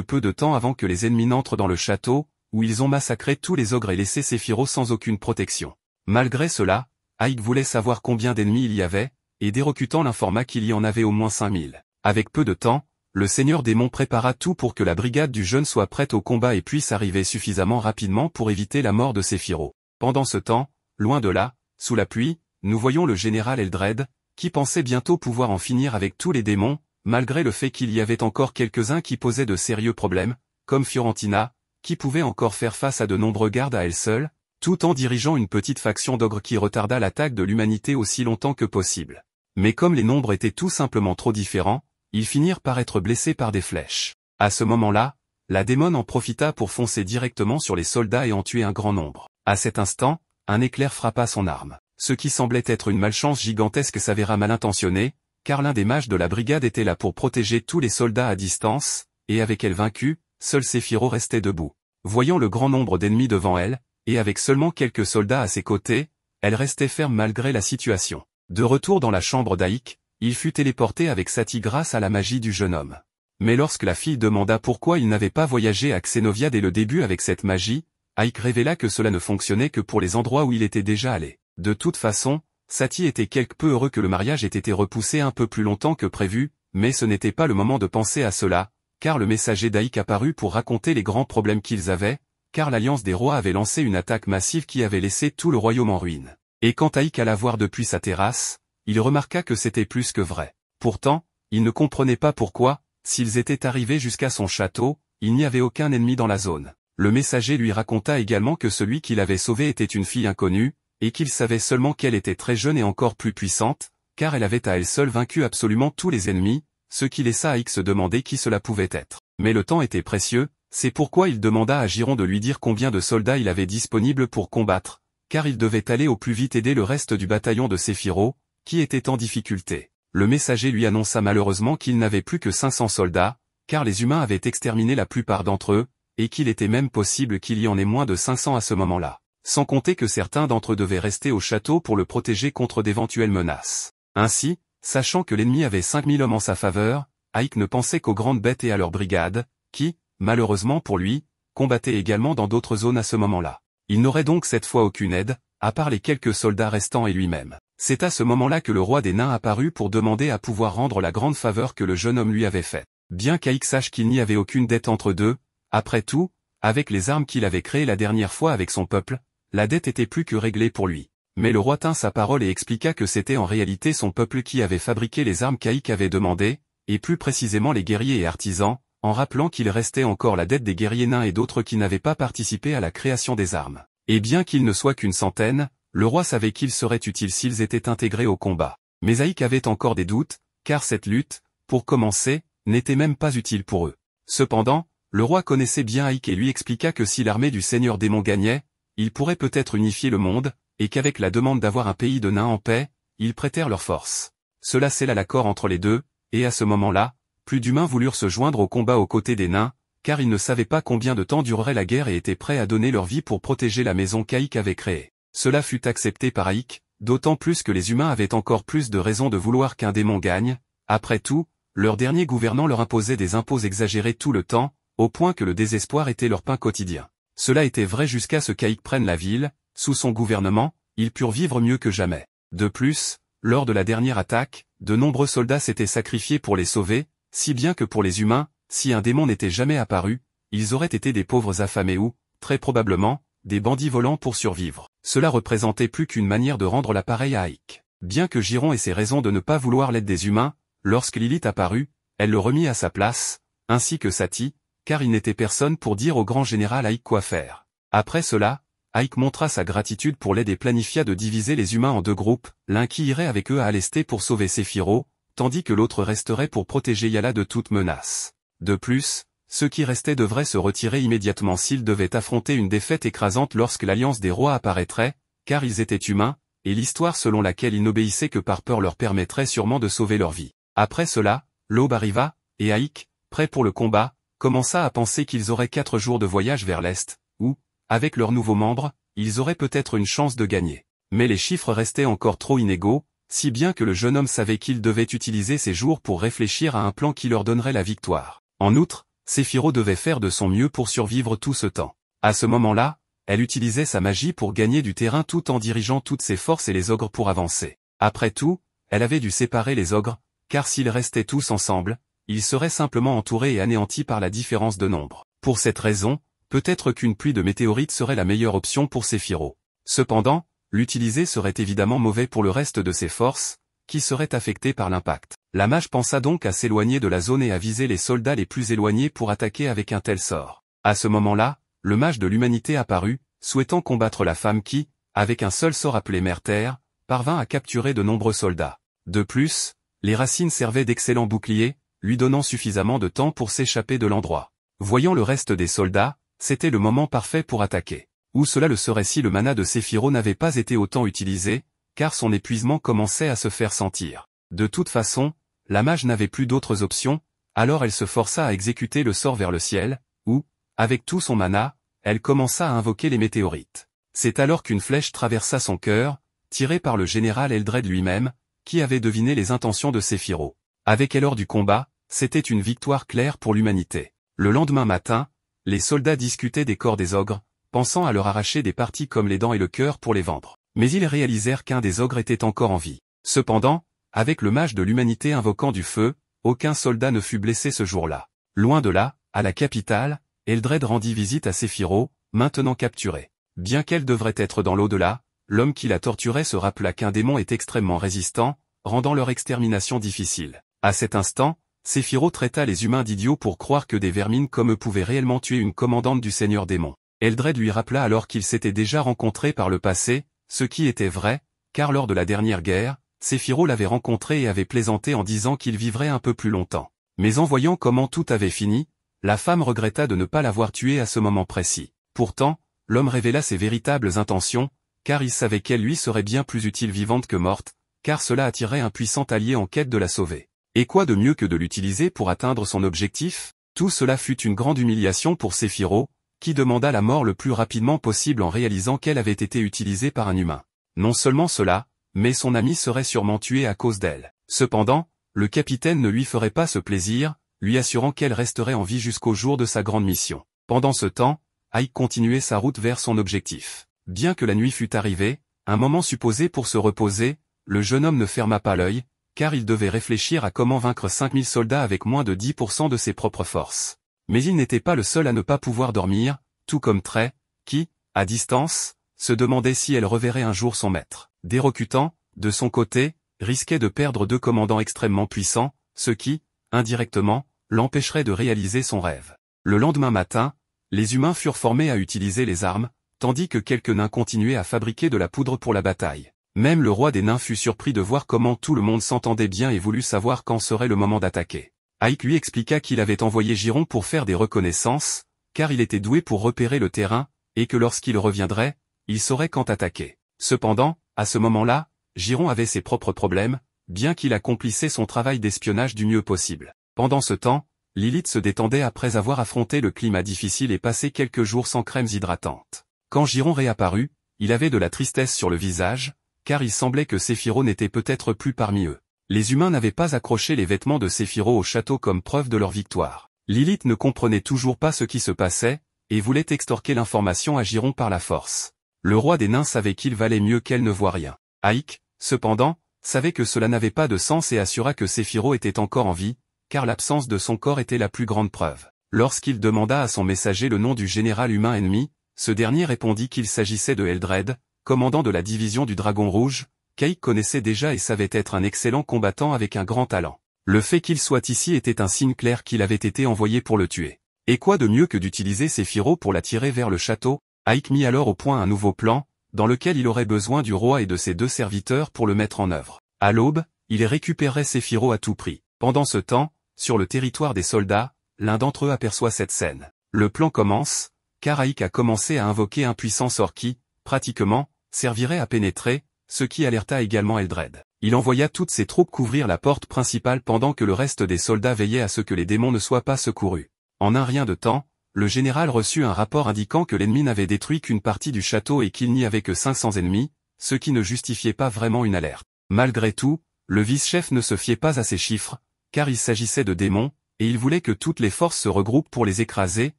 A: peu de temps avant que les ennemis n'entrent dans le château, où ils ont massacré tous les ogres et laissé Séphiro sans aucune protection. Malgré cela, Aïk voulait savoir combien d'ennemis il y avait, et D'Hérokutan l'informa qu'il y en avait au moins 5000. Avec peu de temps, le seigneur démon prépara tout pour que la brigade du jeune soit prête au combat et puisse arriver suffisamment rapidement pour éviter la mort de Séphiro. Pendant ce temps, loin de là, sous la pluie, nous voyons le général Eldred, qui pensait bientôt pouvoir en finir avec tous les démons, malgré le fait qu'il y avait encore quelques-uns qui posaient de sérieux problèmes, comme Fiorentina, qui pouvait encore faire face à de nombreux gardes à elle seule, tout en dirigeant une petite faction d'ogres qui retarda l'attaque de l'humanité aussi longtemps que possible. Mais comme les nombres étaient tout simplement trop différents, ils finirent par être blessés par des flèches. À ce moment-là, la démone en profita pour foncer directement sur les soldats et en tuer un grand nombre. À cet instant, un éclair frappa son arme. Ce qui semblait être une malchance gigantesque s'avéra mal intentionné, car l'un des mages de la brigade était là pour protéger tous les soldats à distance, et avec elle vaincue, seul Séphiro restait debout. Voyant le grand nombre d'ennemis devant elle, et avec seulement quelques soldats à ses côtés, elle restait ferme malgré la situation. De retour dans la chambre d'Aïk, il fut téléporté avec Satie grâce à la magie du jeune homme. Mais lorsque la fille demanda pourquoi il n'avait pas voyagé à Xénovia dès le début avec cette magie, Aïk révéla que cela ne fonctionnait que pour les endroits où il était déjà allé. De toute façon, Satie était quelque peu heureux que le mariage ait été repoussé un peu plus longtemps que prévu, mais ce n'était pas le moment de penser à cela, car le messager d'Aïk apparut pour raconter les grands problèmes qu'ils avaient, car l'Alliance des Rois avait lancé une attaque massive qui avait laissé tout le royaume en ruine. Et quand Aïk alla voir depuis sa terrasse, il remarqua que c'était plus que vrai. Pourtant, il ne comprenait pas pourquoi, s'ils étaient arrivés jusqu'à son château, il n'y avait aucun ennemi dans la zone. Le messager lui raconta également que celui qui l'avait sauvé était une fille inconnue, et qu'il savait seulement qu'elle était très jeune et encore plus puissante, car elle avait à elle seule vaincu absolument tous les ennemis, ce qui laissa Aïk se demander qui cela pouvait être. Mais le temps était précieux, c'est pourquoi il demanda à Giron de lui dire combien de soldats il avait disponibles pour combattre, car il devait aller au plus vite aider le reste du bataillon de Séphiro, qui était en difficulté. Le messager lui annonça malheureusement qu'il n'avait plus que 500 soldats, car les humains avaient exterminé la plupart d'entre eux, et qu'il était même possible qu'il y en ait moins de 500 à ce moment-là. Sans compter que certains d'entre eux devaient rester au château pour le protéger contre d'éventuelles menaces. Ainsi, sachant que l'ennemi avait 5000 hommes en sa faveur, Aïk ne pensait qu'aux grandes bêtes et à leur brigade, qui, malheureusement pour lui, combattaient également dans d'autres zones à ce moment-là. Il n'aurait donc cette fois aucune aide, à part les quelques soldats restants et lui-même. C'est à ce moment-là que le roi des nains apparut pour demander à pouvoir rendre la grande faveur que le jeune homme lui avait faite. Bien qu'Aïk sache qu'il n'y avait aucune dette entre deux, après tout, avec les armes qu'il avait créées la dernière fois avec son peuple, la dette était plus que réglée pour lui. Mais le roi tint sa parole et expliqua que c'était en réalité son peuple qui avait fabriqué les armes qu'Aïk avait demandées, et plus précisément les guerriers et artisans, en rappelant qu'il restait encore la dette des guerriers nains et d'autres qui n'avaient pas participé à la création des armes. Et bien qu'il ne soit qu'une centaine, le roi savait qu'il serait utile s'ils étaient intégrés au combat. Mais Aïk avait encore des doutes, car cette lutte, pour commencer, n'était même pas utile pour eux. Cependant, le roi connaissait bien Aïk et lui expliqua que si l'armée du seigneur démon gagnait, il pourrait peut-être unifier le monde, et qu'avec la demande d'avoir un pays de nains en paix, ils prêtèrent leur force. Cela scella l'accord entre les deux, et à ce moment-là, plus d'humains voulurent se joindre au combat aux côtés des nains, car ils ne savaient pas combien de temps durerait la guerre et étaient prêts à donner leur vie pour protéger la maison qu'Aïk avait créée. Cela fut accepté par Aïk, d'autant plus que les humains avaient encore plus de raisons de vouloir qu'un démon gagne. Après tout, leur dernier gouvernant leur imposait des impôts exagérés tout le temps, au point que le désespoir était leur pain quotidien. Cela était vrai jusqu'à ce qu'Aïk prenne la ville. Sous son gouvernement, ils purent vivre mieux que jamais. De plus, lors de la dernière attaque, de nombreux soldats s'étaient sacrifiés pour les sauver, si bien que pour les humains, si un démon n'était jamais apparu, ils auraient été des pauvres affamés ou, très probablement, des bandits volants pour survivre. Cela représentait plus qu'une manière de rendre l'appareil à Aïk. Bien que Giron ait ses raisons de ne pas vouloir l'aide des humains, lorsque Lilith apparut, elle le remit à sa place, ainsi que Satie, car il n'était personne pour dire au grand général Aïk quoi faire. Après cela, Ike montra sa gratitude pour l'aide et planifia de diviser les humains en deux groupes, l'un qui irait avec eux à Alesté pour sauver Sephiroth, tandis que l'autre resterait pour protéger Yala de toute menace. De plus, ceux qui restaient devraient se retirer immédiatement s'ils devaient affronter une défaite écrasante lorsque l'Alliance des Rois apparaîtrait, car ils étaient humains, et l'histoire selon laquelle ils n'obéissaient que par peur leur permettrait sûrement de sauver leur vie. Après cela, l'aube arriva, et Ike, prêt pour le combat, commença à penser qu'ils auraient 4 jours de voyage vers l'Est, où, avec leurs nouveaux membres, ils auraient peut-être une chance de gagner. Mais les chiffres restaient encore trop inégaux, si bien que le jeune homme savait qu'il devait utiliser ces jours pour réfléchir à un plan qui leur donnerait la victoire. En outre, Sephiroth devait faire de son mieux pour survivre tout ce temps. À ce moment-là, elle utilisait sa magie pour gagner du terrain tout en dirigeant toutes ses forces et les ogres pour avancer. Après tout, elle avait dû séparer les ogres, car s'ils restaient tous ensemble, ils seraient simplement entourés et anéantis par la différence de nombre. Pour cette raison, peut-être qu'une pluie de météorites serait la meilleure option pour Sephiroth. Cependant, l'utiliser serait évidemment mauvais pour le reste de ses forces, qui seraient affectées par l'impact. La mage pensa donc à s'éloigner de la zone et à viser les soldats les plus éloignés pour attaquer avec un tel sort. À ce moment-là, le mage de l'humanité apparut, souhaitant combattre la femme qui, avec un seul sort appelé Mère Terre, parvint à capturer de nombreux soldats. De plus, les racines servaient d'excellents boucliers, lui donnant suffisamment de temps pour s'échapper de l'endroit. Voyant le reste des soldats, c'était le moment parfait pour attaquer. Ou cela le serait si le mana de Sephiroth n'avait pas été autant utilisé, car son épuisement commençait à se faire sentir. De toute façon, la mage n'avait plus d'autres options, alors elle se força à exécuter le sort vers le ciel, où, avec tout son mana, elle commença à invoquer les météorites. C'est alors qu'une flèche traversa son cœur, tirée par le général Eldred lui-même, qui avait deviné les intentions de Sephiroth. Avec elle hors du combat, c'était une victoire claire pour l'humanité. Le lendemain matin, les soldats discutaient des corps des ogres, pensant à leur arracher des parties comme les dents et le cœur pour les vendre. Mais ils réalisèrent qu'un des ogres était encore en vie. Cependant, avec le mage de l'humanité invoquant du feu, aucun soldat ne fut blessé ce jour-là. Loin de là, à la capitale, Eldred rendit visite à Sephiroth, maintenant capturé. Bien qu'elle devrait être dans l'au-delà, l'homme qui la torturait se rappela qu'un démon est extrêmement résistant, rendant leur extermination difficile. À cet instant, Sephiroth traita les humains d'idiots pour croire que des vermines comme eux pouvaient réellement tuer une commandante du Seigneur Démon. Eldred lui rappela alors qu'ils s'étaient déjà rencontrés par le passé, ce qui était vrai, car lors de la dernière guerre, Sephiroth l'avait rencontré et avait plaisanté en disant qu'il vivrait un peu plus longtemps. Mais en voyant comment tout avait fini, la femme regretta de ne pas l'avoir tué à ce moment précis. Pourtant, l'homme révéla ses véritables intentions, car il savait qu'elle lui serait bien plus utile vivante que morte, car cela attirerait un puissant allié en quête de la sauver. Et quoi de mieux que de l'utiliser pour atteindre son objectif? Tout cela fut une grande humiliation pour Sephiroth, qui demanda la mort le plus rapidement possible en réalisant qu'elle avait été utilisée par un humain. Non seulement cela, mais son ami serait sûrement tué à cause d'elle. Cependant, le capitaine ne lui ferait pas ce plaisir, lui assurant qu'elle resterait en vie jusqu'au jour de sa grande mission. Pendant ce temps, Ike continuait sa route vers son objectif. Bien que la nuit fût arrivée, un moment supposé pour se reposer, le jeune homme ne ferma pas l'œil, car il devait réfléchir à comment vaincre 5000 soldats avec moins de 10% de ses propres forces. Mais il n'était pas le seul à ne pas pouvoir dormir, tout comme Trey, qui, à distance, se demandait si elle reverrait un jour son maître. Dérocutant, de son côté, risquait de perdre 2 commandants extrêmement puissants, ce qui, indirectement, l'empêcherait de réaliser son rêve. Le lendemain matin, les humains furent formés à utiliser les armes, tandis que quelques nains continuaient à fabriquer de la poudre pour la bataille. Même le roi des nains fut surpris de voir comment tout le monde s'entendait bien et voulut savoir quand serait le moment d'attaquer. Ike lui expliqua qu'il avait envoyé Giron pour faire des reconnaissances, car il était doué pour repérer le terrain, et que lorsqu'il reviendrait, il saurait quand attaquer. Cependant, à ce moment-là, Giron avait ses propres problèmes, bien qu'il accomplissait son travail d'espionnage du mieux possible. Pendant ce temps, Lilith se détendait après avoir affronté le climat difficile et passé quelques jours sans crèmes hydratantes. Quand Giron réapparut, il avait de la tristesse sur le visage, car il semblait que Sephiroth n'était peut-être plus parmi eux. Les humains n'avaient pas accroché les vêtements de Sephiroth au château comme preuve de leur victoire. Lilith ne comprenait toujours pas ce qui se passait, et voulait extorquer l'information à Giron par la force. Le roi des nains savait qu'il valait mieux qu'elle ne voie rien. Ike, cependant, savait que cela n'avait pas de sens et assura que Sephiroth était encore en vie, car l'absence de son corps était la plus grande preuve. Lorsqu'il demanda à son messager le nom du général humain ennemi, ce dernier répondit qu'il s'agissait de Eldred, commandant de la division du Dragon Rouge, qu'Ike connaissait déjà et savait être un excellent combattant avec un grand talent. Le fait qu'il soit ici était un signe clair qu'il avait été envoyé pour le tuer. Et quoi de mieux que d'utiliser Sephiroth pour l'attirer vers le château? Ike mit alors au point un nouveau plan, dans lequel il aurait besoin du roi et de ses 2 serviteurs pour le mettre en œuvre. À l'aube, il récupérerait Séphiro à tout prix. Pendant ce temps, sur le territoire des soldats, l'un d'entre eux aperçoit cette scène. Le plan commence, car Ike a commencé à invoquer un puissant sort qui, pratiquement, servirait à pénétrer, ce qui alerta également Eldred. Il envoya toutes ses troupes couvrir la porte principale pendant que le reste des soldats veillait à ce que les démons ne soient pas secourus. En un rien de temps, le général reçut un rapport indiquant que l'ennemi n'avait détruit qu'une partie du château et qu'il n'y avait que 500 ennemis, ce qui ne justifiait pas vraiment une alerte. Malgré tout, le vice-chef ne se fiait pas à ces chiffres, car il s'agissait de démons, et il voulait que toutes les forces se regroupent pour les écraser,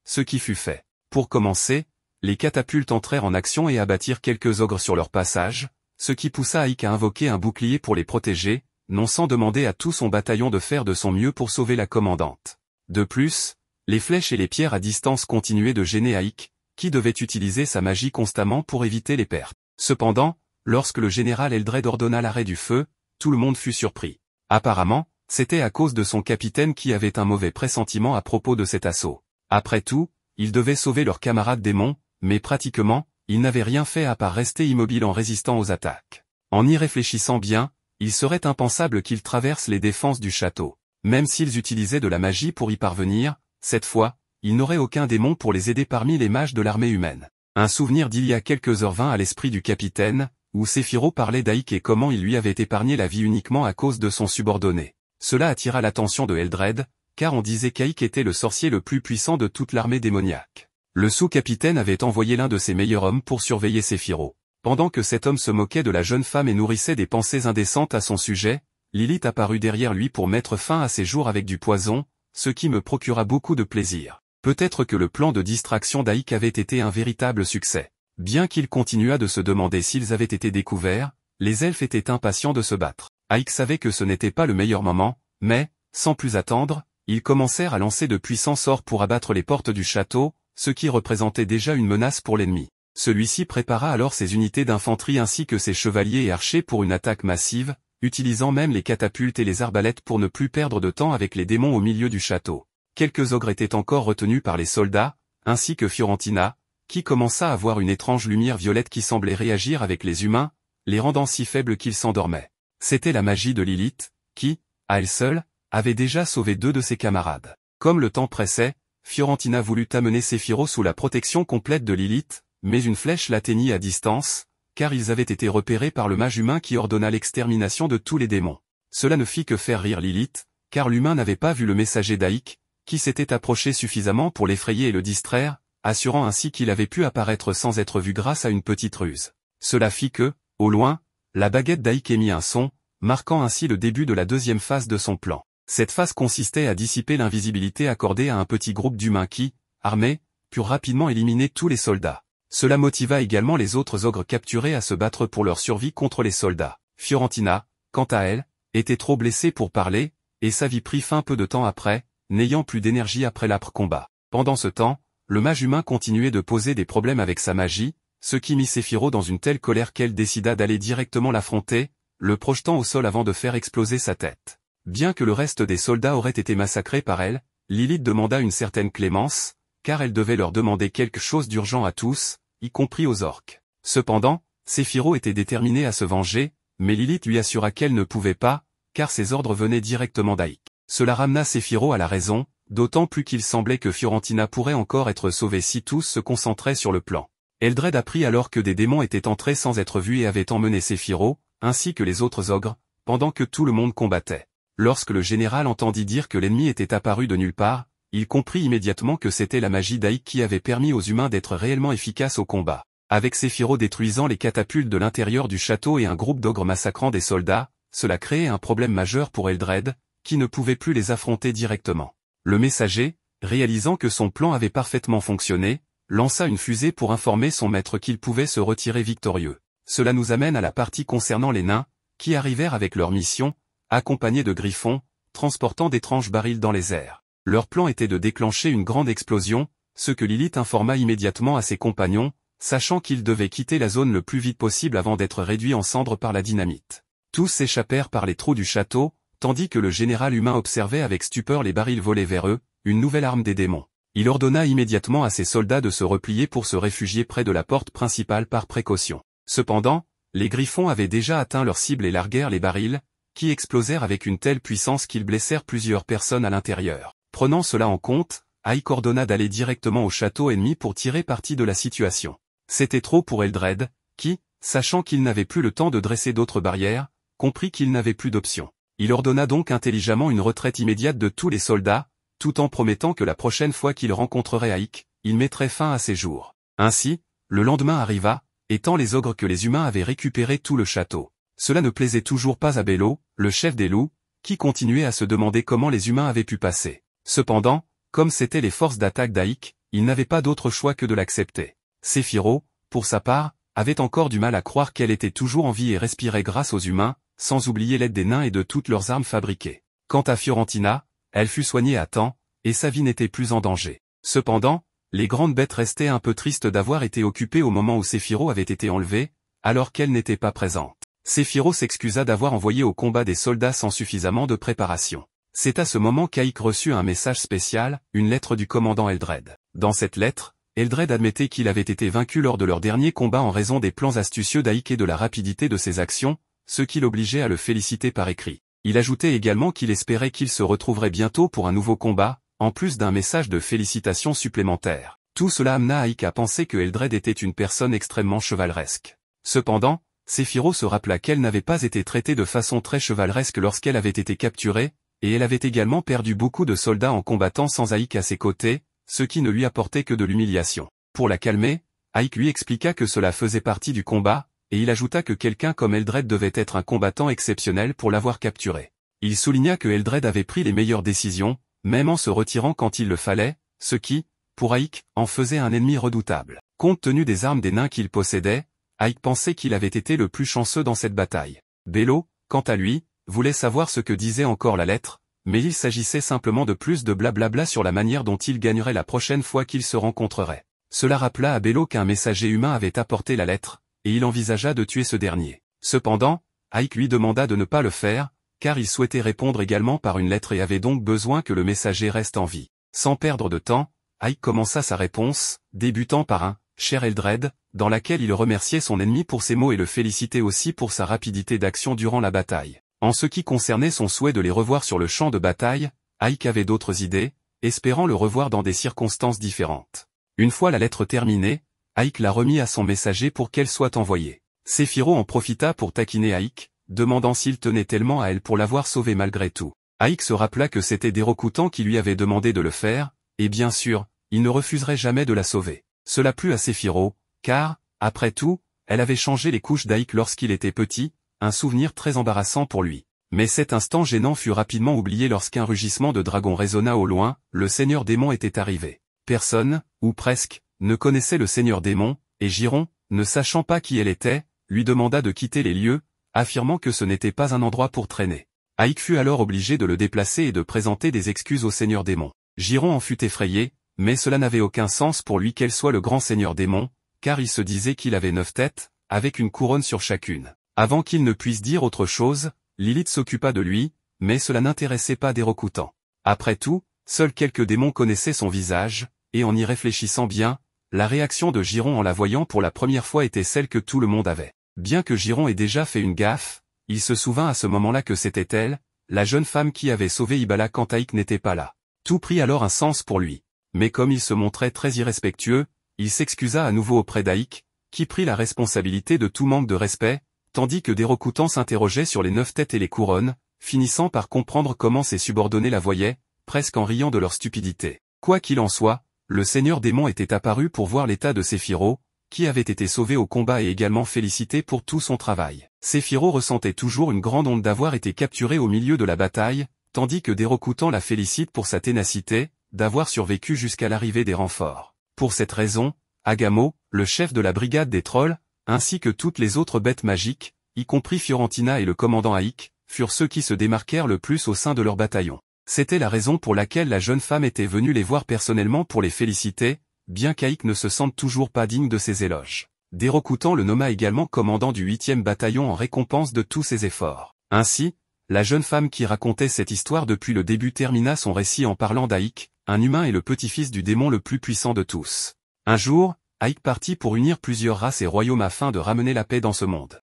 A: ce qui fut fait. Pour commencer, les catapultes entrèrent en action et abattirent quelques ogres sur leur passage, ce qui poussa Ike à invoquer un bouclier pour les protéger, non sans demander à tout son bataillon de faire de son mieux pour sauver la commandante. De plus, les flèches et les pierres à distance continuaient de gêner Ike, qui devait utiliser sa magie constamment pour éviter les pertes. Cependant, lorsque le général Eldred ordonna l'arrêt du feu, tout le monde fut surpris. Apparemment, c'était à cause de son capitaine qui avait un mauvais pressentiment à propos de cet assaut. Après tout, ils devaient sauver leurs camarades démons, mais pratiquement, ils n'avaient rien fait à part rester immobiles en résistant aux attaques. En y réfléchissant bien, il serait impensable qu'ils traversent les défenses du château. Même s'ils utilisaient de la magie pour y parvenir, cette fois, il n'aurait aucun démon pour les aider parmi les mages de l'armée humaine. Un souvenir d'il y a quelques heures vint à l'esprit du capitaine, où Séphiro parlait d'Ike et comment il lui avait épargné la vie uniquement à cause de son subordonné. Cela attira l'attention de Eldred, car on disait qu'Ike était le sorcier le plus puissant de toute l'armée démoniaque. Le sous-capitaine avait envoyé l'un de ses meilleurs hommes pour surveiller Séphiro. Pendant que cet homme se moquait de la jeune femme et nourrissait des pensées indécentes à son sujet, Lilith apparut derrière lui pour mettre fin à ses jours avec du poison, ce qui me procura beaucoup de plaisir. Peut-être que le plan de distraction d'Ike avait été un véritable succès. Bien qu'il continuât de se demander s'ils avaient été découverts, les elfes étaient impatients de se battre. Ike savait que ce n'était pas le meilleur moment, mais, sans plus attendre, ils commencèrent à lancer de puissants sorts pour abattre les portes du château, ce qui représentait déjà une menace pour l'ennemi. Celui-ci prépara alors ses unités d'infanterie ainsi que ses chevaliers et archers pour une attaque massive, utilisant même les catapultes et les arbalètes pour ne plus perdre de temps avec les démons au milieu du château. Quelques ogres étaient encore retenus par les soldats, ainsi que Fiorentina, qui commença à voir une étrange lumière violette qui semblait réagir avec les humains, les rendant si faibles qu'ils s'endormaient. C'était la magie de Lilith, qui, à elle seule, avait déjà sauvé 2 de ses camarades. Comme le temps pressait, Fiorentina voulut amener Séphiro sous la protection complète de Lilith, mais une flèche l'atteignit à distance, car ils avaient été repérés par le mage humain qui ordonna l'extermination de tous les démons. Cela ne fit que faire rire Lilith, car l'humain n'avait pas vu le messager d'Ike, qui s'était approché suffisamment pour l'effrayer et le distraire, assurant ainsi qu'il avait pu apparaître sans être vu grâce à une petite ruse. Cela fit que, au loin, la baguette d'Ike émit un son, marquant ainsi le début de la deuxième phase de son plan. Cette phase consistait à dissiper l'invisibilité accordée à un petit groupe d'humains qui, armés, purent rapidement éliminer tous les soldats. Cela motiva également les autres ogres capturés à se battre pour leur survie contre les soldats. Fiorentina, quant à elle, était trop blessée pour parler, et sa vie prit fin peu de temps après, n'ayant plus d'énergie après l'âpre combat. Pendant ce temps, le mage humain continuait de poser des problèmes avec sa magie, ce qui mit Séphiro dans une telle colère qu'elle décida d'aller directement l'affronter, le projetant au sol avant de faire exploser sa tête. Bien que le reste des soldats auraient été massacrés par elle, Lilith demanda une certaine clémence, car elle devait leur demander quelque chose d'urgent à tous, y compris aux orques. Cependant, Séphiro était déterminé à se venger, mais Lilith lui assura qu'elle ne pouvait pas, car ses ordres venaient directement d'Ike. Cela ramena Séphiro à la raison, d'autant plus qu'il semblait que Fiorentina pourrait encore être sauvée si tous se concentraient sur le plan. Eldred apprit alors que des démons étaient entrés sans être vus et avaient emmené Séphiro, ainsi que les autres ogres, pendant que tout le monde combattait. Lorsque le général entendit dire que l'ennemi était apparu de nulle part, il comprit immédiatement que c'était la magie d'Ike qui avait permis aux humains d'être réellement efficaces au combat. Avec Séphiro détruisant les catapultes de l'intérieur du château et un groupe d'ogres massacrant des soldats, cela créait un problème majeur pour Eldred, qui ne pouvait plus les affronter directement. Le messager, réalisant que son plan avait parfaitement fonctionné, lança une fusée pour informer son maître qu'il pouvait se retirer victorieux. Cela nous amène à la partie concernant les nains, qui arrivèrent avec leur mission, accompagnés de griffons, transportant d'étranges barils dans les airs. Leur plan était de déclencher une grande explosion, ce que Lilith informa immédiatement à ses compagnons, sachant qu'ils devaient quitter la zone le plus vite possible avant d'être réduits en cendres par la dynamite. Tous s'échappèrent par les trous du château, tandis que le général humain observait avec stupeur les barils voler vers eux, une nouvelle arme des démons. Il ordonna immédiatement à ses soldats de se replier pour se réfugier près de la porte principale par précaution. Cependant, les griffons avaient déjà atteint leur cible et larguèrent les barils, qui explosèrent avec une telle puissance qu'ils blessèrent plusieurs personnes à l'intérieur. Prenant cela en compte, Ike ordonna d'aller directement au château ennemi pour tirer parti de la situation. C'était trop pour Eldred, qui, sachant qu'il n'avait plus le temps de dresser d'autres barrières, comprit qu'il n'avait plus d'option. Il ordonna donc intelligemment une retraite immédiate de tous les soldats, tout en promettant que la prochaine fois qu'il rencontrerait Ike, il mettrait fin à ses jours. Ainsi, le lendemain arriva, et tant les ogres que les humains avaient récupéré tout le château. Cela ne plaisait toujours pas à Bello, le chef des loups, qui continuait à se demander comment les humains avaient pu passer. Cependant, comme c'étaient les forces d'attaque d'Aik, il n'avait pas d'autre choix que de l'accepter. Séphiro, pour sa part, avait encore du mal à croire qu'elle était toujours en vie et respirait grâce aux humains, sans oublier l'aide des nains et de toutes leurs armes fabriquées. Quant à Fiorentina, elle fut soignée à temps, et sa vie n'était plus en danger. Cependant, les grandes bêtes restaient un peu tristes d'avoir été occupées au moment où Séphiro avait été enlevée, alors qu'elle n'était pas présente. Séphiro s'excusa d'avoir envoyé au combat des soldats sans suffisamment de préparation. C'est à ce moment qu'Aik reçut un message spécial, une lettre du commandant Eldred. Dans cette lettre, Eldred admettait qu'il avait été vaincu lors de leur dernier combat en raison des plans astucieux d'Aik et de la rapidité de ses actions, ce qui l'obligeait à le féliciter par écrit. Il ajoutait également qu'il espérait qu'il se retrouverait bientôt pour un nouveau combat, en plus d'un message de félicitations supplémentaires. Tout cela amena Aik à penser que Eldred était une personne extrêmement chevaleresque. Cependant, Séphiro se rappela qu'elle n'avait pas été traitée de façon très chevaleresque lorsqu'elle avait été capturée, et elle avait également perdu beaucoup de soldats en combattant sans Aik à ses côtés, ce qui ne lui apportait que de l'humiliation. Pour la calmer, Aik lui expliqua que cela faisait partie du combat, et il ajouta que quelqu'un comme Eldred devait être un combattant exceptionnel pour l'avoir capturé. Il souligna que Eldred avait pris les meilleures décisions, même en se retirant quand il le fallait, ce qui, pour Aik, en faisait un ennemi redoutable. Compte tenu des armes des nains qu'il possédait, Aik pensait qu'il avait été le plus chanceux dans cette bataille. Bello, quant à lui, voulait savoir ce que disait encore la lettre, mais il s'agissait simplement de plus de blablabla sur la manière dont il gagnerait la prochaine fois qu'ils se rencontreraient. Cela rappela à Bello qu'un messager humain avait apporté la lettre, et il envisagea de tuer ce dernier. Cependant, Aik lui demanda de ne pas le faire, car il souhaitait répondre également par une lettre et avait donc besoin que le messager reste en vie. Sans perdre de temps, Aik commença sa réponse, débutant par un « cher Eldred », dans laquelle il remerciait son ennemi pour ses mots et le félicitait aussi pour sa rapidité d'action durant la bataille. En ce qui concernait son souhait de les revoir sur le champ de bataille, Aik avait d'autres idées, espérant le revoir dans des circonstances différentes. Une fois la lettre terminée, Aik la remit à son messager pour qu'elle soit envoyée. Séphiro en profita pour taquiner Aik, demandant s'il tenait tellement à elle pour l'avoir sauvée malgré tout. Aik se rappela que c'était Dérokutan qui lui avait demandé de le faire, et bien sûr, il ne refuserait jamais de la sauver. Cela plut à Séphiro, car, après tout, elle avait changé les couches d'Aik lorsqu'il était petit, un souvenir très embarrassant pour lui. Mais cet instant gênant fut rapidement oublié lorsqu'un rugissement de dragon résonna au loin, le seigneur démon était arrivé. Personne, ou presque, ne connaissait le seigneur démon, et Giron, ne sachant pas qui elle était, lui demanda de quitter les lieux, affirmant que ce n'était pas un endroit pour traîner. Aik fut alors obligé de le déplacer et de présenter des excuses au seigneur démon. Giron en fut effrayé, mais cela n'avait aucun sens pour lui qu'elle soit le grand seigneur démon, car il se disait qu'il avait 9 têtes, avec une couronne sur chacune. Avant qu'il ne puisse dire autre chose, Lilith s'occupa de lui, mais cela n'intéressait pas Dérokutan. Après tout, seuls quelques démons connaissaient son visage, et en y réfléchissant bien, la réaction de Giron en la voyant pour la première fois était celle que tout le monde avait. Bien que Giron ait déjà fait une gaffe, il se souvint à ce moment-là que c'était elle, la jeune femme qui avait sauvé Ibala quand Aik n'était pas là. Tout prit alors un sens pour lui. Mais comme il se montrait très irrespectueux, il s'excusa à nouveau auprès d'Aik, qui prit la responsabilité de tout manque de respect, tandis que Dérokutan s'interrogeait sur les 9 têtes et les couronnes, finissant par comprendre comment ses subordonnés la voyaient, presque en riant de leur stupidité. Quoi qu'il en soit, le seigneur démon était apparu pour voir l'état de Séphiro, qui avait été sauvé au combat et également félicité pour tout son travail. Séphiro ressentait toujours une grande honte d'avoir été capturé au milieu de la bataille, tandis que Dérokutan la félicite pour sa ténacité, d'avoir survécu jusqu'à l'arrivée des renforts. Pour cette raison, Agamo, le chef de la brigade des trolls, ainsi que toutes les autres bêtes magiques, y compris Fiorentina et le commandant Aik, furent ceux qui se démarquèrent le plus au sein de leur bataillon. C'était la raison pour laquelle la jeune femme était venue les voir personnellement pour les féliciter, bien qu'Aik ne se sente toujours pas digne de ses éloges. Dérokutan le nomma également commandant du 8e bataillon en récompense de tous ses efforts. Ainsi, La jeune femme qui racontait cette histoire depuis le début termina son récit en parlant d'Aïk, un humain et le petit-fils du démon le plus puissant de tous. Un jour, Aïk partit pour unir plusieurs races et royaumes afin de ramener la paix dans ce monde.